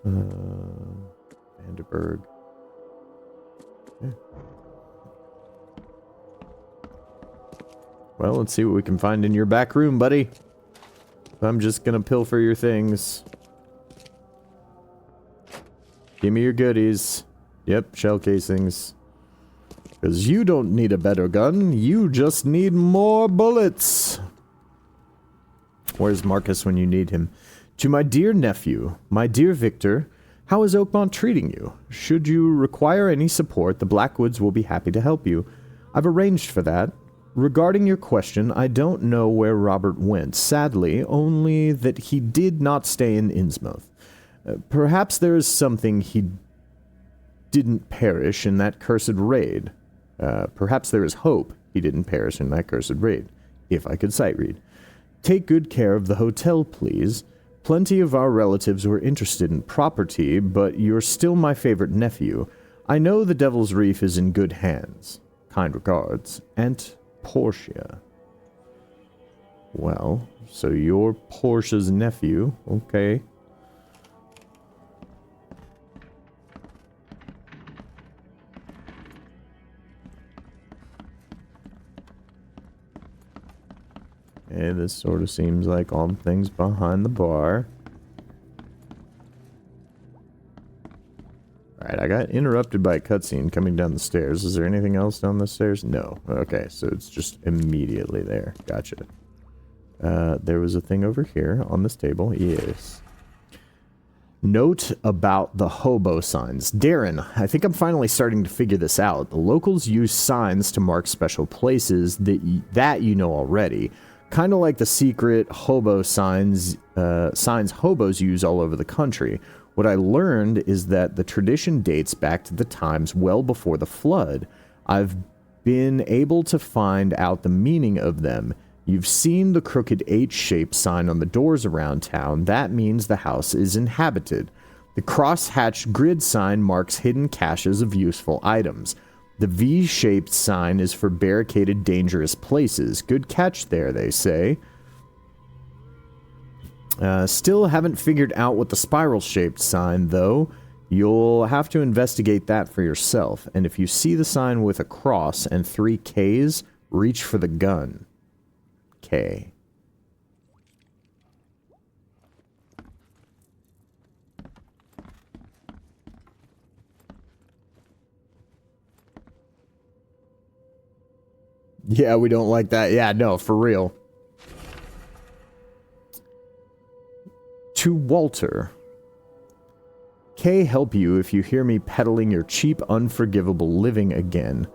Vanderberg. Yeah. Well, let's see what we can find in your back room, buddy. I'm just gonna pilfer your things. Give me your goodies. Yep, shell casings. Because you don't need a better gun. You just need more bullets. Where's Marcus when you need him? To my dear nephew, my dear Victor, how is Oakmont treating you? Should you require any support, the Blackwoods will be happy to help you. I've arranged for that. Regarding your question, I don't know where Robert went. Sadly, only that he did not stay in Innsmouth. Perhaps there is something he didn't perish in that cursed raid. Perhaps there is hope he didn't perish in that cursed raid. If I could sight read. Take good care of the hotel, please. Plenty of our relatives were interested in property, but you're still my favorite nephew. I know the Devil's Reef is in good hands. Kind regards, Aunt Portia. Well, so you're Portia's nephew. Okay. Okay, this sort of seems like all the things behind the bar. Alright, I got interrupted by a cutscene coming down the stairs. Is there anything else down the stairs? No. Okay, so it's just immediately there. Gotcha. There was a thing over here on this table. Yes. Note about the hobo signs. Darren, I think I'm finally starting to figure this out. The locals use signs to mark special places that you know already. Kind of like the secret hobo signs hobos use all over the country. What I learned is that the tradition dates back to the times well before the flood. I've been able to find out the meaning of them. You've seen the crooked H-shaped sign on the doors around town. That means the house is inhabited. The cross-hatched grid sign marks hidden caches of useful items. The V-shaped sign is for barricaded dangerous places. Good catch there, they say. Still haven't figured out what the spiral-shaped sign, though. You'll have to investigate that for yourself, and if you see the sign with a cross and 3 Ks, reach for the gun. K. Yeah, we don't like that. Yeah, no, for real. To Walter. K help you if you hear me peddling your cheap, unforgivable living again.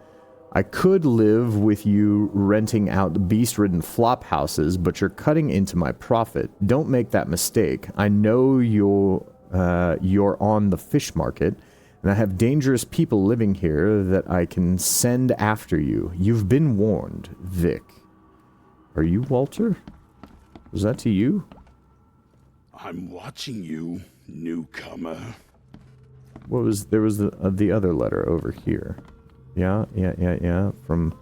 I could live with you renting out beast-ridden flop houses, but you're cutting into my profit. Don't make that mistake. I know you're on the fish market, and I have dangerous people living here that I can send after you. You've been warned, Vic. Are you Walter? Was that to you? I'm watching you, newcomer. What was... There was the other letter over here. Yeah. From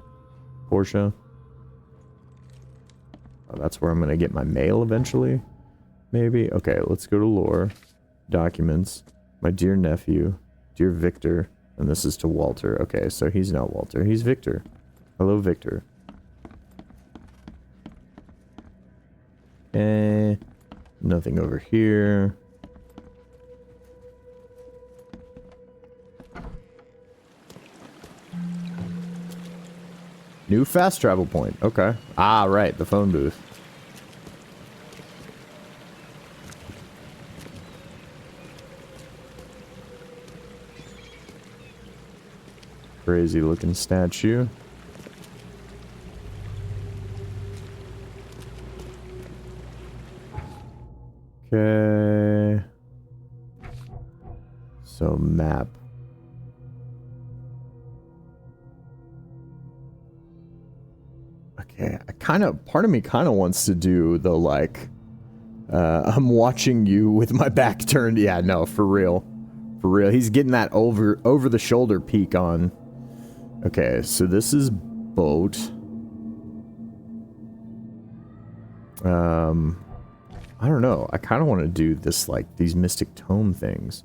Portia. Oh, that's where I'm gonna get my mail eventually? Maybe? Okay, let's go to lore. Documents. My dear nephew. Dear Victor. And this is to Walter. Okay, so he's not Walter. He's Victor. Hello, Victor. Nothing over here. New fast travel point. Okay. Ah, right. The phone booth. Crazy looking statue. Okay. So map. Okay, part of me kind of wants to do the like, I'm watching you with my back turned. Yeah, no, for real. For real. He's getting that over the shoulder peek on. Okay, so this is boat. I don't know. I kind of want to do this, like, these Mystic Tome things.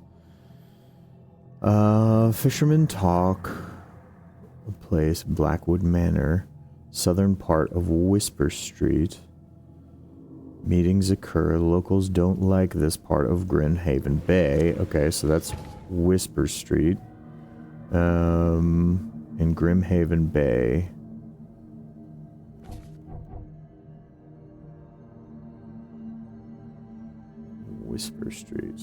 Fisherman Talk. A place, Blackwood Manor. Southern part of Whisper Street. Meetings occur. Locals don't like this part of Grimhaven Bay. Okay, so that's Whisper Street. In Grimhaven Bay. Whisper Street.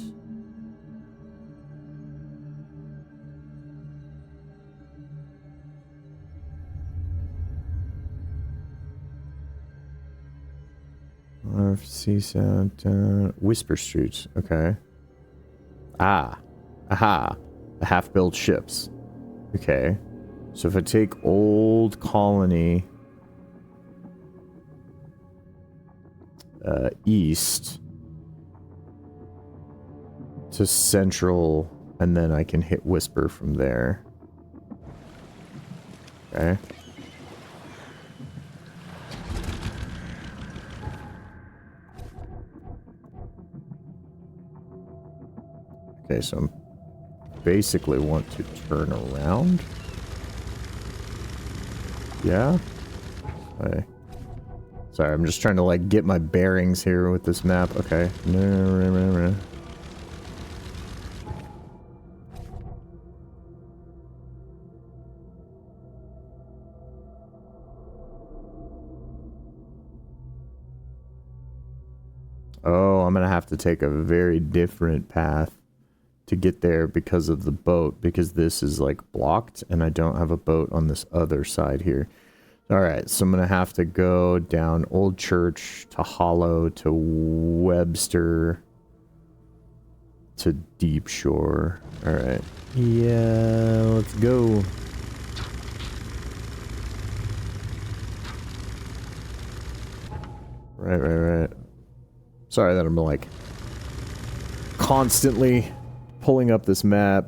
Whisper Street. Okay. Ah. Aha. Half-built ships. Okay. So if I take Old Colony east to Central, and then I can hit Whisper from there. Okay. Okay, so I'm basically want to turn around. Yeah? Okay. Sorry, I'm just trying to, like, get my bearings here with this map. Okay. No. Oh, I'm gonna have to take a very different path to get there because of the boat, because this is like blocked and I don't have a boat on this other side here. Alright, so I'm gonna have to go down Old Church to Hollow to Webster to Deep Shore. Alright. Yeah, let's go. Right. Sorry that I'm like constantly pulling up this map.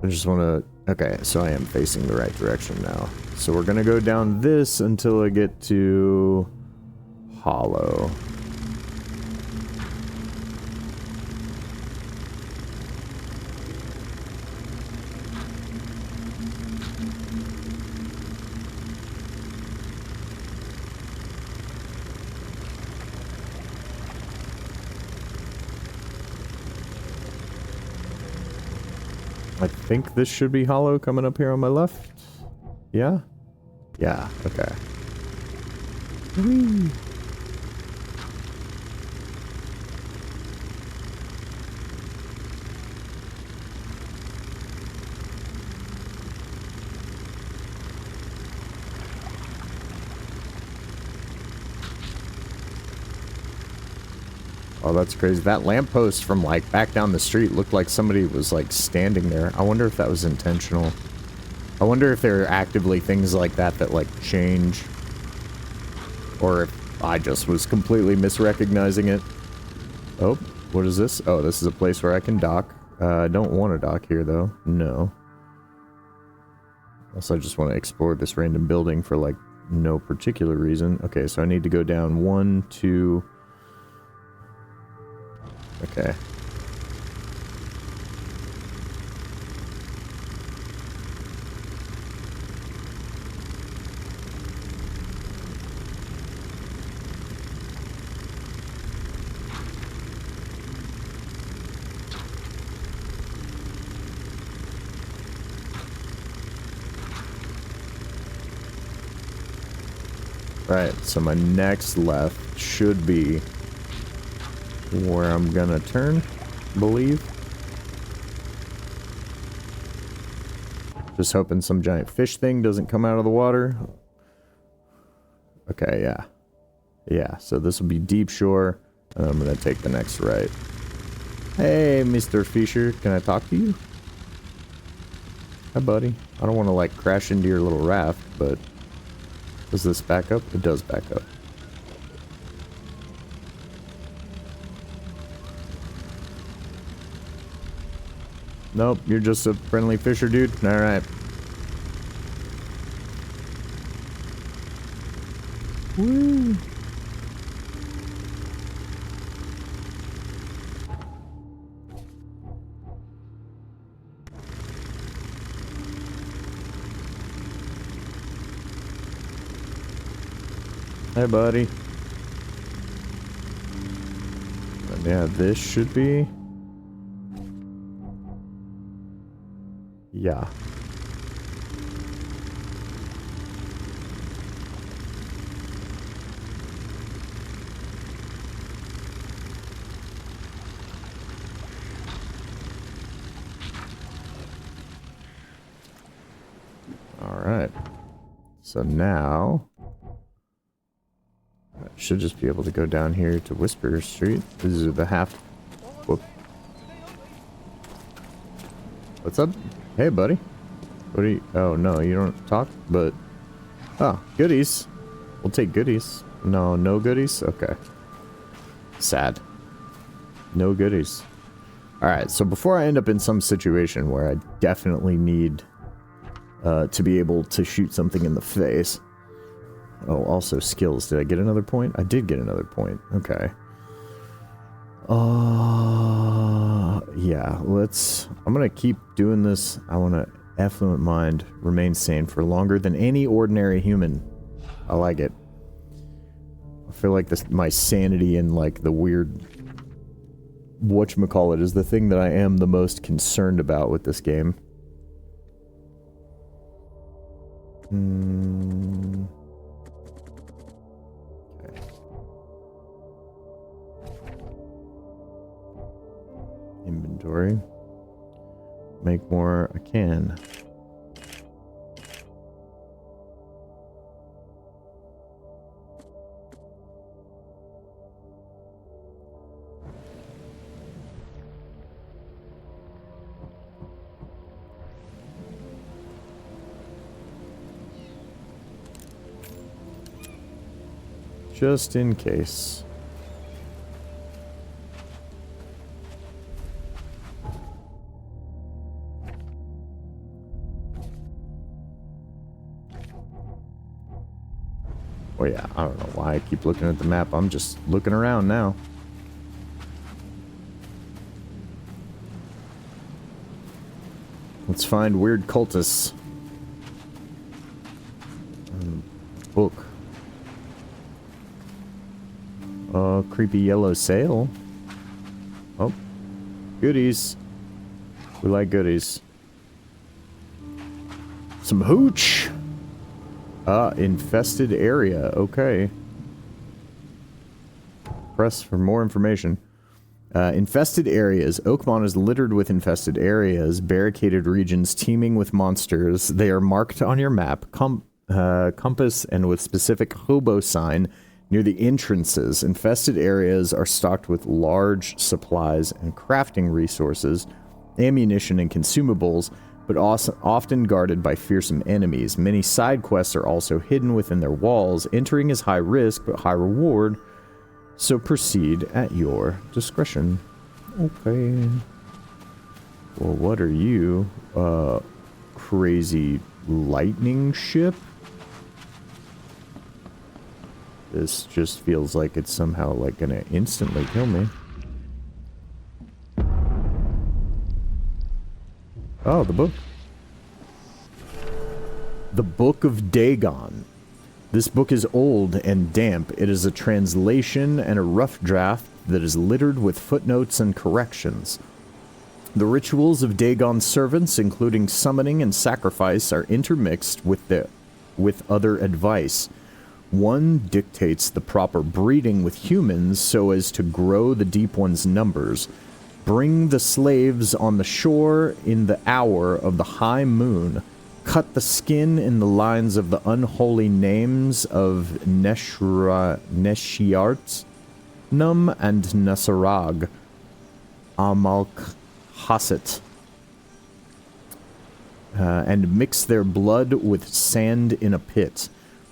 I just want to... Okay, so I am facing the right direction now. So we're going to go down this until I get to Hollow. I think this should be hollow coming up here on my left. Yeah? Yeah, okay. Whee! Oh, that's crazy. That lamppost from, like, back down the street looked like somebody was, like, standing there. I wonder if that was intentional. I wonder if there are actively things like that that, like, change. Or if I just was completely misrecognizing it. Oh, what is this? Oh, this is a place where I can dock. I don't want to dock here, though. No. Also, I just want to explore this random building for, like, no particular reason. Okay, so I need to go down 1, 2... Okay. Right, so my next left should be where I'm gonna turn, believe. Just hoping some giant fish thing doesn't come out of the water. Okay, yeah. Yeah, so this will be deep shore, and I'm gonna take the next right. Hey, Mr. Fisher, can I talk to you? Hi, buddy. I don't want to, like, crash into your little raft, but... Does this back up? It does back up. Nope, you're just a friendly fisher dude? Alright. Woo! Hey, buddy. And yeah, this should be... Yeah. Alright. So now... I should just be able to go down here to Whisper Street. This is the half... Whoop. What's up? Hey, buddy. What are you... Oh, no, you don't talk, but... Oh, goodies. We'll take goodies. No, no goodies? Okay. Sad. No goodies. Alright, so before I end up in some situation where I definitely need to be able to shoot something in the face... Oh, also skills. Did I get another point? I did get another point. Okay. Yeah, let's... I'm gonna keep doing this. I want to affluent mind, remain sane for longer than any ordinary human. I like it. I feel like this, my sanity and, like, the weird... whatchamacallit is the thing that I am the most concerned about with this game. Inventory. Make more I can. Just in case. Oh yeah, I don't know why I keep looking at the map. I'm just looking around now. Let's find weird cultists. Book. Oh, creepy yellow sail. Oh, goodies. We like goodies. Some hooch. Infested area. Okay. Press for more information. Infested areas. Oakmont is littered with infested areas, barricaded regions teeming with monsters. They are marked on your map, compass, and with specific hobo sign near the entrances. Infested areas are stocked with large supplies and crafting resources, ammunition, and consumables, but also often guarded by fearsome enemies. Many side quests are also hidden within their walls. Entering is high risk, but high reward, so proceed at your discretion. Okay. Well, what are you? Crazy lightning ship? This just feels like it's somehow, like, gonna instantly kill me. Oh, the book. The Book of Dagon. This book is old and damp. It is a translation and a rough draft that is littered with footnotes and corrections. The rituals of Dagon's servants, including summoning and sacrifice, are intermixed with other advice. One dictates the proper breeding with humans so as to grow the Deep One's numbers. Bring the slaves on the shore in the hour of the high moon. Cut the skin in the lines of the unholy names of Neshiart, Num, and Nasarag, Amalk Hasset, and mix their blood with sand in a pit.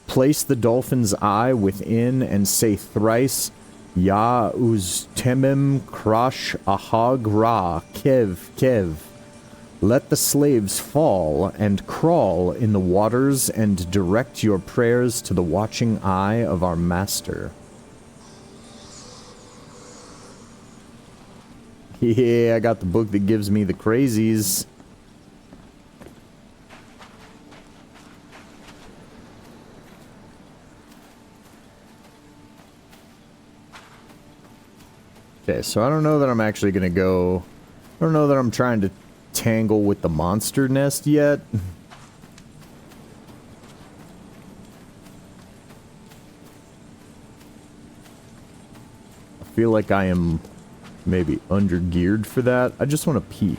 Place the dolphin's eye within and say thrice, Ya Uztemim Krash Ahag Ra Kev Kev. Let the slaves fall and crawl in the waters and direct your prayers to the watching eye of our master. Yeah, I got the book that gives me the crazies. Okay, so I don't know that I'm actually gonna go... I don't know that I'm trying to tangle with the monster nest yet. I feel like I am maybe under-geared for that. I just want to peek.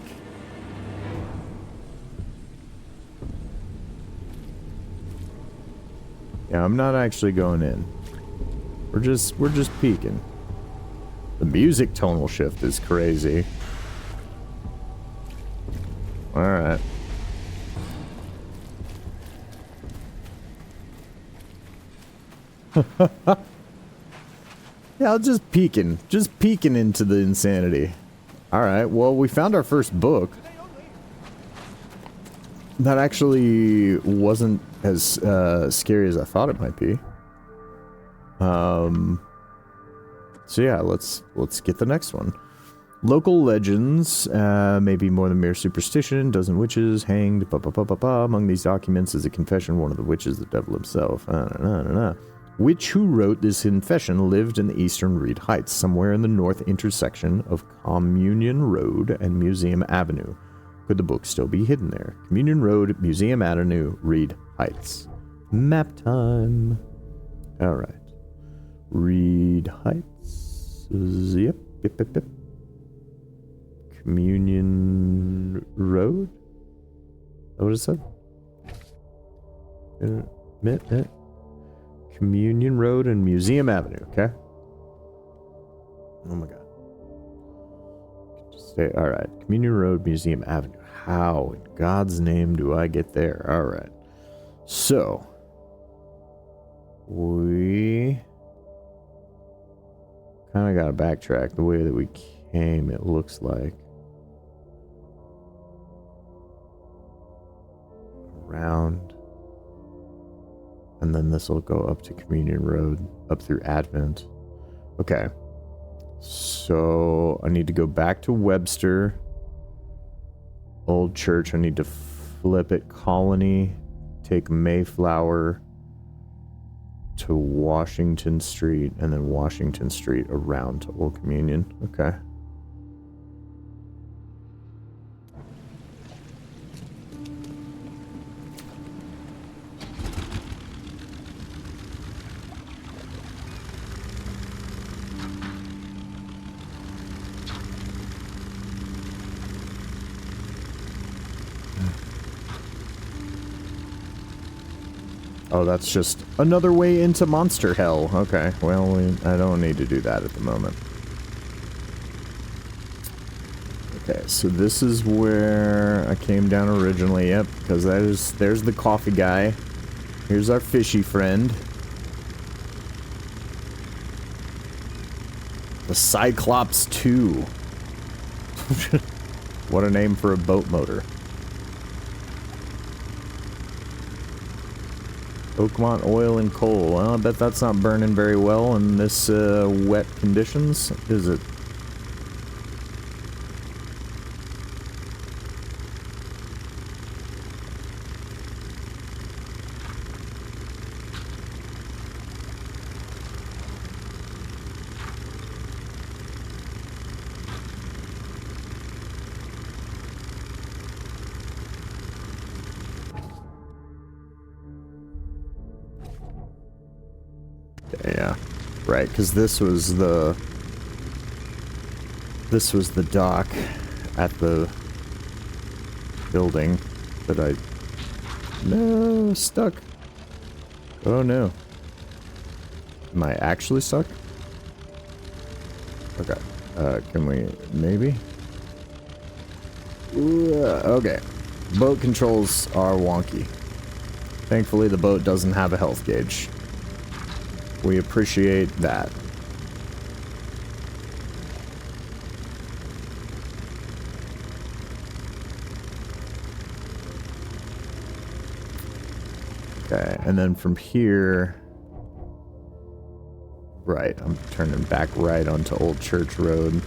Yeah, I'm not actually going in. We're just peeking. The music tonal shift is crazy. Alright. Yeah, just peeking into the insanity. Alright, well, we found our first book. That actually wasn't as scary as I thought it might be. So yeah, let's get the next one. Local legends, maybe more than mere superstition. Dozen witches hanged. Among these documents is a confession. One of the witches, the devil himself. Witch who wrote this confession lived in the eastern Reed Heights, somewhere in the north intersection of Communion Road and Museum Avenue. Could the book still be hidden there? Communion Road, Museum Avenue, Reed Heights. Map time. All right. Reed Heights. Yep. Communion Road? What is that? Communion Road and Museum Avenue, okay? Oh my god. Stay, alright. Communion Road, Museum Avenue. How in God's name do I get there? Alright. So, we kind of got to backtrack the way that we came, it looks like. Around. And then this will go up to Communion Road, up through Advent. Okay. So, I need to go back to Webster. Old Church, I need to flip it. Colony. Take Mayflower to Washington Street, and then Washington Street around to Old Communion. Okay. Oh, that's just another way into monster hell. Okay, well, I don't need to do that at the moment. Okay, so this is where I came down originally. Yep, because there's the coffee guy. Here's our fishy friend. The Cyclops 2. What a name for a boat motor. Oakmont oil and coal. Well, I bet that's not burning very well in this wet conditions, is it? Yeah, right, because this was the dock at the building that I... No, stuck. Oh no. Am I actually stuck? Okay, can we... maybe? Okay. Boat controls are wonky. Thankfully, the boat doesn't have a health gauge. We appreciate that. Okay, and then from here... Right, I'm turning back right onto Old Church Road.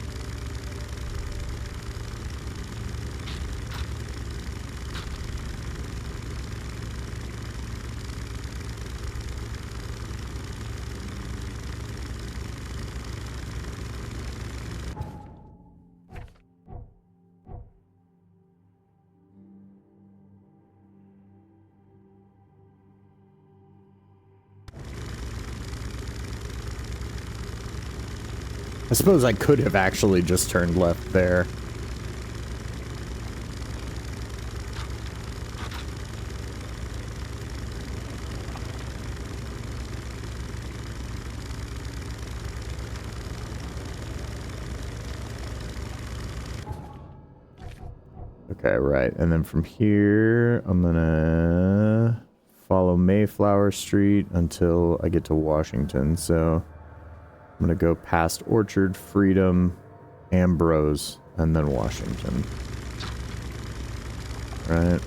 I suppose I could have actually just turned left there. Okay, right. And then from here, I'm gonna follow Mayflower Street until I get to Washington. So I'm gonna go past Orchard, Freedom, Ambrose, and then Washington. Right.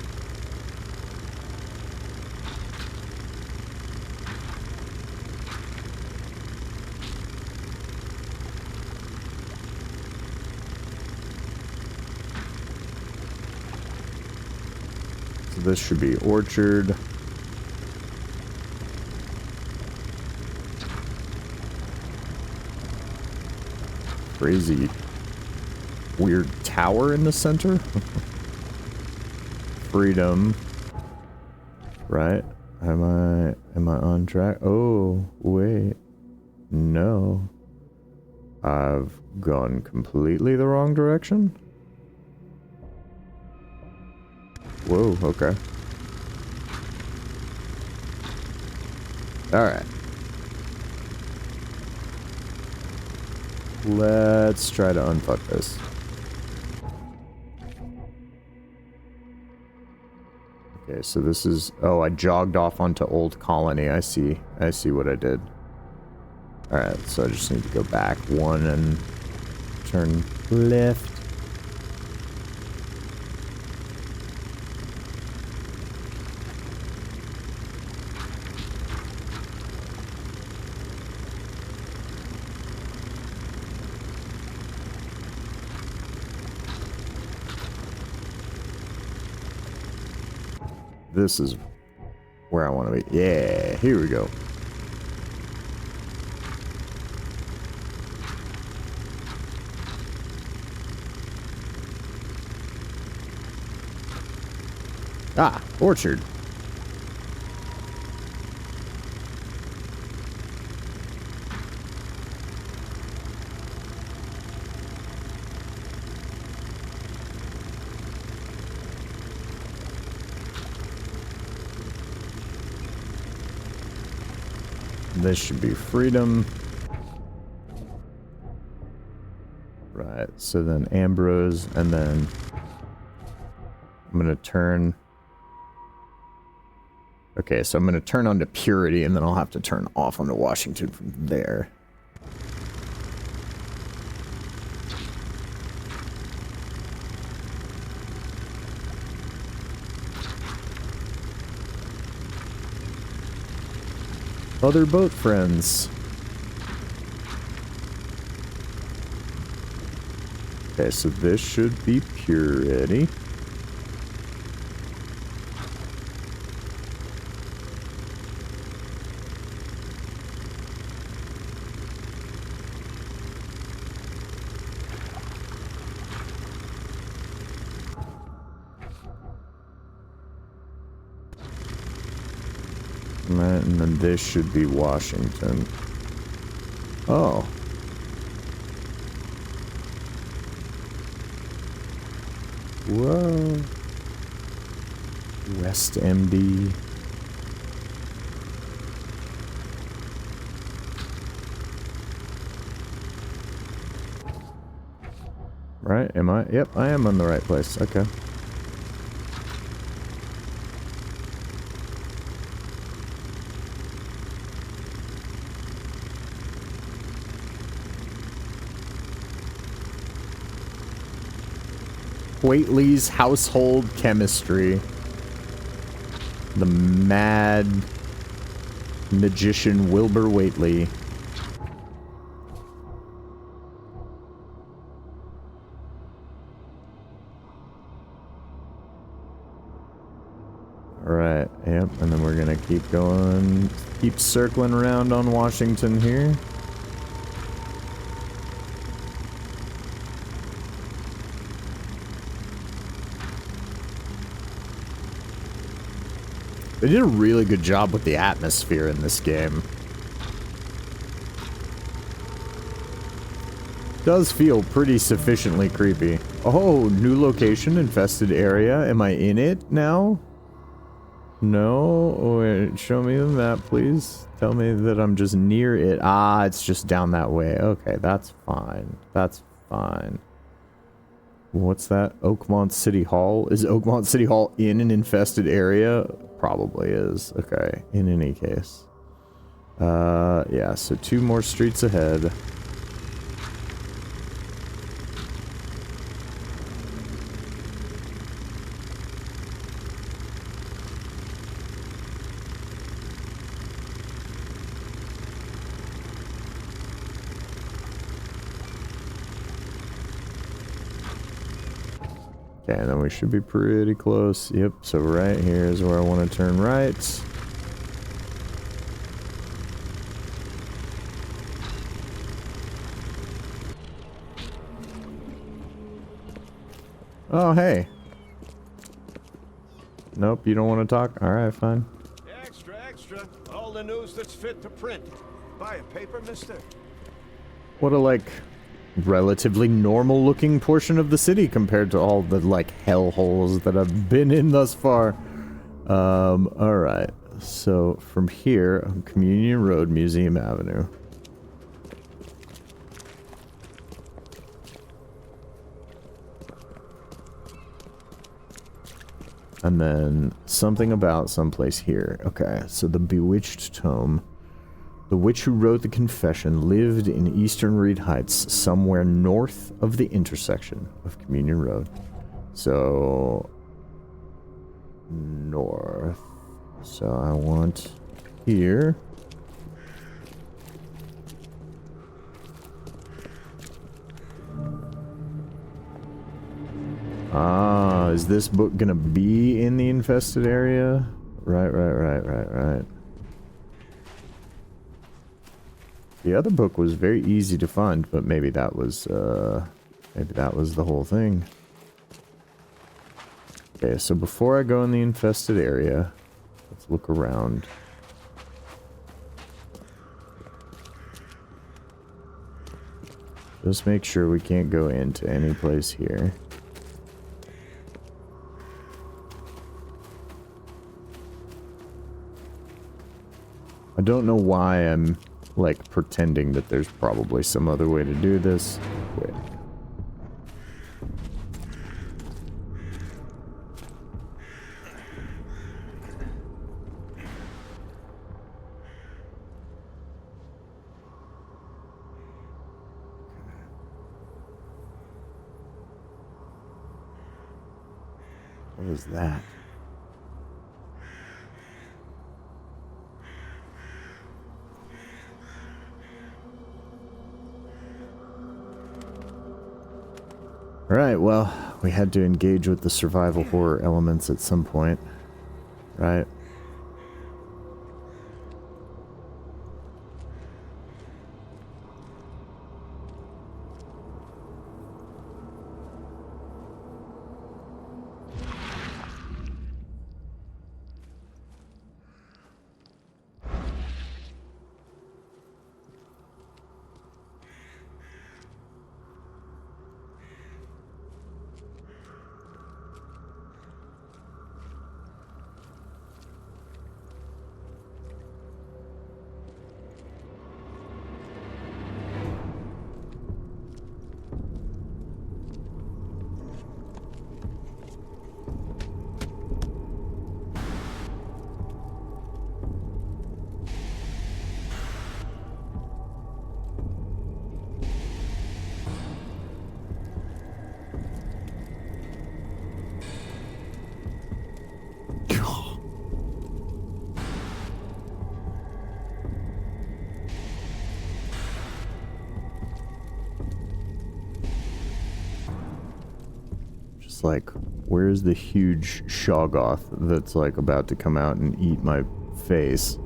So this should be Orchard. Crazy weird tower in the center. Freedom. Right? Am I on track? Oh, wait. No. I've gone completely the wrong direction? Whoa, okay. Alright. Let's try to unfuck this. Okay, so this is... Oh, I jogged off onto Old Colony. I see. I see what I did. Alright, so I just need to go back one and turn left. This is where I want to be. Yeah, here we go. Ah, Orchard. This should be freedom. Right, so then Ambrose, and then I'm gonna turn... Okay, so I'm gonna turn on to Purity, and then I'll have to turn off onto Washington from there. Other boat friends. Okay, so this should be Purity. Right, and then this should be Washington. Oh. Whoa. West MD. Right, am I? Yep, I am on the right place. Okay. Whately's household chemistry. The mad magician Wilbur Whately. Alright, yep, and then we're gonna keep going, keep circling around on Washington here. They did a really good job with the atmosphere in this game. Does feel pretty sufficiently creepy. Oh, new location, infested area. Am I in it now? No? Wait, show me the map, please. Tell me that I'm just near it. Ah, it's just down that way. Okay, that's fine. That's fine. What's that? Oakmont City Hall? Is Oakmont City Hall in an infested area? Probably is. Okay, in any case. Yeah, so 2 more streets ahead. Okay, and then we should be pretty close. Yep, so right here is where I want to turn right. Oh, hey. Nope, you don't want to talk? Alright, fine. Extra, extra. All the news that's fit to print. Buy a paper, mister? What a, like, relatively normal looking portion of the city compared to all the, like, hellholes that I've been in thus far. Alright. So, from here, Communion Road, Museum Avenue. And then something about someplace here. Okay, so the Bewitched Tome. The witch who wrote the confession lived in Eastern Reed Heights, somewhere north of the intersection of Communion Road. So, north. So I want here. Ah, is this book gonna be in the infested area? Right. The other book was very easy to find, but maybe that was the whole thing. Okay, so before I go in the infested area, let's look around. Just make sure we can't go into any place here. I don't know why I'm, like, pretending that there's probably some other way to do this. Wait. What was that? Alright, well, we had to engage with the survival horror elements at some point, right? Like, where's the huge Shoggoth that's like about to come out and eat my face?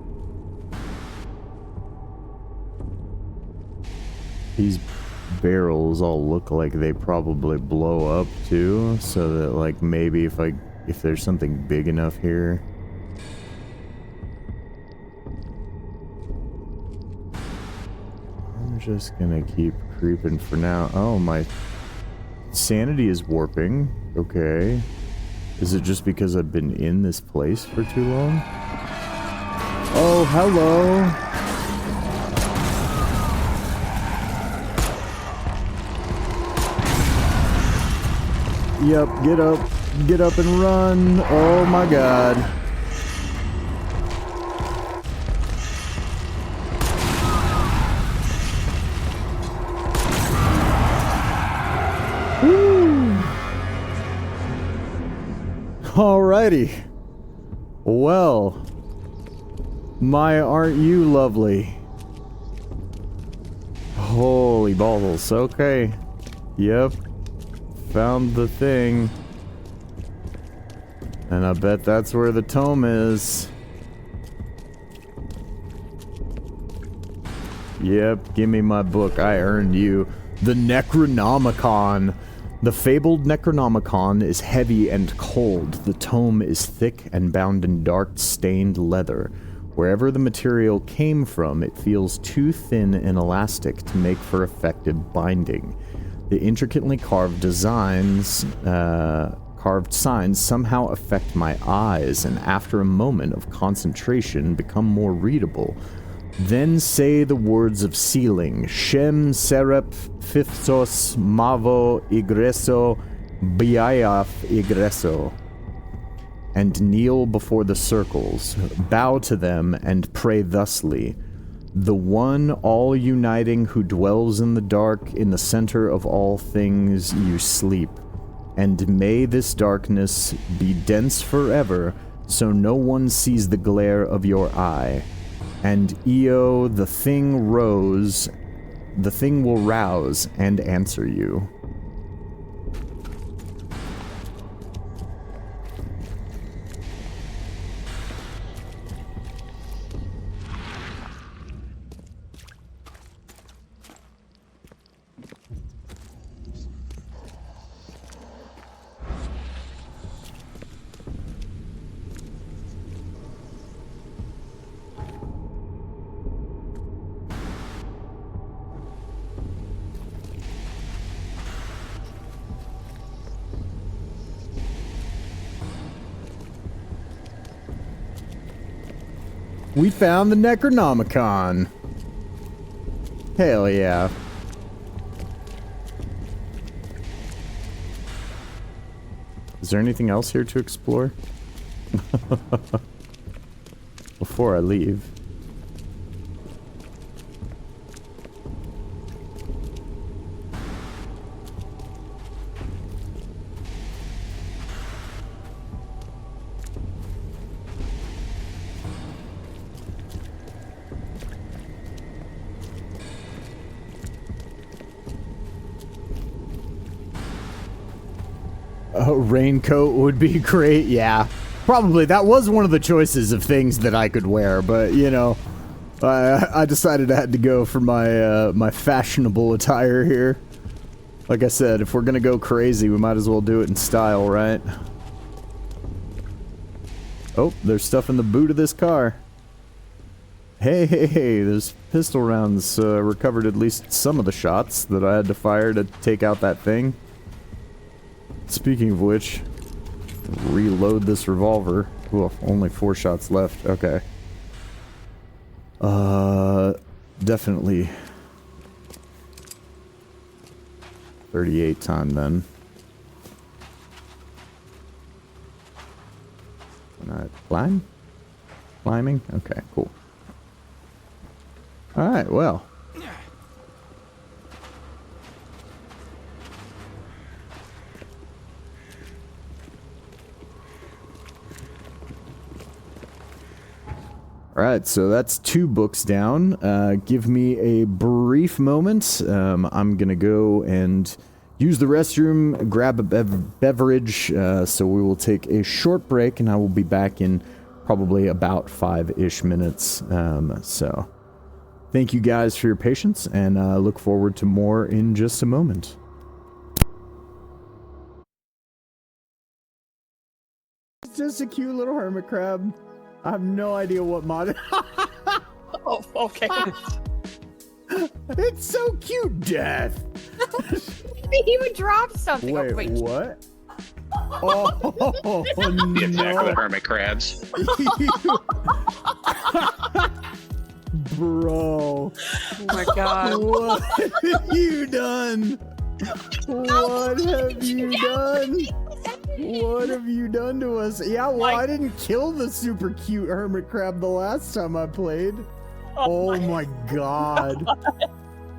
These barrels all look like they probably blow up too, so that like maybe if there's something big enough here. I'm just gonna keep creeping for now. Oh, my sanity is warping. Okay. Is it just because I've been in this place for too long? Oh, hello! Yep, get up and run! Oh my god. Alrighty. Well, my aren't you lovely? Holy balls. Okay. Yep. Found the thing. And I bet that's where the tome is. Yep, give me my book. I earned you. The Necronomicon. The fabled Necronomicon is heavy and cold. The tome is thick and bound in dark, stained leather. Wherever the material came from, it feels too thin and elastic to make for effective binding. The intricately carved signs somehow affect my eyes, and after a moment of concentration, become more readable. Then say the words of sealing, Shem Serep Fifthos Mavo Igreso Biayaf Igreso, and kneel before the circles, bow to them, and pray thusly. The one all-uniting who dwells in the dark, in the center of all things you sleep. And may this darkness be dense forever, so no one sees the glare of your eye. And Eo, the thing will rouse and answer you. We found the Necronomicon. Hell yeah. Is there anything else here to explore? Before I leave. A raincoat would be great, yeah. Probably, that was one of the choices of things that I could wear, but, you know, I decided I had to go for my, my fashionable attire here. Like I said, if we're gonna go crazy, we might as well do it in style, right? Oh, there's stuff in the boot of this car. Hey, those pistol rounds recovered at least some of the shots that I had to fire to take out that thing. Speaking of which, reload this revolver. Well, only 4 shots left. Okay. Definitely 38 time then. Can I climb? Climbing? Okay, cool. Alright, well. Alright, so that's 2 books down. Give me a brief moment. I'm gonna go and use the restroom, grab a beverage, so we will take a short break, and I will be back in probably about 5-ish minutes. So, thank you guys for your patience, and look forward to more in just a moment. It's just a cute little hermit crab. I have no idea what mod. Oh, okay. It's so cute, Death. Maybe he would drop something. Wait, oh, wait. What? Oh, The attack of the no. hermit crabs. Bro. Oh my god. What have you done? What have you done? What have you done to us? Yeah, well, I didn't kill the super cute hermit crab the last time I played. Oh my god.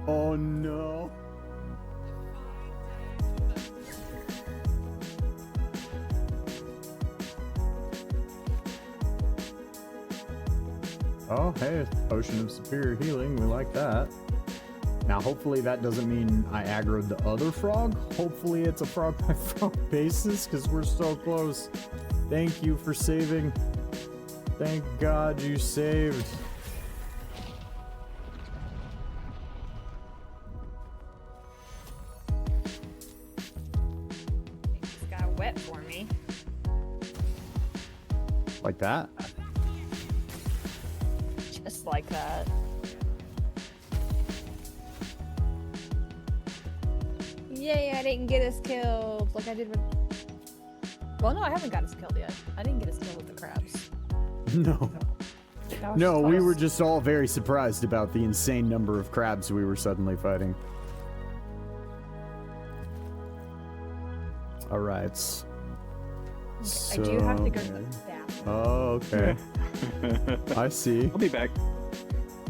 Oh no. Oh, hey, potion of superior healing. We like that. Now, hopefully that doesn't mean I aggroed the other frog. Hopefully it's a frog by frog basis, because we're so close. Thank you for saving. Thank God you saved. This got wet for me. Like that? Just like that. Yay, I didn't get us killed like I did with... Well, no, I haven't got us killed yet. I didn't get us killed with the crabs. No. That was No, just we us. were just all very surprised about the insane number of crabs we were suddenly fighting. Alright. I do have to go to the bathroom. Oh, okay. I see. I'll be back.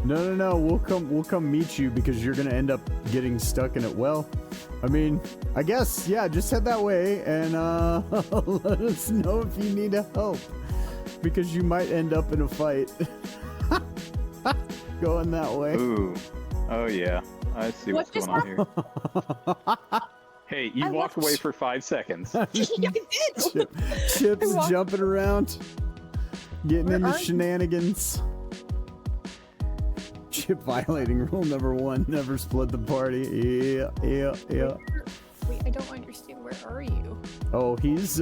No, we'll come meet you because you're gonna end up getting stuck in it. Well, I mean, I guess, yeah, just head that way and let us know if you need help. Because you might end up in a fight. Going that way. Ooh. Oh yeah. I see what's going on here. Hey, you walked away for 5 seconds. Yeah, I did! Chip's jumping around. Getting Where into are you? shenanigans. Chip violating rule number 1, never split the party. Yeah. Wait, I don't understand. Where are you? Oh, he's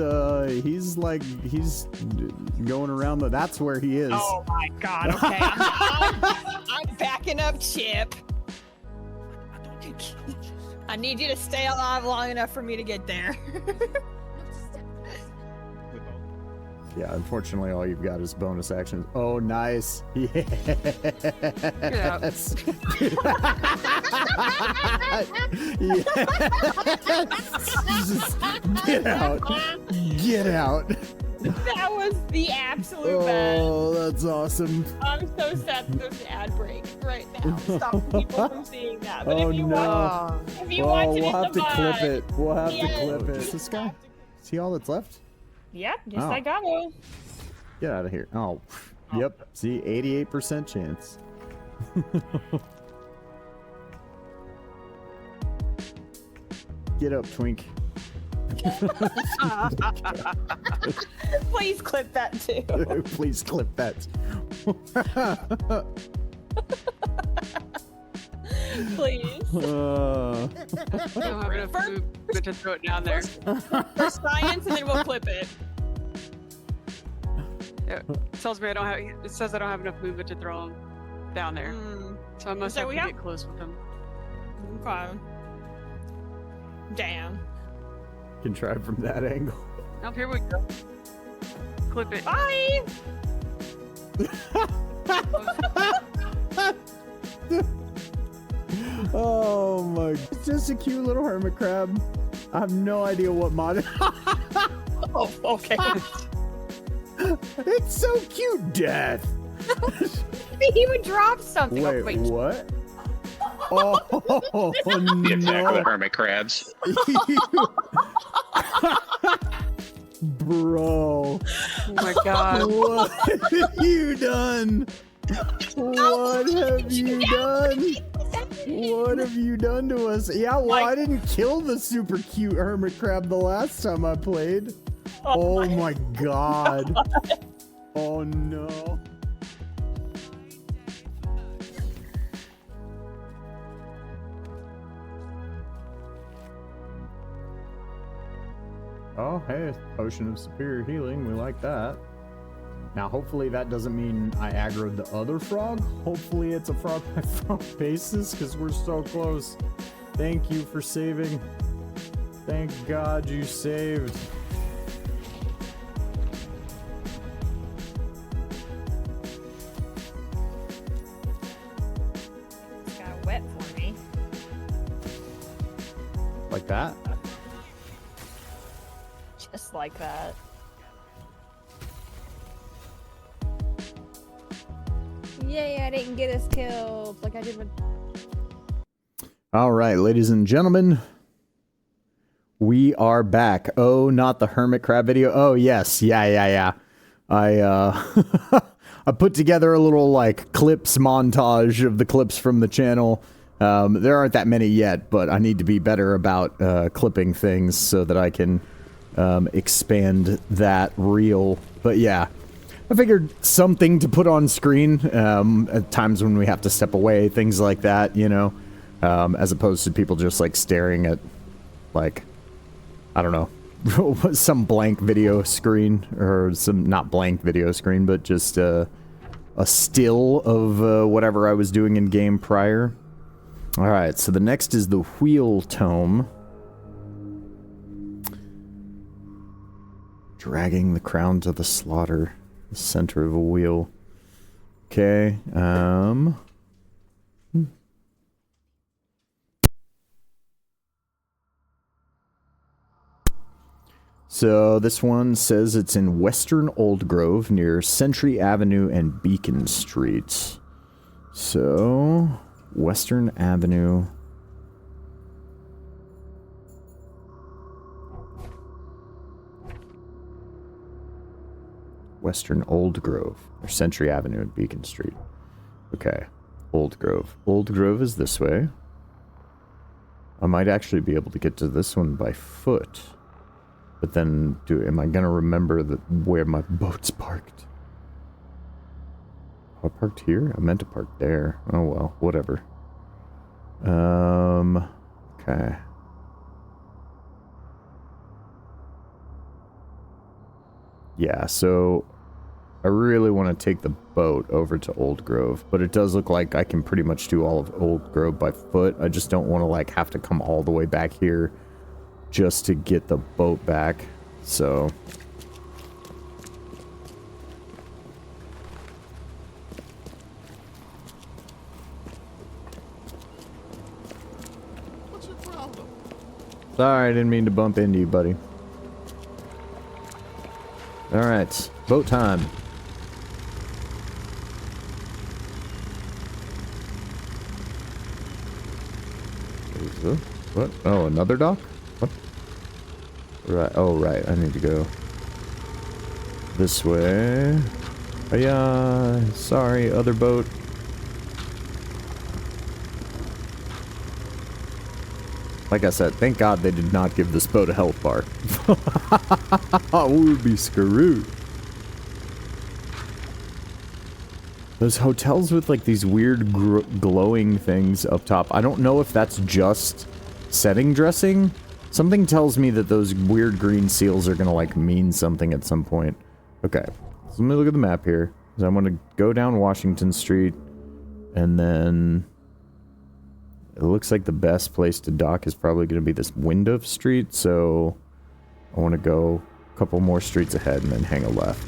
going around that's where he is. Oh my god, okay. I'm backing up, Chip. I need you to stay alive long enough for me to get there. Yeah, unfortunately, all you've got is bonus actions. Oh, nice. Yes. Yes. Just get out. Get out. That was the absolute best. Oh, that's awesome. I'm so sad that there's an ad break right now. Stop people from seeing that. But Oh, if you no. watch, if you watch it we'll in have the to clip VOD, it. We'll have yeah. to clip it. Is this guy? Is he all that's left? Yep, just Oh. like I will. Get out of here. Oh, yep. See, 88% chance. Get up, Twink. Please clip that too. Please clip that. Please. I don't have enough food to throw it down there. For science, and then we'll clip it. It tells me I don't have. It says I don't have enough movement to throw them down there, so I must So have we to got- get close with them. Okay. Damn. Can try from that angle. Oh, here we go. Clip it. Bye. Oh my! It's just a cute little hermit crab. I have no idea what mod. Oh, okay. It's so cute, Death. He would drop something. Wait, what? Oh The attack of the no, hermit crabs. bro! Oh my god! What have you done? What have you done? What have you done to us? Yeah, well, I didn't kill the super cute hermit crab the last time I played. Oh my god. Oh no. Oh, hey, potion of superior healing. We like that. Now, hopefully that doesn't mean I aggroed the other frog. Hopefully it's a frog by frog basis, because we're so close. Thank you for saving. Thank God you saved. It's got wet for me. Like that? Just like that. Yay, I didn't get us killed like I did with... All right, ladies and gentlemen, we are back. Oh, not the hermit crab video. Oh, yes. Yeah. I I put together a little like clips montage of the clips from the channel. There aren't that many yet, but I need to be better about clipping things so that I can expand that reel. But yeah, I figured something to put on screen at times when we have to step away, things like that, you know. As opposed to people just like staring at, like, I don't know, some blank video screen, or some, not blank video screen, but just a still of whatever I was doing in game prior. Alright, so the next is the wheel tome. Dragging the crown to the slaughter, the center of a wheel. Okay, So this one says it's in Western Old Grove near Century Avenue and Beacon Street. So, Western Avenue. Western Old Grove, or Century Avenue and Beacon Street. Okay, Old Grove. Old Grove is this way. I might actually be able to get to this one by foot. But then, am I gonna remember where my boat's parked? Oh, I parked here? I meant to park there. Oh well, whatever. Okay. Yeah, so I really want to take the boat over to Old Grove, but it does look like I can pretty much do all of Old Grove by foot. I just don't want to like have to come all the way back here just to get the boat back. So Sorry, I didn't mean to bump into you, buddy. Alright, boat time. What? Oh, another dock? What? Right, oh right, I need to go this way. Oh yeah, sorry, other boat. Like I said, thank God they did not give this boat a health bar. We would be screwed. Those hotels with like these weird glowing things up top. I don't know if that's just setting dressing. Something tells me that those weird green seals are gonna like mean something at some point. Okay, so let me look at the map here. So I'm gonna go down Washington Street, and then it looks like the best place to dock is probably gonna be this Window Street. So I want to go a couple more streets ahead and then hang a left.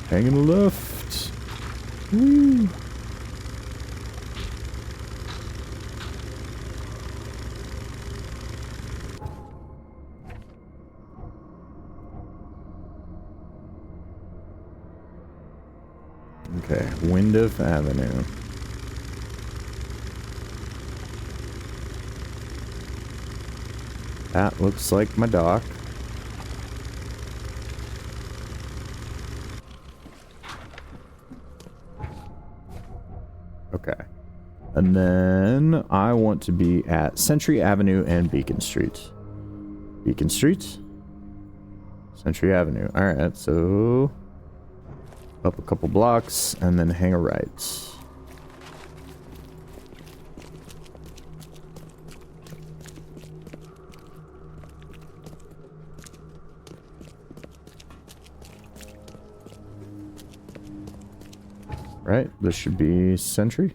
Hanging left. Woo. Okay, Window Avenue. That looks like my dock. Okay. And then I want to be at Century Avenue and Beacon Street. Beacon Street? Century Avenue. Alright, so up a couple blocks and then hang a right. Right, this should be Century,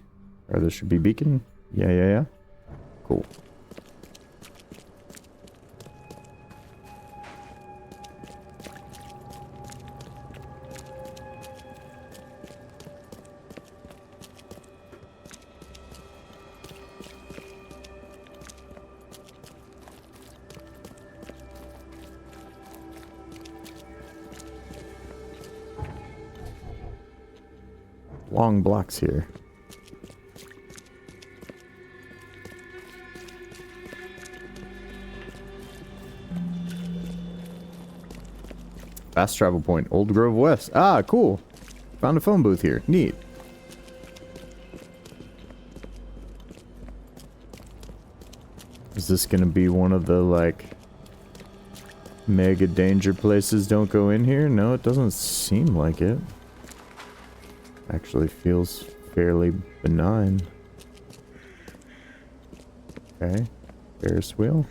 or this should be Beacon. Yeah. Cool. Long blocks here. Fast travel point, Old Grove West. Ah, cool. Found a phone booth here. Neat. Is this gonna be one of the, like, mega danger places? Don't go in here? No, it doesn't seem like it. Actually feels fairly benign. Okay. Ferris wheel.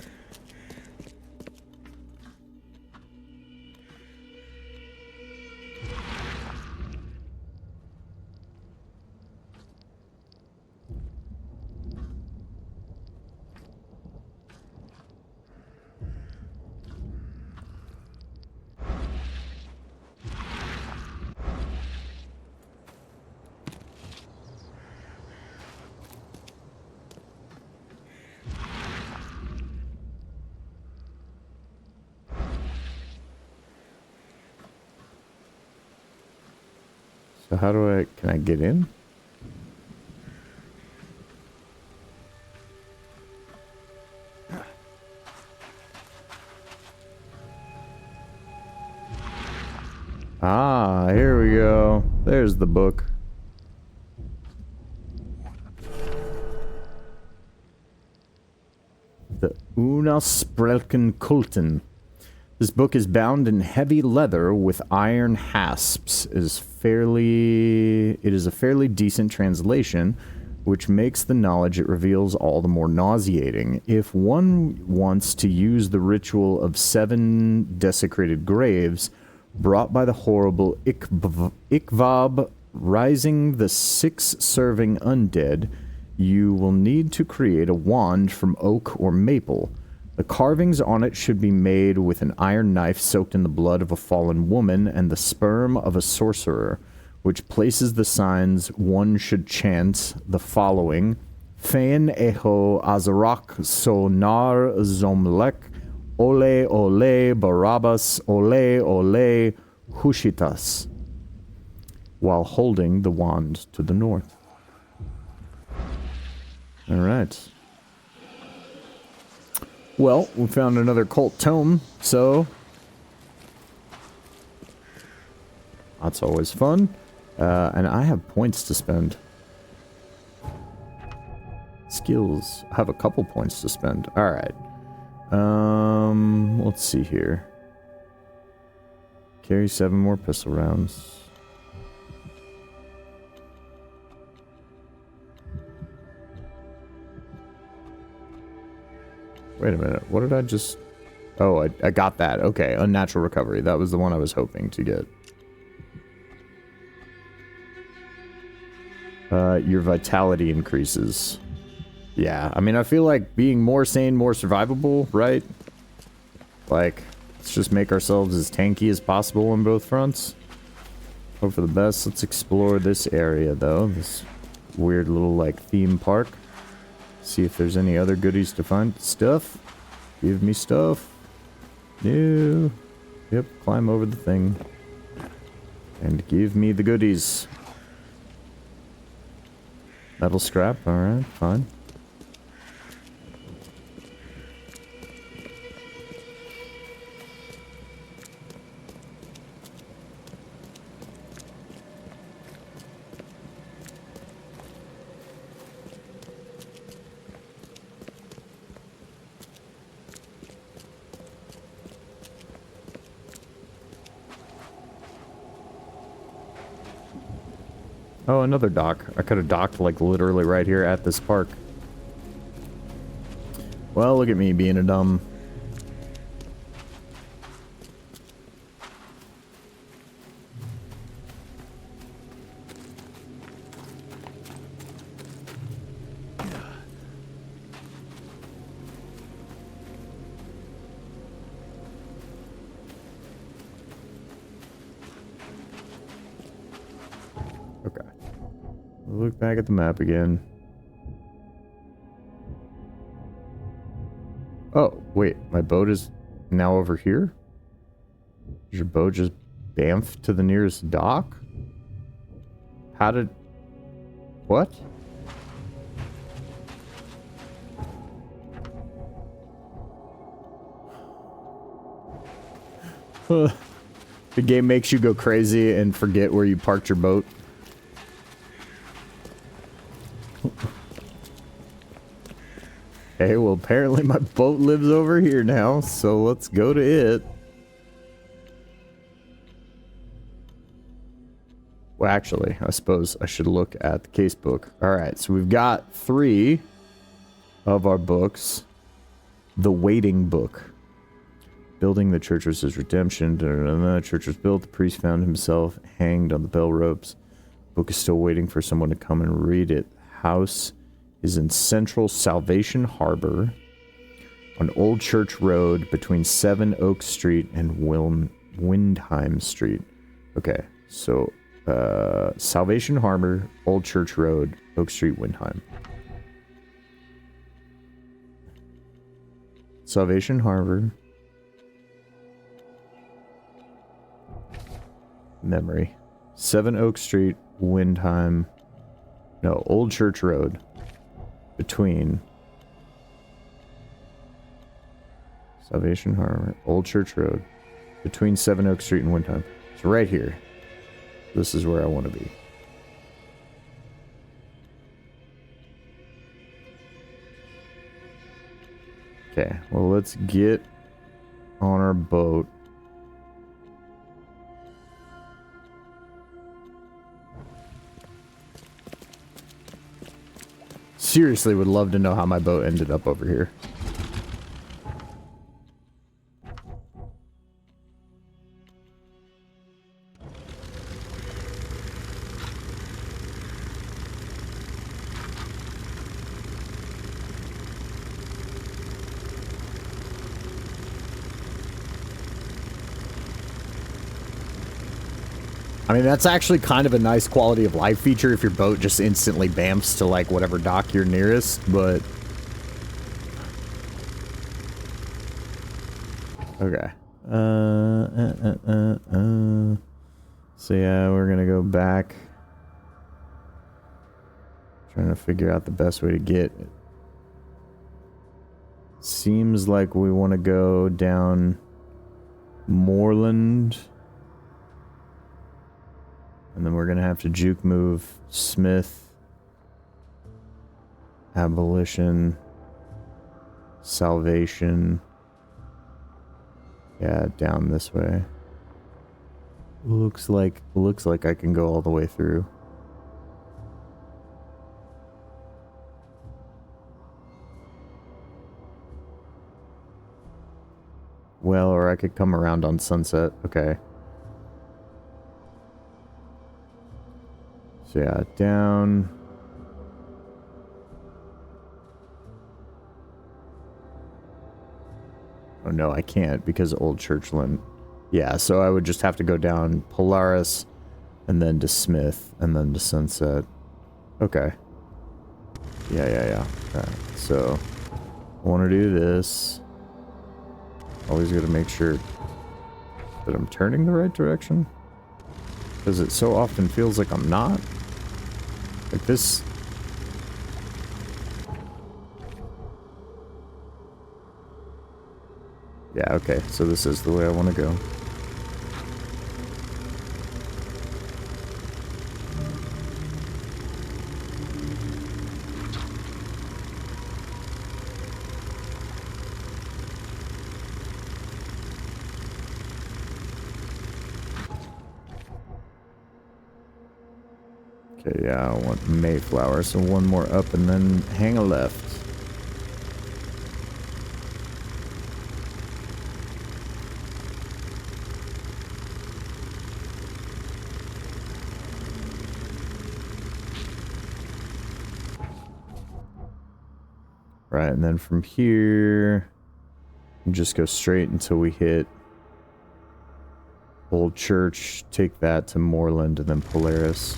So how do can I get in? Ah, here we go. There's the book. The Unaspelken Kulten. This book is bound in heavy leather with iron hasps. It is a fairly decent translation, which makes the knowledge it reveals all the more nauseating. If one wants to use the ritual of 7 desecrated graves brought by the horrible Ikvab, rising the 6 serving undead, you will need to create a wand from oak or maple. The carvings on it should be made with an iron knife soaked in the blood of a fallen woman and the sperm of a sorcerer, which places the signs one should chant the following: Fein echo Azarak sonar zomlek, ole ole Barabbas, ole ole Hushitas, while holding the wand to the north. Alright. Well, we found another cult tome, so that's always fun. And I have points to spend. Skills. I have a couple points to spend. Alright. Let's see here. Carry 7 more pistol rounds. Wait a minute, what did I just... Oh, I got that. Okay, unnatural recovery. That was the one I was hoping to get. Your vitality increases. Yeah, I mean, I feel like being more sane, more survivable, right? Like, let's just make ourselves as tanky as possible on both fronts. Hope for the best. Let's explore this area, though. This weird little, like, theme park. See if there's any other goodies to find. Stuff. Give me stuff. No. Yep, climb over the thing. And give me the goodies. Metal scrap, alright, fine. Oh, another dock. I could have docked, like, literally right here at this park. Well, look at me being a dumb... Look back at the map again. Oh, wait. My boat is now over here? Is your boat just bamfed to the nearest dock? How did... What? The game makes you go crazy and forget where you parked your boat. Okay, well, apparently my boat lives over here now, so let's go to it. Well, actually, I suppose I should look at the case book. Alright, so we've got 3 of our books. The Waiting Book. Building the church was his redemption. The church was built. The priest found himself hanged on the bell ropes. Book is still waiting for someone to come and read it. House is in central Salvation Harbor on Old Church Road between 7 Oak Street and Windheim Street. Okay, so Salvation Harbor, Old Church Road, Oak Street, Windheim. Salvation Harbor. Memory. 7 Oak Street, Windheim. No, Old Church Road. Between Salvation Harbor, Old Church Road, between 7 Oak Street and Windheim. It's right here. This is where I want to be. Okay, well, let's get on our boat. Seriously would love to know how my boat ended up over here. I mean, that's actually kind of a nice quality of life feature if your boat just instantly bamfs to, like, whatever dock you're nearest, but... Okay. So yeah, we're gonna go back. Trying to figure out the best way to get it. Seems like we want to go down Moreland. And then we're gonna have to juke move Smith, Abolition, Salvation. Yeah, down this way. Looks like I can go all the way through. Well, or I could come around on Sunset. Okay. So yeah, down. Oh no, I can't because Old Churchland. Yeah, so I would just have to go down Polaris and then to Smith and then to Sunset. Okay. Yeah. Alright, so I want to do this. Always got to make sure that I'm turning the right direction. Because it so often feels like I'm not. Like this... Yeah, okay, so this is the way I want to go. Okay, yeah, I want Mayflower, so one more up and then hang a left. Right, and then from here, just go straight until we hit Old Church, take that to Moreland, and then Polaris.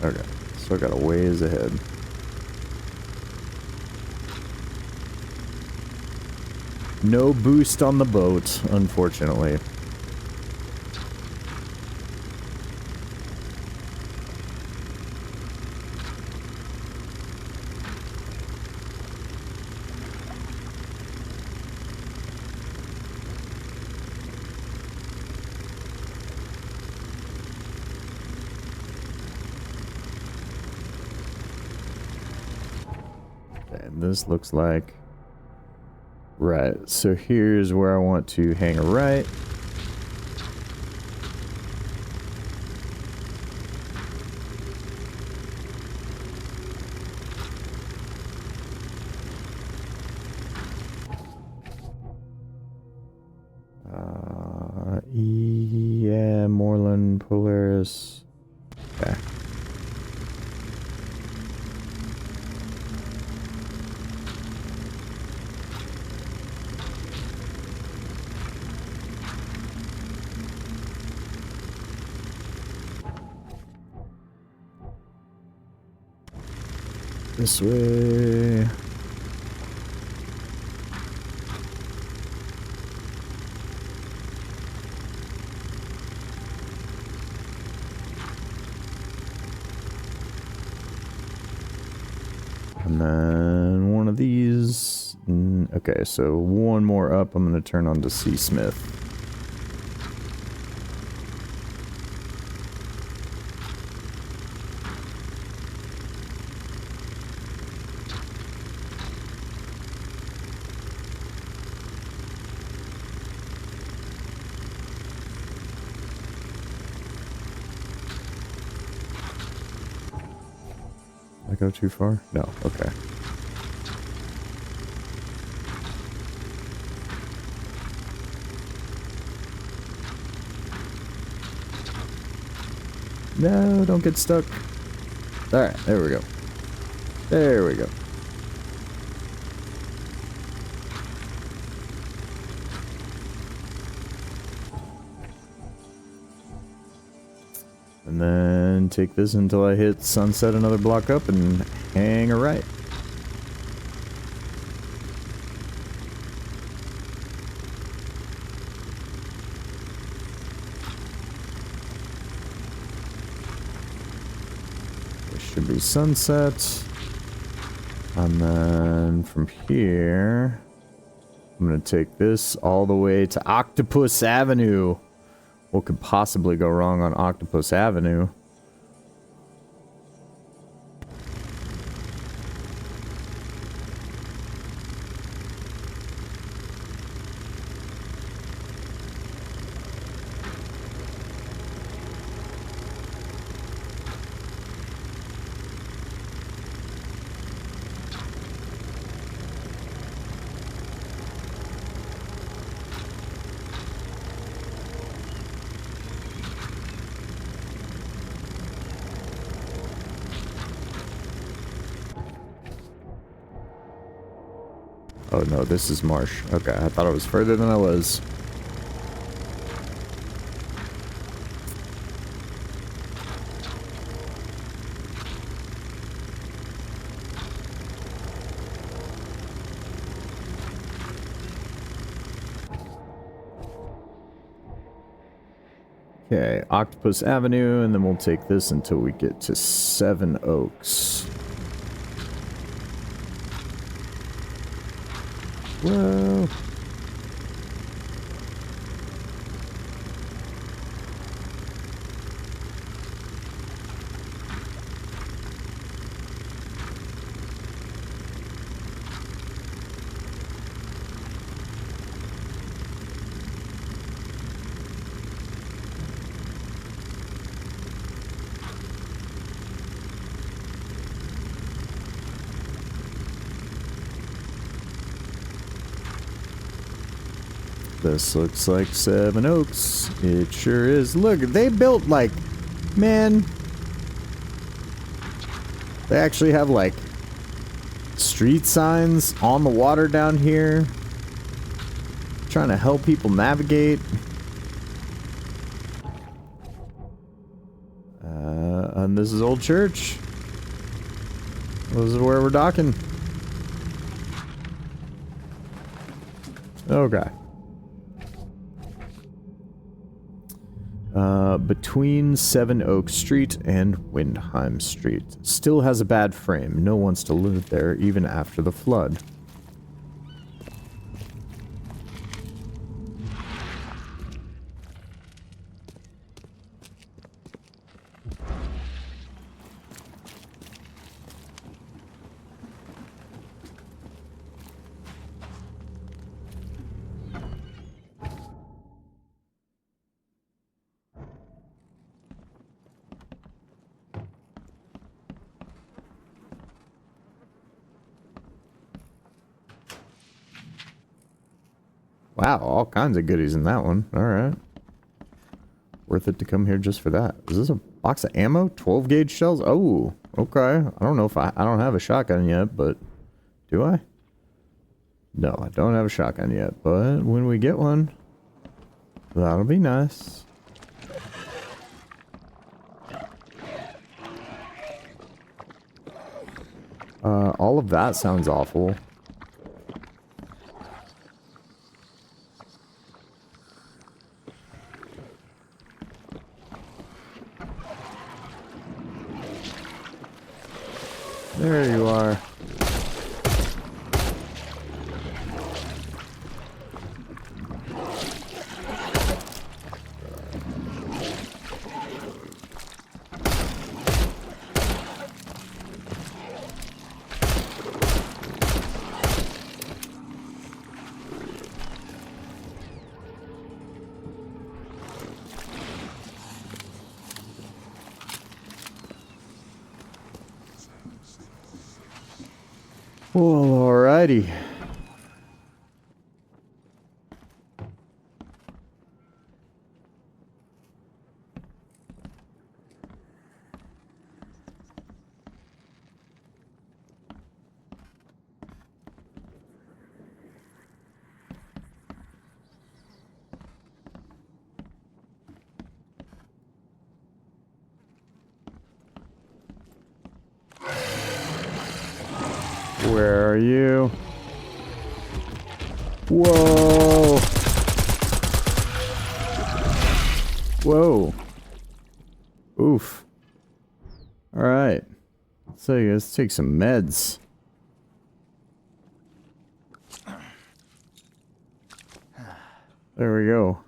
Okay, so I got a ways ahead. No boost on the boat, unfortunately. And this looks like... Right, so here's where I want to hang a right. Yeah, Moreland, Polaris. Okay. This way. And then one of these. Okay, so one more up. I'm going to turn on to C. Smith. go too far? No, okay. No, don't get stuck. Alright, there we go. There we go. And then take this until I hit sunset another block up and hang a right. There should be sunset. And then from here, I'm going to take this all the way to Octopus Avenue. What could possibly go wrong on Octopus Avenue? Oh no, this is marsh. Okay, I thought it was further than I was. Okay, Octopus Avenue, and then we'll take this until we get to Seven Oaks. Whoa. This looks like Seven Oaks. It sure is. Look, they built like, man, they actually have like street signs on the water down here, trying to help people navigate. And this is Old Church. This is where we're docking. Okay. Between Seven Oaks Street and Windheim Street. Still has a bad frame. No one wants to live there even after the flood. Wow, all kinds of goodies in that one. Alright. Worth it to come here just for that. Is this a box of ammo? 12 gauge shells? Oh, okay. I don't know if I don't have a shotgun yet, but do I? No, I don't have a shotgun yet, but when we get one, that'll be nice. All of that sounds awful. There you are. Well, alrighty. Where are you? Whoa! Whoa. Oof. Alright. So let's take some meds. There we go.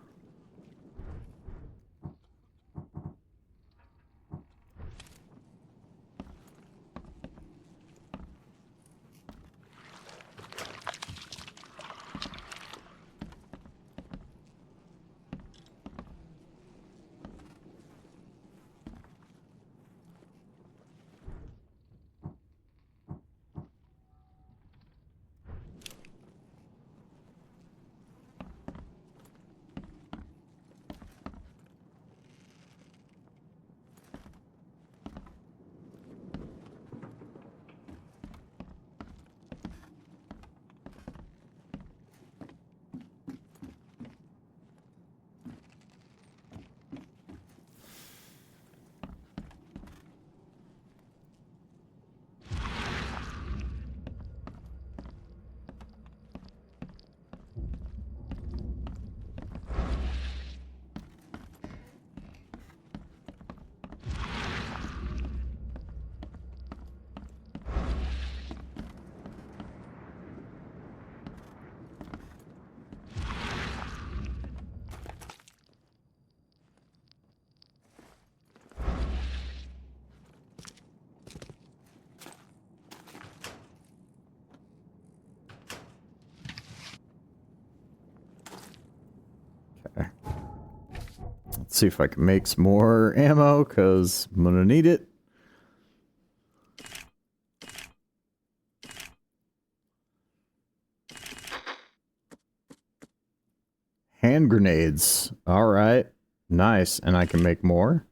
Let's see if I can make some more ammo, because I'm gonna need it. Hand grenades. Alright. Nice. And I can make more?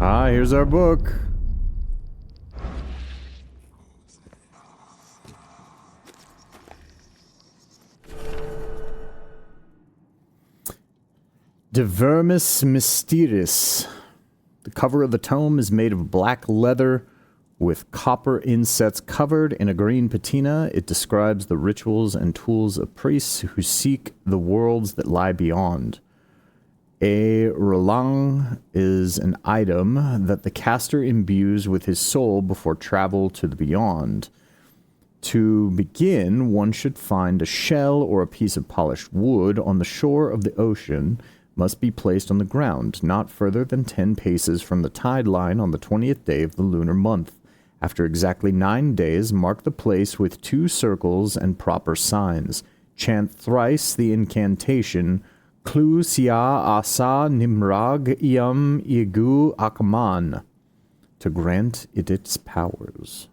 Ah, here's our book. De Vermis Mysteris. The cover of the tome is made of black leather with copper insets covered in a green patina. It describes the rituals and tools of priests who seek the worlds that lie beyond. A relang is an item that the caster imbues with his soul before travel to the beyond. To begin, one should find a shell or a piece of polished wood on the shore of the ocean. Must be placed on the ground, not further than 10 paces from the tide line on the 20th day of the lunar month. After exactly 9 days, mark the place with 2 circles and proper signs. Chant thrice the incantation, Klu Sia Asa Nimrag Iam Igu Akman, to grant it its powers.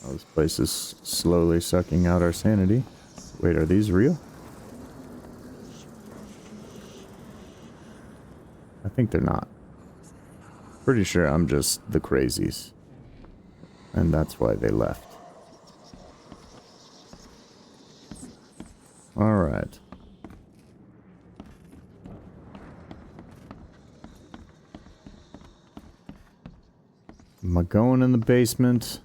Oh, this place is slowly sucking out our sanity. Wait, are these real? I think they're not. Pretty sure I'm just the crazies. And that's why they left. Alright. Am I going in the basement?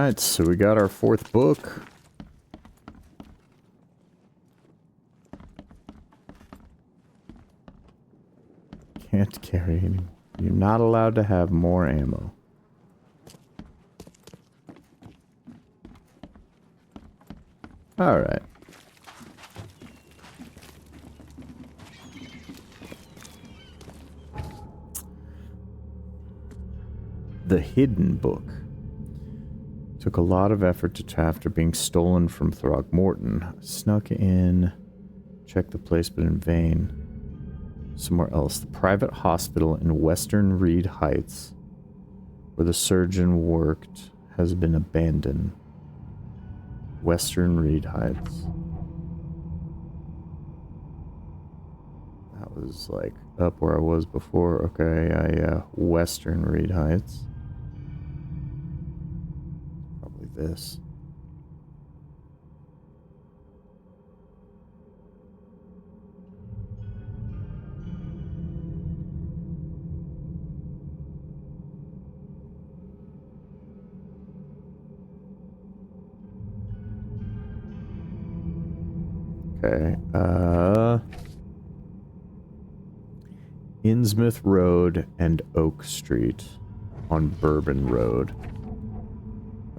Alright, so we got our 4th book. Can't carry any. You're not allowed to have more ammo. Alright. The Hidden Book. Took a lot of effort to after being stolen from Throgmorton. Snuck in, checked the place, but in vain. Somewhere else. The private hospital in Western Reed Heights, where the surgeon worked, has been abandoned. Western Reed Heights. That was like up where I was before. Okay, yeah. Western Reed Heights. Probably this. Okay, Innsmouth Road and Oak Street on Bourbon Road.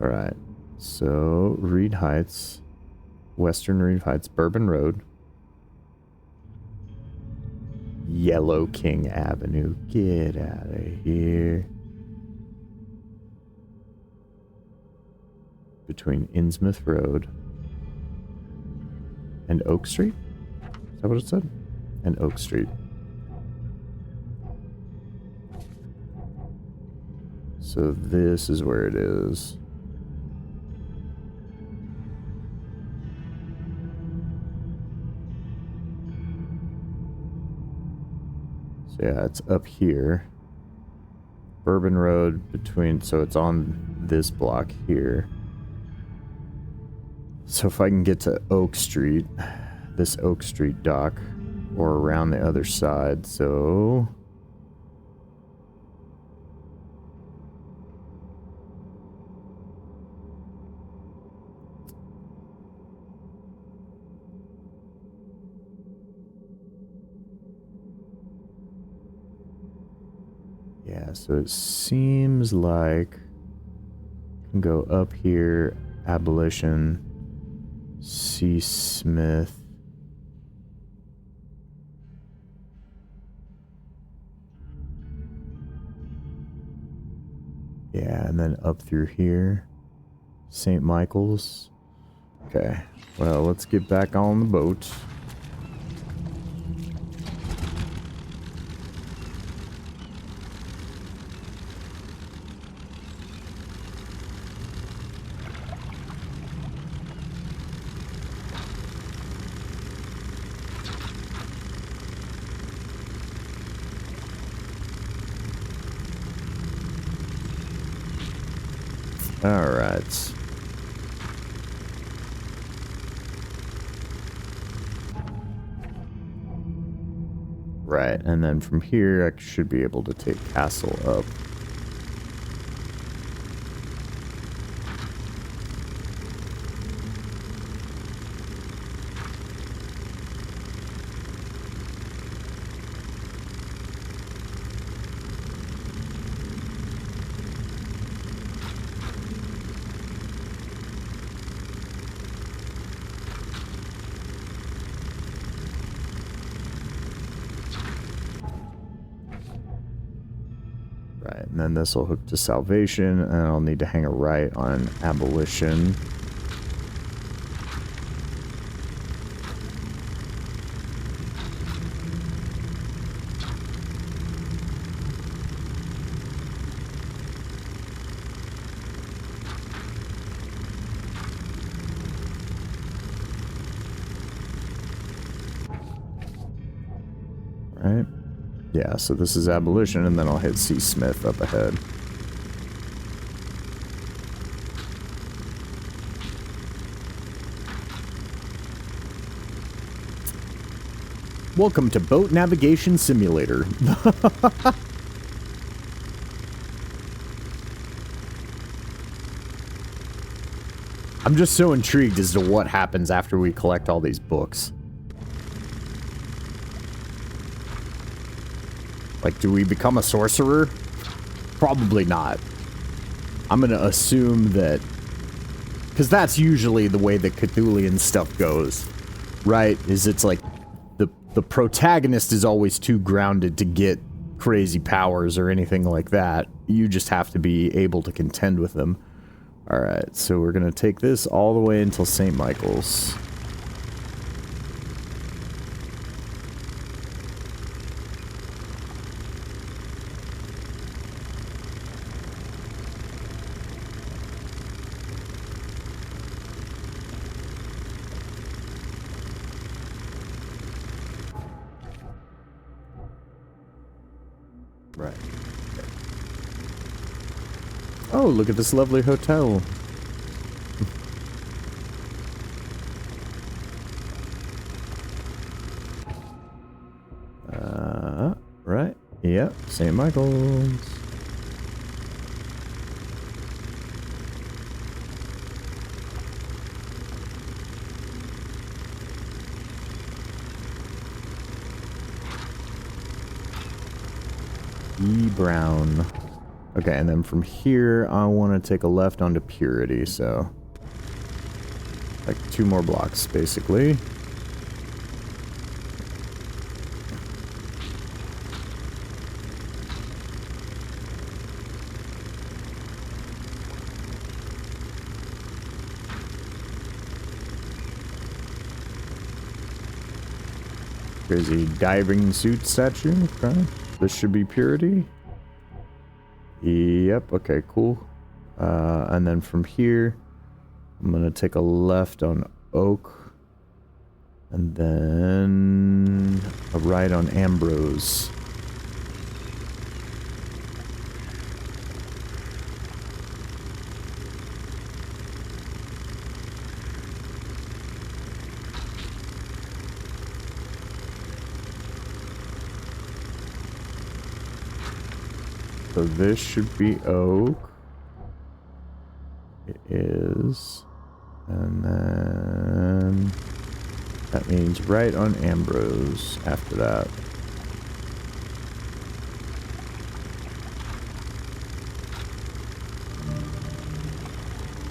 Alright, so Reed Heights, Western Reed Heights, Bourbon Road, Yellow King Avenue. Get out of here. Between Innsmouth Road and Oak Street? Is that what it said? And Oak Street. So this is where it is. So yeah, it's up here. Bourbon Road between, so it's on this block here. So if I can get to Oak Street, this Oak Street dock, or around the other side, so... yeah, so it seems like I can go up here, Abolition, C. Smith. Yeah, and then up through here. St. Michael's. Okay, well, let's get back on the boat. Alright. Right, and then from here I should be able to take Castle up. And then this will hook to Salvation, and I'll need to hang a right on Abolition. Right? Yeah, so this is Abolition, and then I'll hit C. Smith up ahead. Welcome to Boat Navigation Simulator. I'm just so intrigued as to what happens after we collect all these books. Like, do we become a sorcerer? Probably not. I'm gonna assume that... Because that's usually the way that Cthulian stuff goes, right? Is it's like the protagonist is always too grounded to get crazy powers or anything like that. You just have to be able to contend with them. Alright, so we're gonna take this all the way until St. Michael's. Right. Oh, look at this lovely hotel. Right. Yep, St. Michael's. E. Brown. Okay, and then from here, I want to take a left onto Purity, so... like 2 more blocks, basically. Crazy diving suit statue. Okay. This should be Purity. Yep, okay, cool. And then from here, I'm gonna take a left on Oak. And then a right on Ambrose. So this should be Oak. It is. And then that means right on Ambrose after that.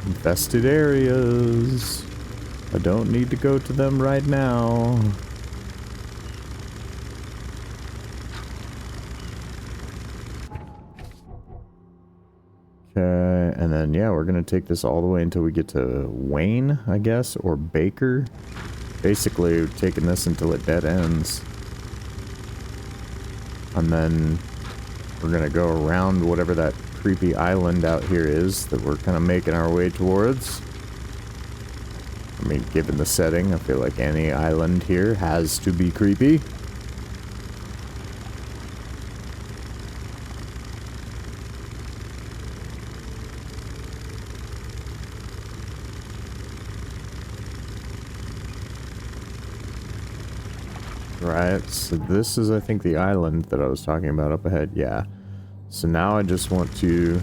Infested areas. I don't need to go to them right now. Okay, and then, yeah, we're gonna take this all the way until we get to Wayne, I guess, or Baker. Basically, taking this until it dead ends. And then we're gonna go around whatever that creepy island out here is that we're kind of making our way towards. I mean, given the setting, I feel like any island here has to be creepy. Right, so this is, I think, the island that I was talking about up ahead. Yeah. So now I just want to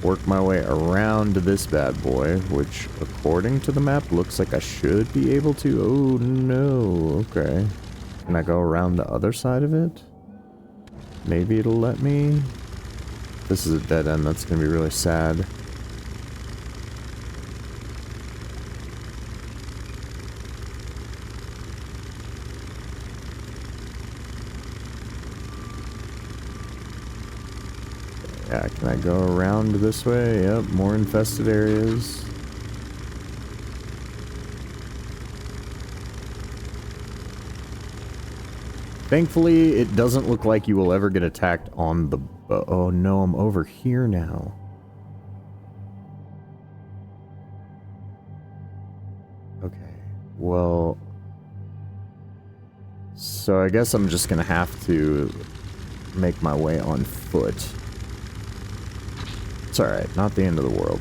work my way around this bad boy, which, according to the map, looks like I should be able to. Oh, no. Okay. Can I go around the other side of it? Maybe it'll let me. This is a dead end. That's going to be really sad. Yeah, can I go around this way? Yep, more infested areas. Thankfully, it doesn't look like you will ever get attacked on the... Oh no, I'm over here now. Okay, well... So I guess I'm just gonna have to make my way on foot. It's alright, not the end of the world.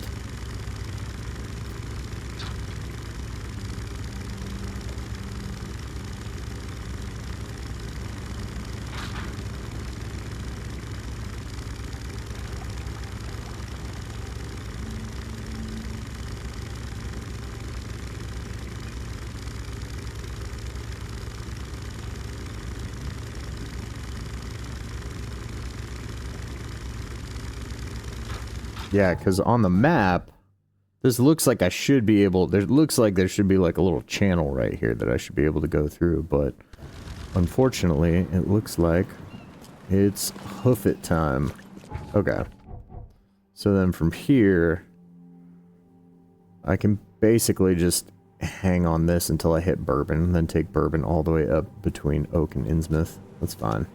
Yeah, because on the map, this looks like I should be able... There looks like there should be like a little channel right here that I should be able to go through, but unfortunately, it looks like it's hoof it time. Okay. So then from here, I can basically just hang on this until I hit Bourbon, and then take Bourbon all the way up between Oak and Innsmouth. That's fine.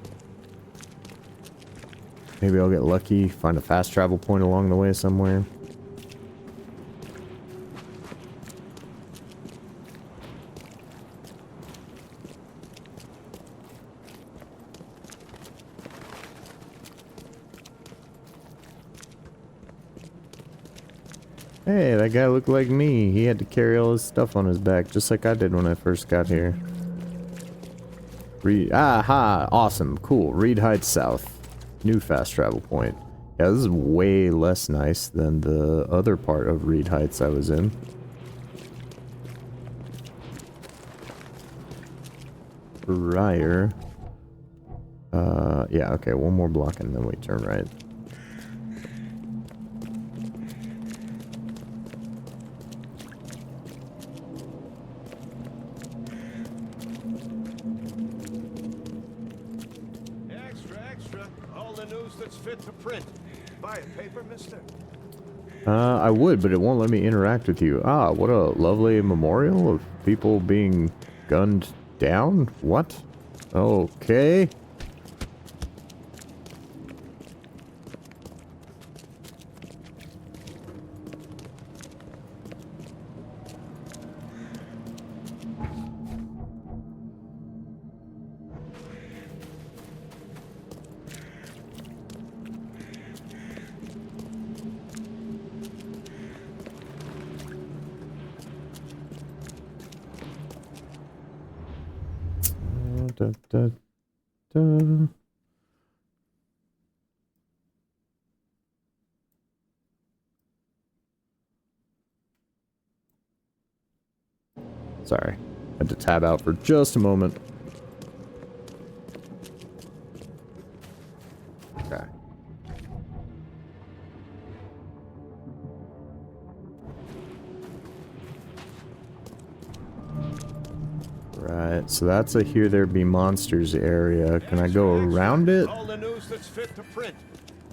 Maybe I'll get lucky, find a fast travel point along the way somewhere. Hey, that guy looked like me. He had to carry all his stuff on his back, just like I did when I first got here. Aha! Awesome. Cool. Reed Heights South. New fast travel point. Yeah, this is way less nice than the other part of Reed Heights I was in. Briar. Yeah, okay, one more block and then we turn right. I would, but it won't let me interact with you. Ah, what a lovely memorial of people being gunned down? What? Okay. Da, da, da. Sorry, had to tab out for just a moment. Okay. Right, so that's a Here There Be Monsters area. Can I go around it? All the news that's fit to print.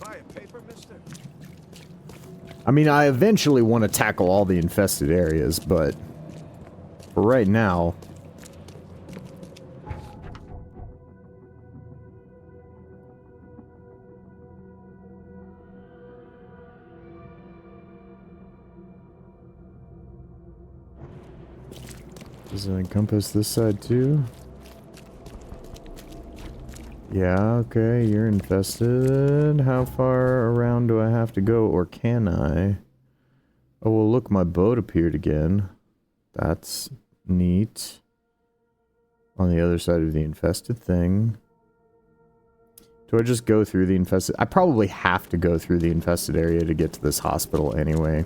Buy a paper, mister? I mean, I eventually want to tackle all the infested areas, but for right now... Does it encompass this side too? Yeah, okay, you're infested. How far around do I have to go, or can I? Oh, well, look, my boat appeared again. That's neat. On the other side of the infested thing. Do I just go through the infested... I probably have to go through the infested area to get to this hospital anyway.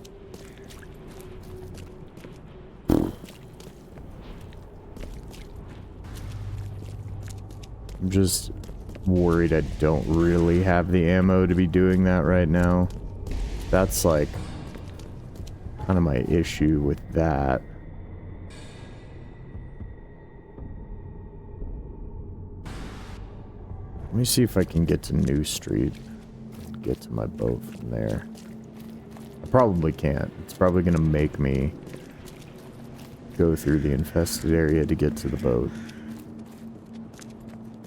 I'm just worried I don't really have the ammo to be doing that right now. That's like kind of my issue with that. Let me see if I can get to New Street. Get to my boat from there. I probably can't. It's probably going to make me go through the infested area to get to the boat.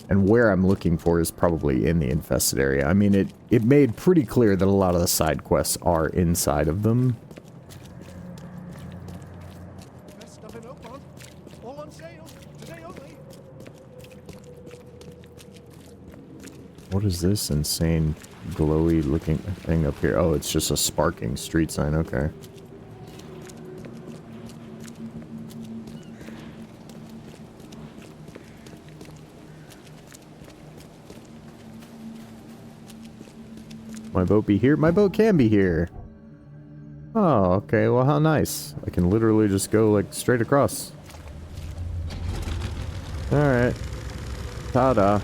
And where I'm looking for is probably in the infested area. I mean, it made pretty clear that a lot of the side quests are inside of them. Best stuff in Oakmont. All on sale. Today only. What is this insane glowy looking thing up here? Oh, it's just a sparking street sign. Okay. My boat be here? My boat can be here. Oh, okay. Well, how nice. I can literally just go, like, straight across. Alright. Ta-da. I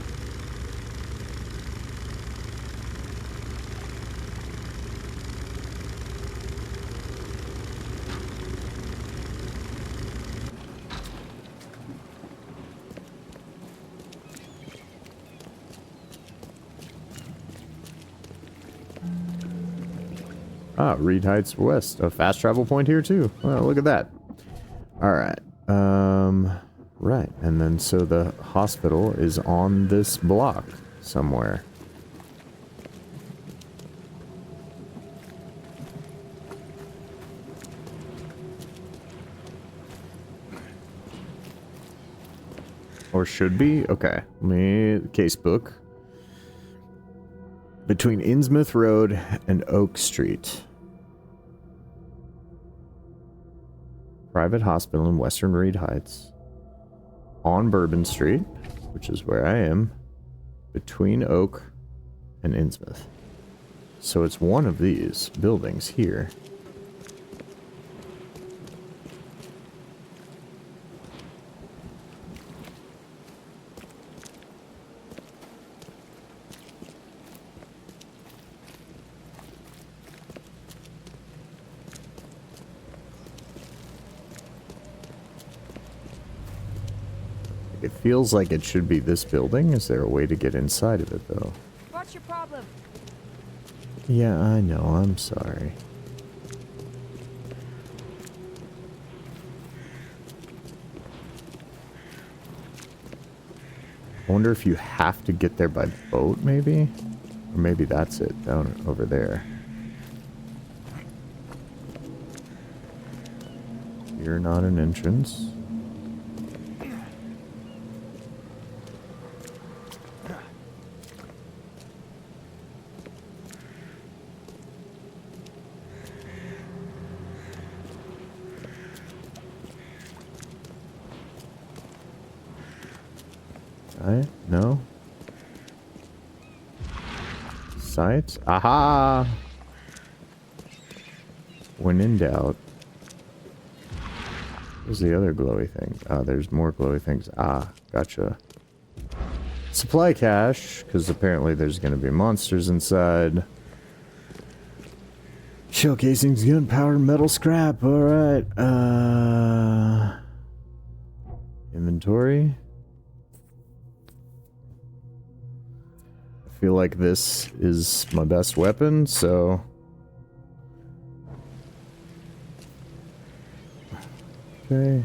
Ah, Reed Heights West. A fast travel point here too. Well, look at that. Alright. Right. And then so the hospital is on this block somewhere. Or should be? Okay. Casebook. Between Innsmouth Road and Oak Street. Private hospital in Western Reed Heights. On Bourbon Street, which is where I am. Between Oak and Innsmouth. So it's one of these buildings here. It feels like it should be this building. Is there a way to get inside of it, though? What's your problem? Yeah, I know. I'm sorry. I wonder if you have to get there by boat, maybe? Or maybe that's it, down over there. You're not an entrance. No? Sight? Aha! When in doubt. Where's the other glowy thing? Ah, there's more glowy things. Ah, gotcha. Supply cache, because apparently there's going to be monsters inside. Shell casings, gunpowder, metal scrap. Alright. Inventory. I feel like this is my best weapon, so... Okay.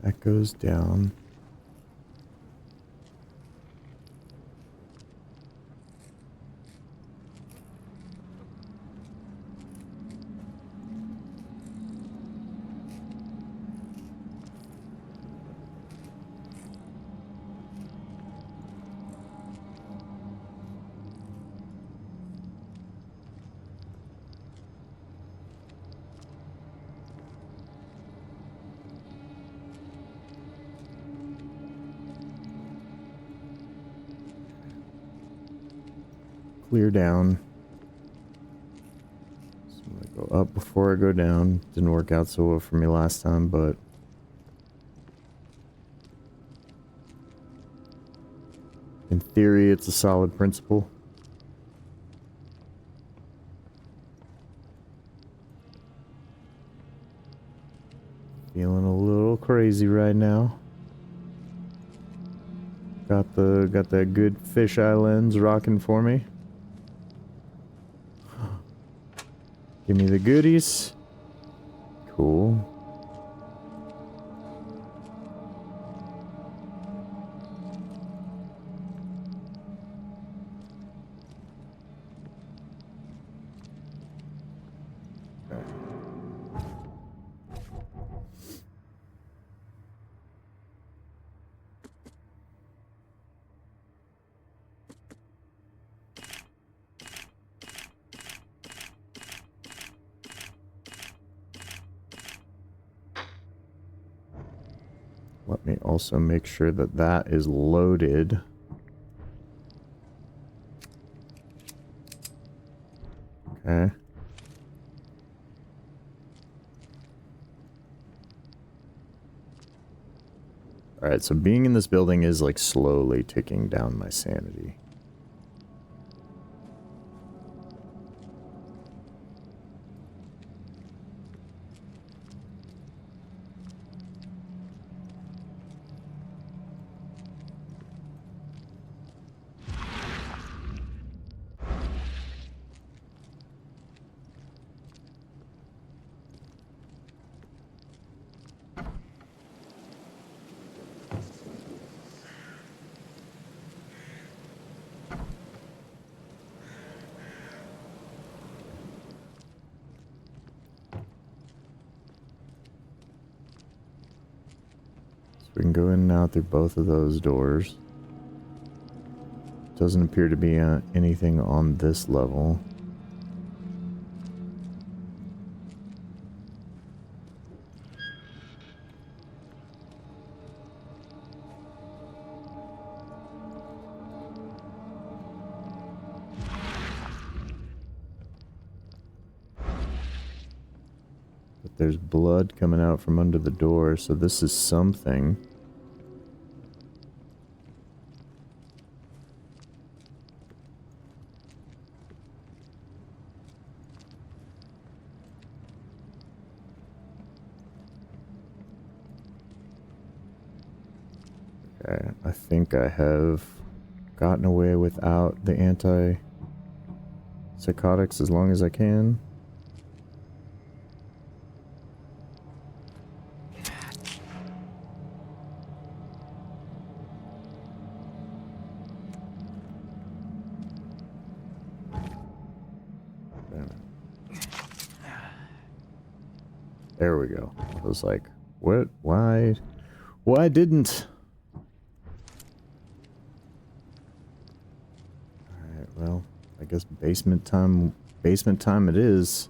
That goes down. Clear down. So I'm gonna go up before I go down. Didn't work out so well for me last time, but in theory, it's a solid principle. Feeling a little crazy right now. Got that good fisheye lens rocking for me. Give me the goodies. Cool. Let me also make sure that that is loaded. Okay. Alright, so being in this building is like slowly ticking down my sanity. We can go in and out through both of those doors. Doesn't appear to be anything on this level. But there's blood coming out from under the door, so this is something. Okay, I think I have gotten away without the anti-psychotics as long as I can. There we go. I was like, what? Why didn't? Alright, well, I guess basement time it is.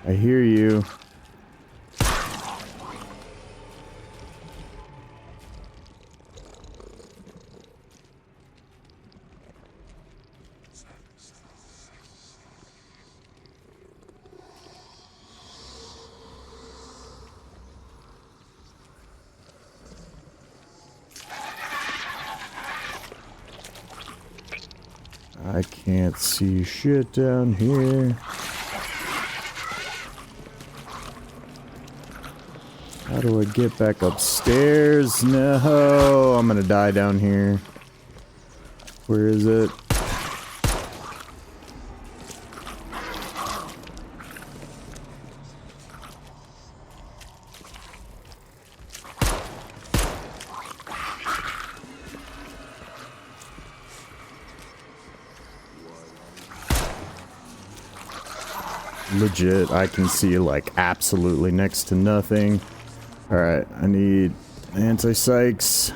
I hear you. I can't see shit down here. How do I get back upstairs? No, I'm gonna die down here. Where is it? Legit, I can see like absolutely next to nothing. Alright, I need anti-psychs.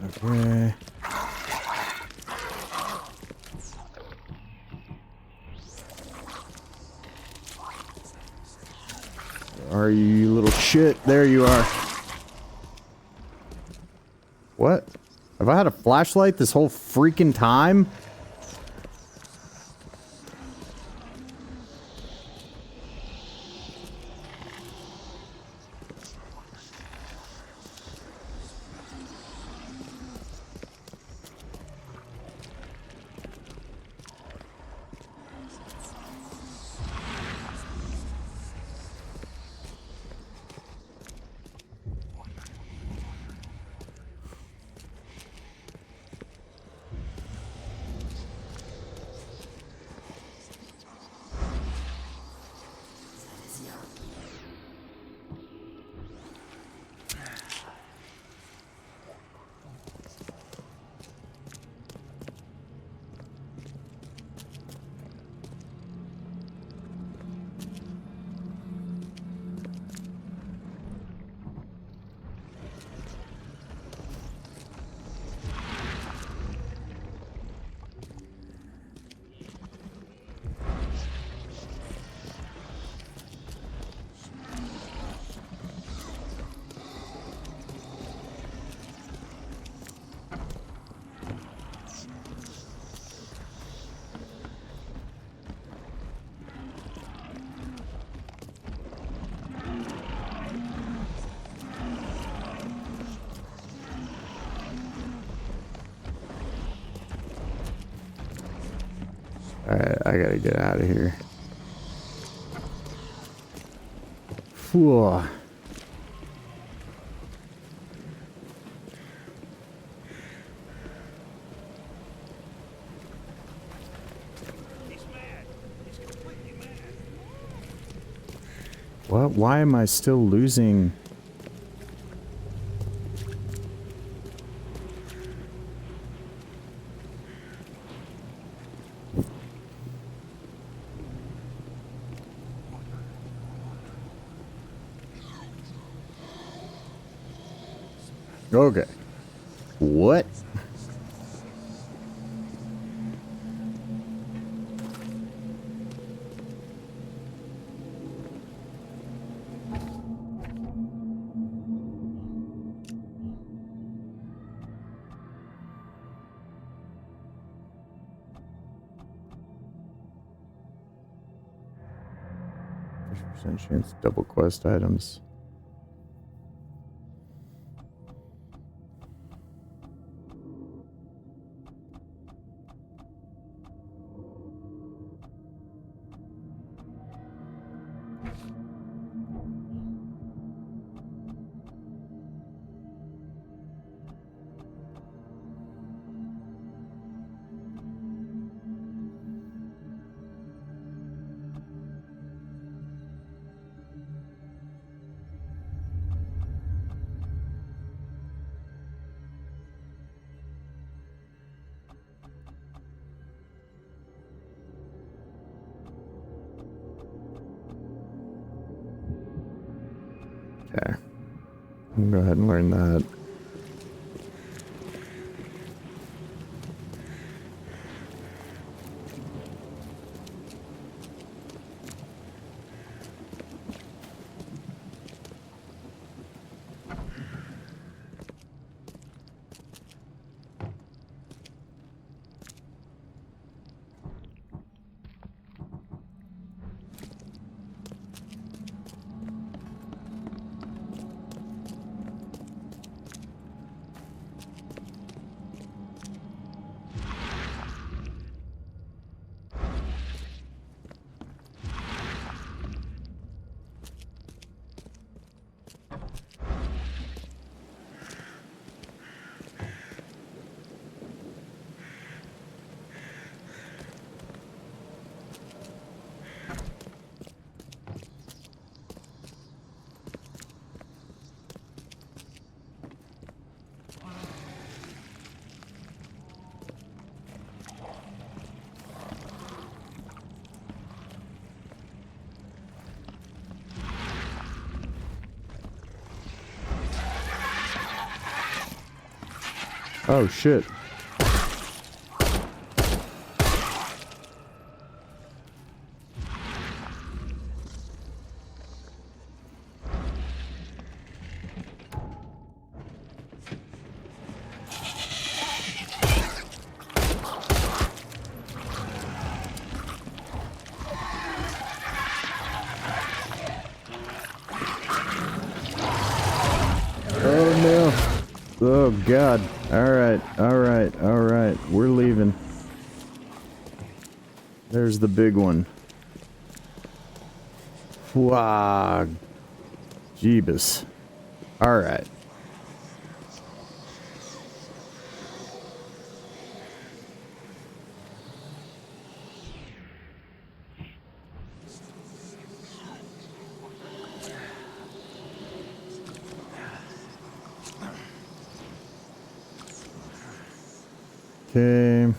Okay. Where are you, you little shit? There you are. What? Have I had a flashlight this whole freaking time? Alright, I gotta get out of here. Whew. What? Why am I still losing? Okay. What? Percent chance double quest items. Okay. I'm gonna go ahead and learn that. Oh shit. Oh no. Oh god. Alright, alright, alright. We're leaving. There's the big one. Wow. Jeebus. Alright. Okay.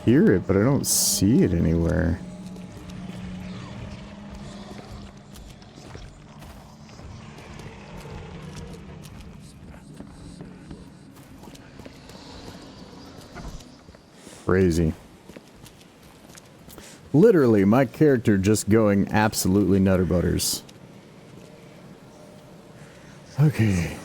hear it, but I don't see it anywhere. Crazy. Literally, my character just going absolutely nutter butters. Okay.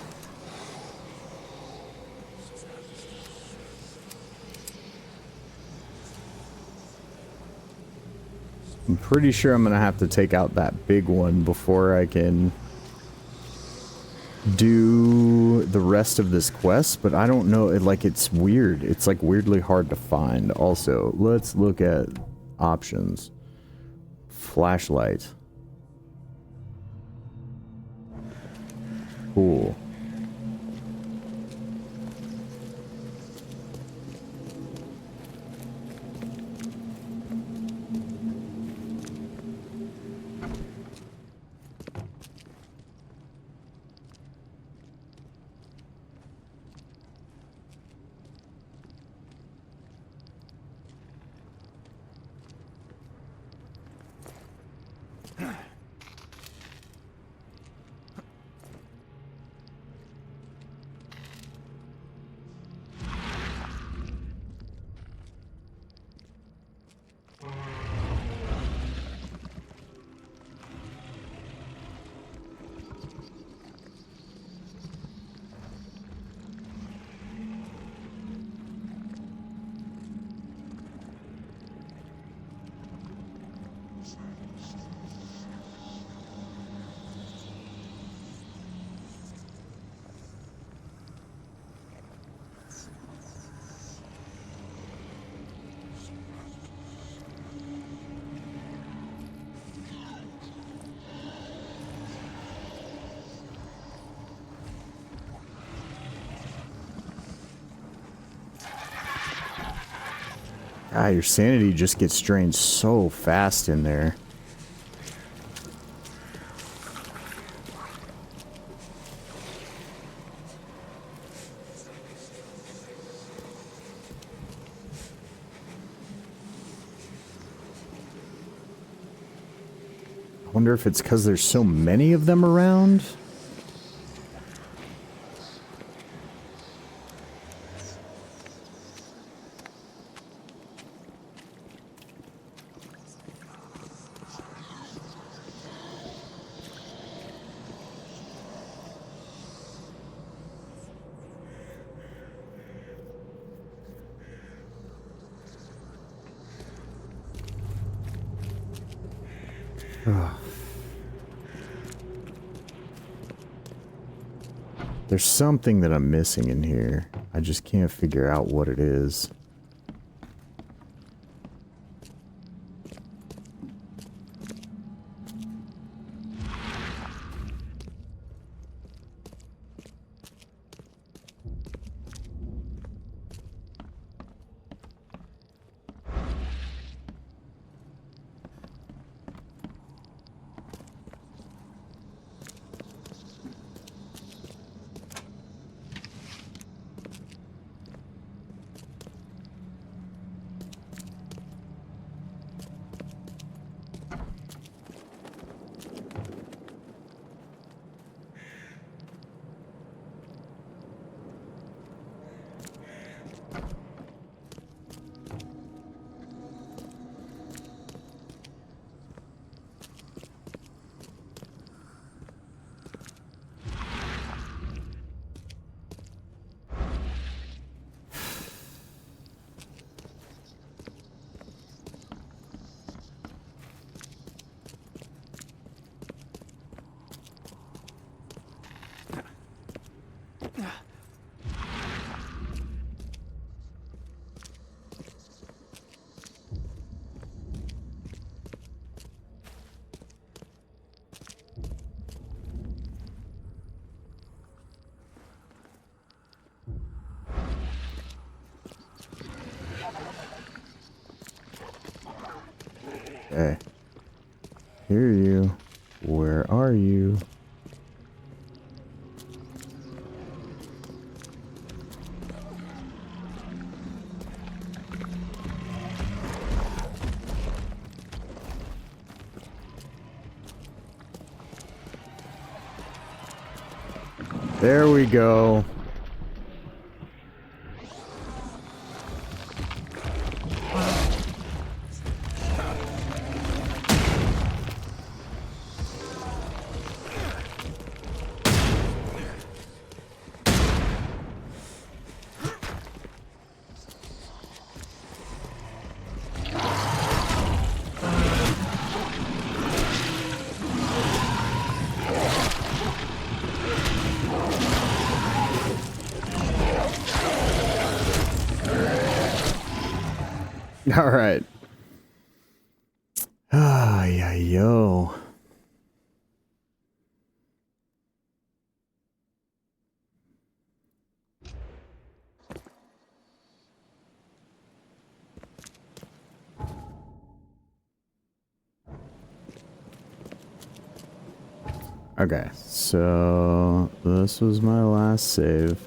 I'm pretty sure I'm gonna have to take out that big one before I can do the rest of this quest, but I don't know, it's weird. It's like weirdly hard to find. Also, let's look at options. Flashlight. Cool. Ah, your sanity just gets drained so fast in there. I wonder if it's because there's so many of them around. There's something that I'm missing in here. I just can't figure out what it is. Okay. Hear you. Where are you? There we go. All right. Ah, yeah, yo. Okay, so this was my last save.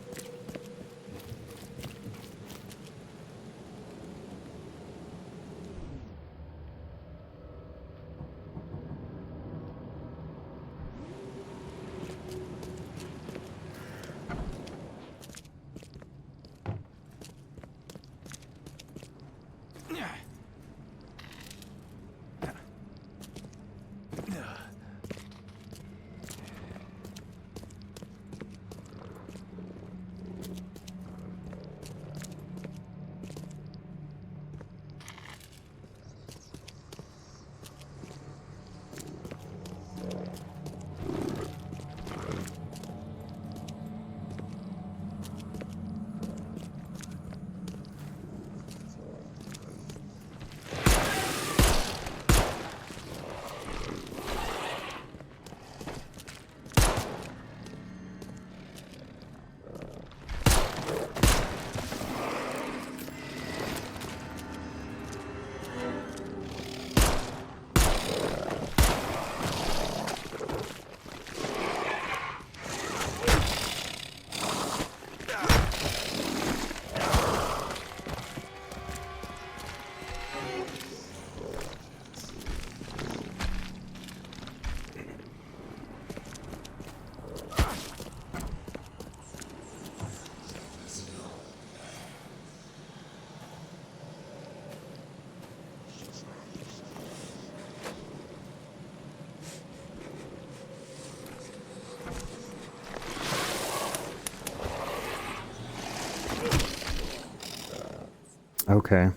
Okay.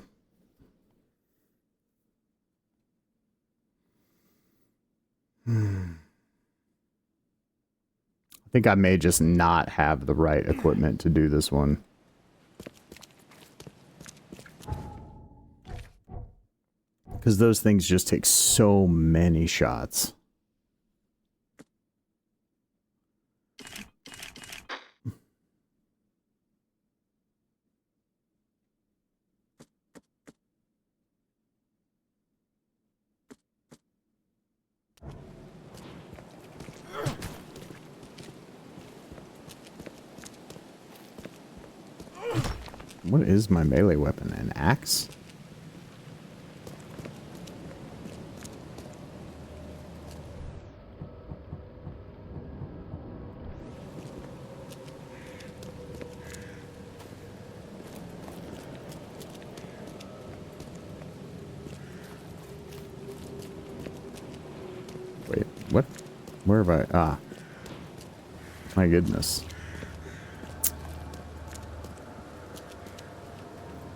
I think I may just not have the right equipment to do this one. Because those things just take so many shots. What is my melee weapon? An axe? Wait, what? Where have I? Ah. My goodness.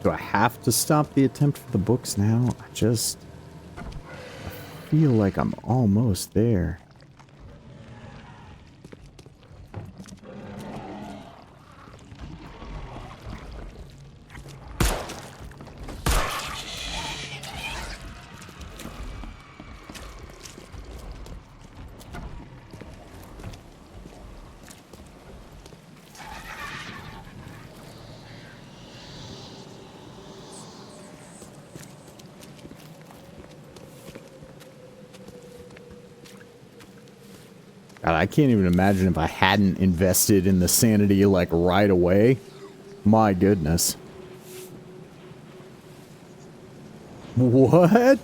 Do I have to stop the attempt for the books now? I feel like I'm almost there. God, I can't even imagine if I hadn't invested in the sanity, like, right away. My goodness. What?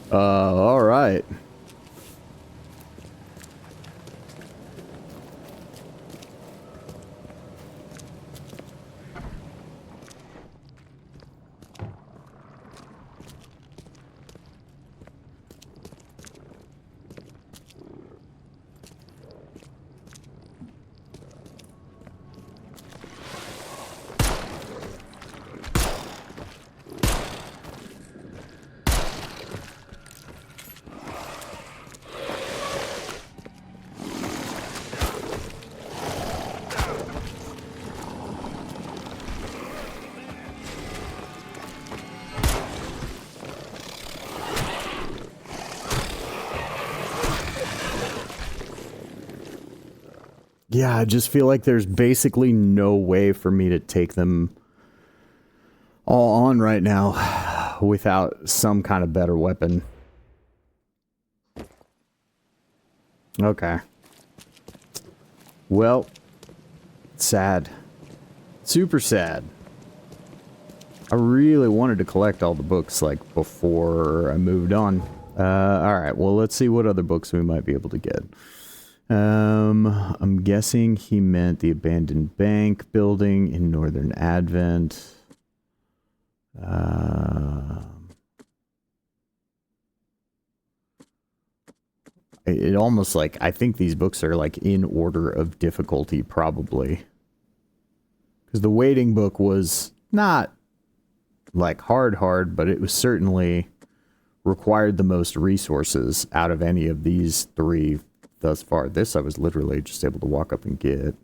Alright. Yeah, I just feel like there's basically no way for me to take them all on right now without some kind of better weapon. Okay. Well, sad. Super sad. I really wanted to collect all the books, like, before I moved on. Alright, well, let's see what other books we might be able to get. I'm guessing he meant the abandoned bank building in Northern Advent. It almost like, I think these books are like in order of difficulty, probably. Because the waiting book was not like hard, but it was certainly required the most resources out of any of these three thus far. This I was literally just able to walk up and get.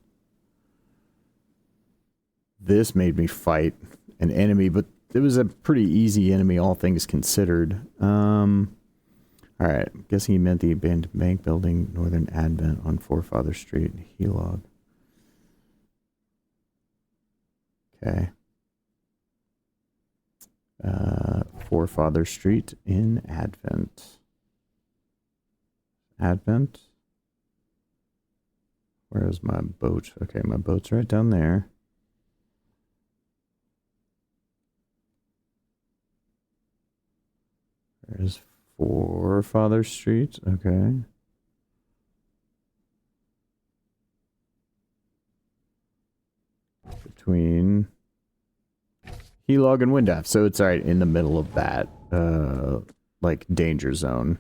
This made me fight an enemy, but it was a pretty easy enemy, all things considered. Alright, I'm guessing he meant the abandoned bank building, Northern Advent on Forefather Street, Helog. Okay. Forefather Street in Advent. Advent? Where's my boat? Okay, my boat's right down there. There's Forefather Street. Okay. Between Helog and Windaf. So it's right in the middle of that, like, danger zone.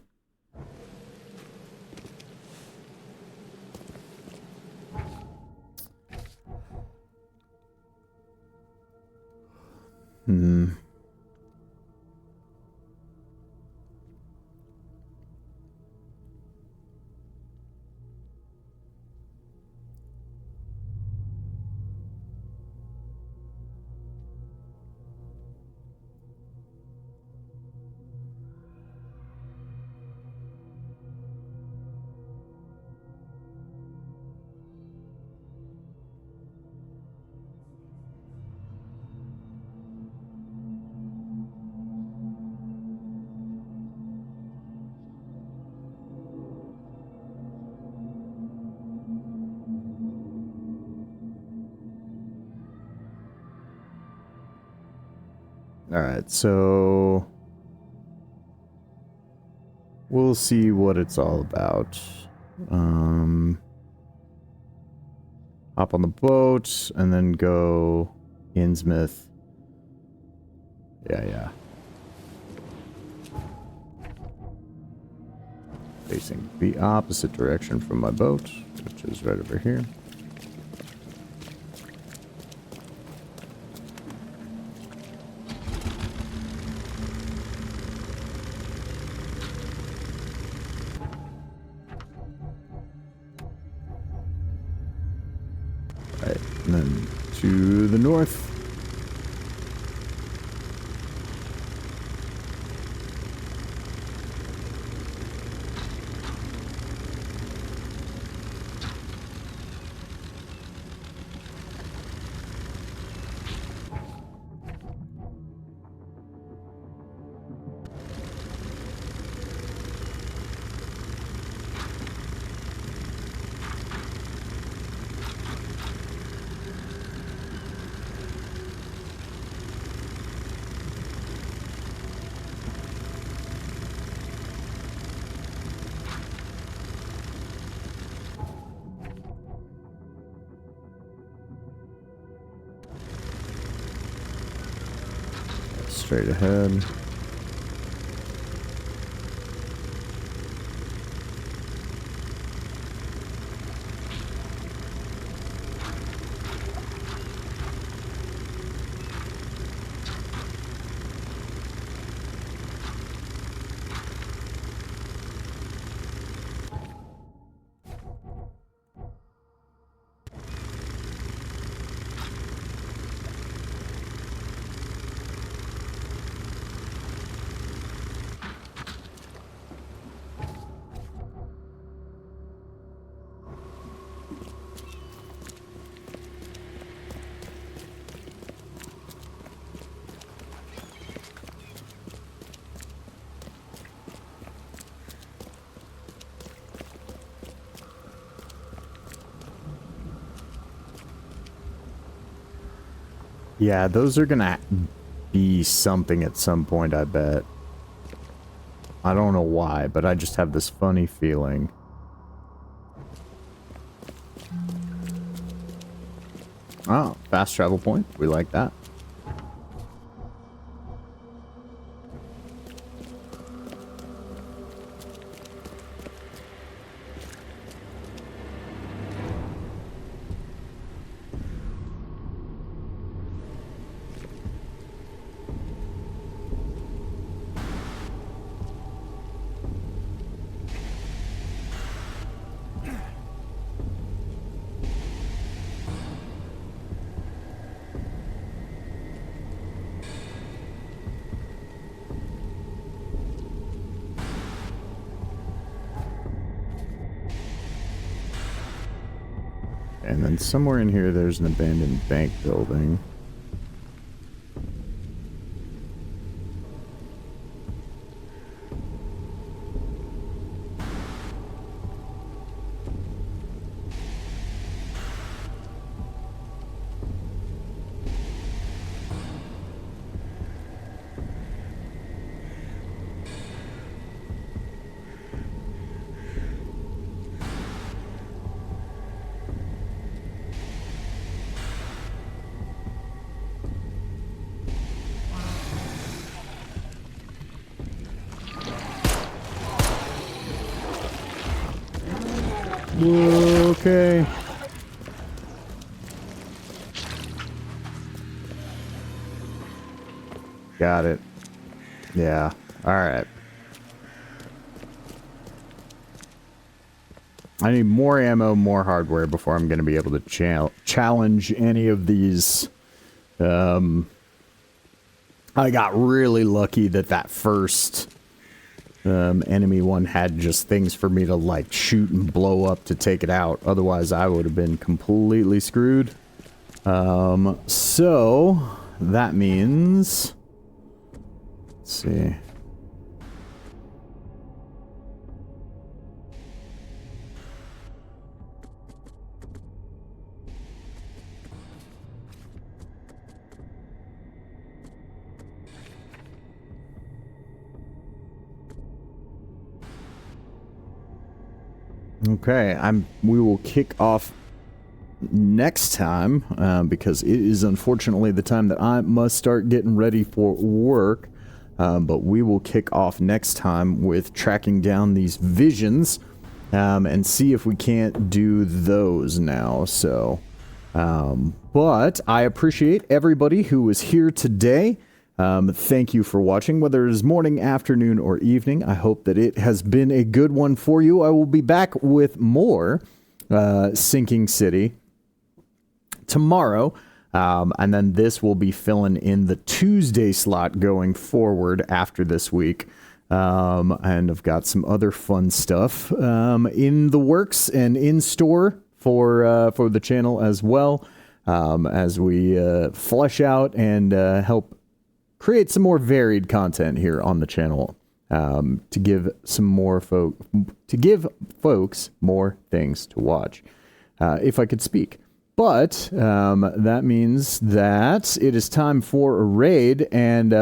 Alright, so we'll see what it's all about. Hop on the boat and then go Innsmouth. Yeah. Facing the opposite direction from my boat, which is right over here. And then to the north. Straight ahead. Yeah, those are gonna be something at some point, I bet. I don't know why, but I just have this funny feeling. Oh, fast travel point. We like that. And then somewhere in here, there's an abandoned bank building. Okay. Got it. Yeah. Alright. I need more ammo, more hardware before I'm going to be able to challenge any of these. I got really lucky that first enemy one had just things for me to like shoot and blow up to take it out. Otherwise, I would have been completely screwed. So that means, let's see. Okay, we will kick off next time, because it is unfortunately the time that I must start getting ready for work. But we will kick off next time with tracking down these visions, and see if we can't do those now. So, but I appreciate everybody who was here today. Thank you for watching, whether it is morning, afternoon, or evening. I hope that it has been a good one for you. I will be back with more Sinking City tomorrow, and then this will be filling in the Tuesday slot going forward after this week. And I've got some other fun stuff in the works and in store for the channel as well, as we flesh out and help create some more varied content here on the channel, to give folks more things to watch, if I could speak. But that means that it is time for a raid, and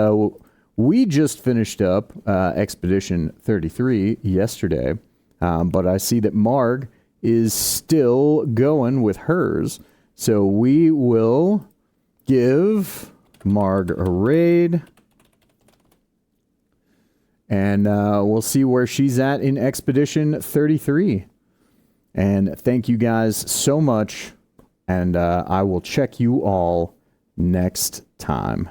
we just finished up Expedition 33 yesterday, but I see that Marg is still going with hers, so we will give Marg a raid, and we'll see where she's at in Expedition 33. And thank you guys so much, and I will check you all next time.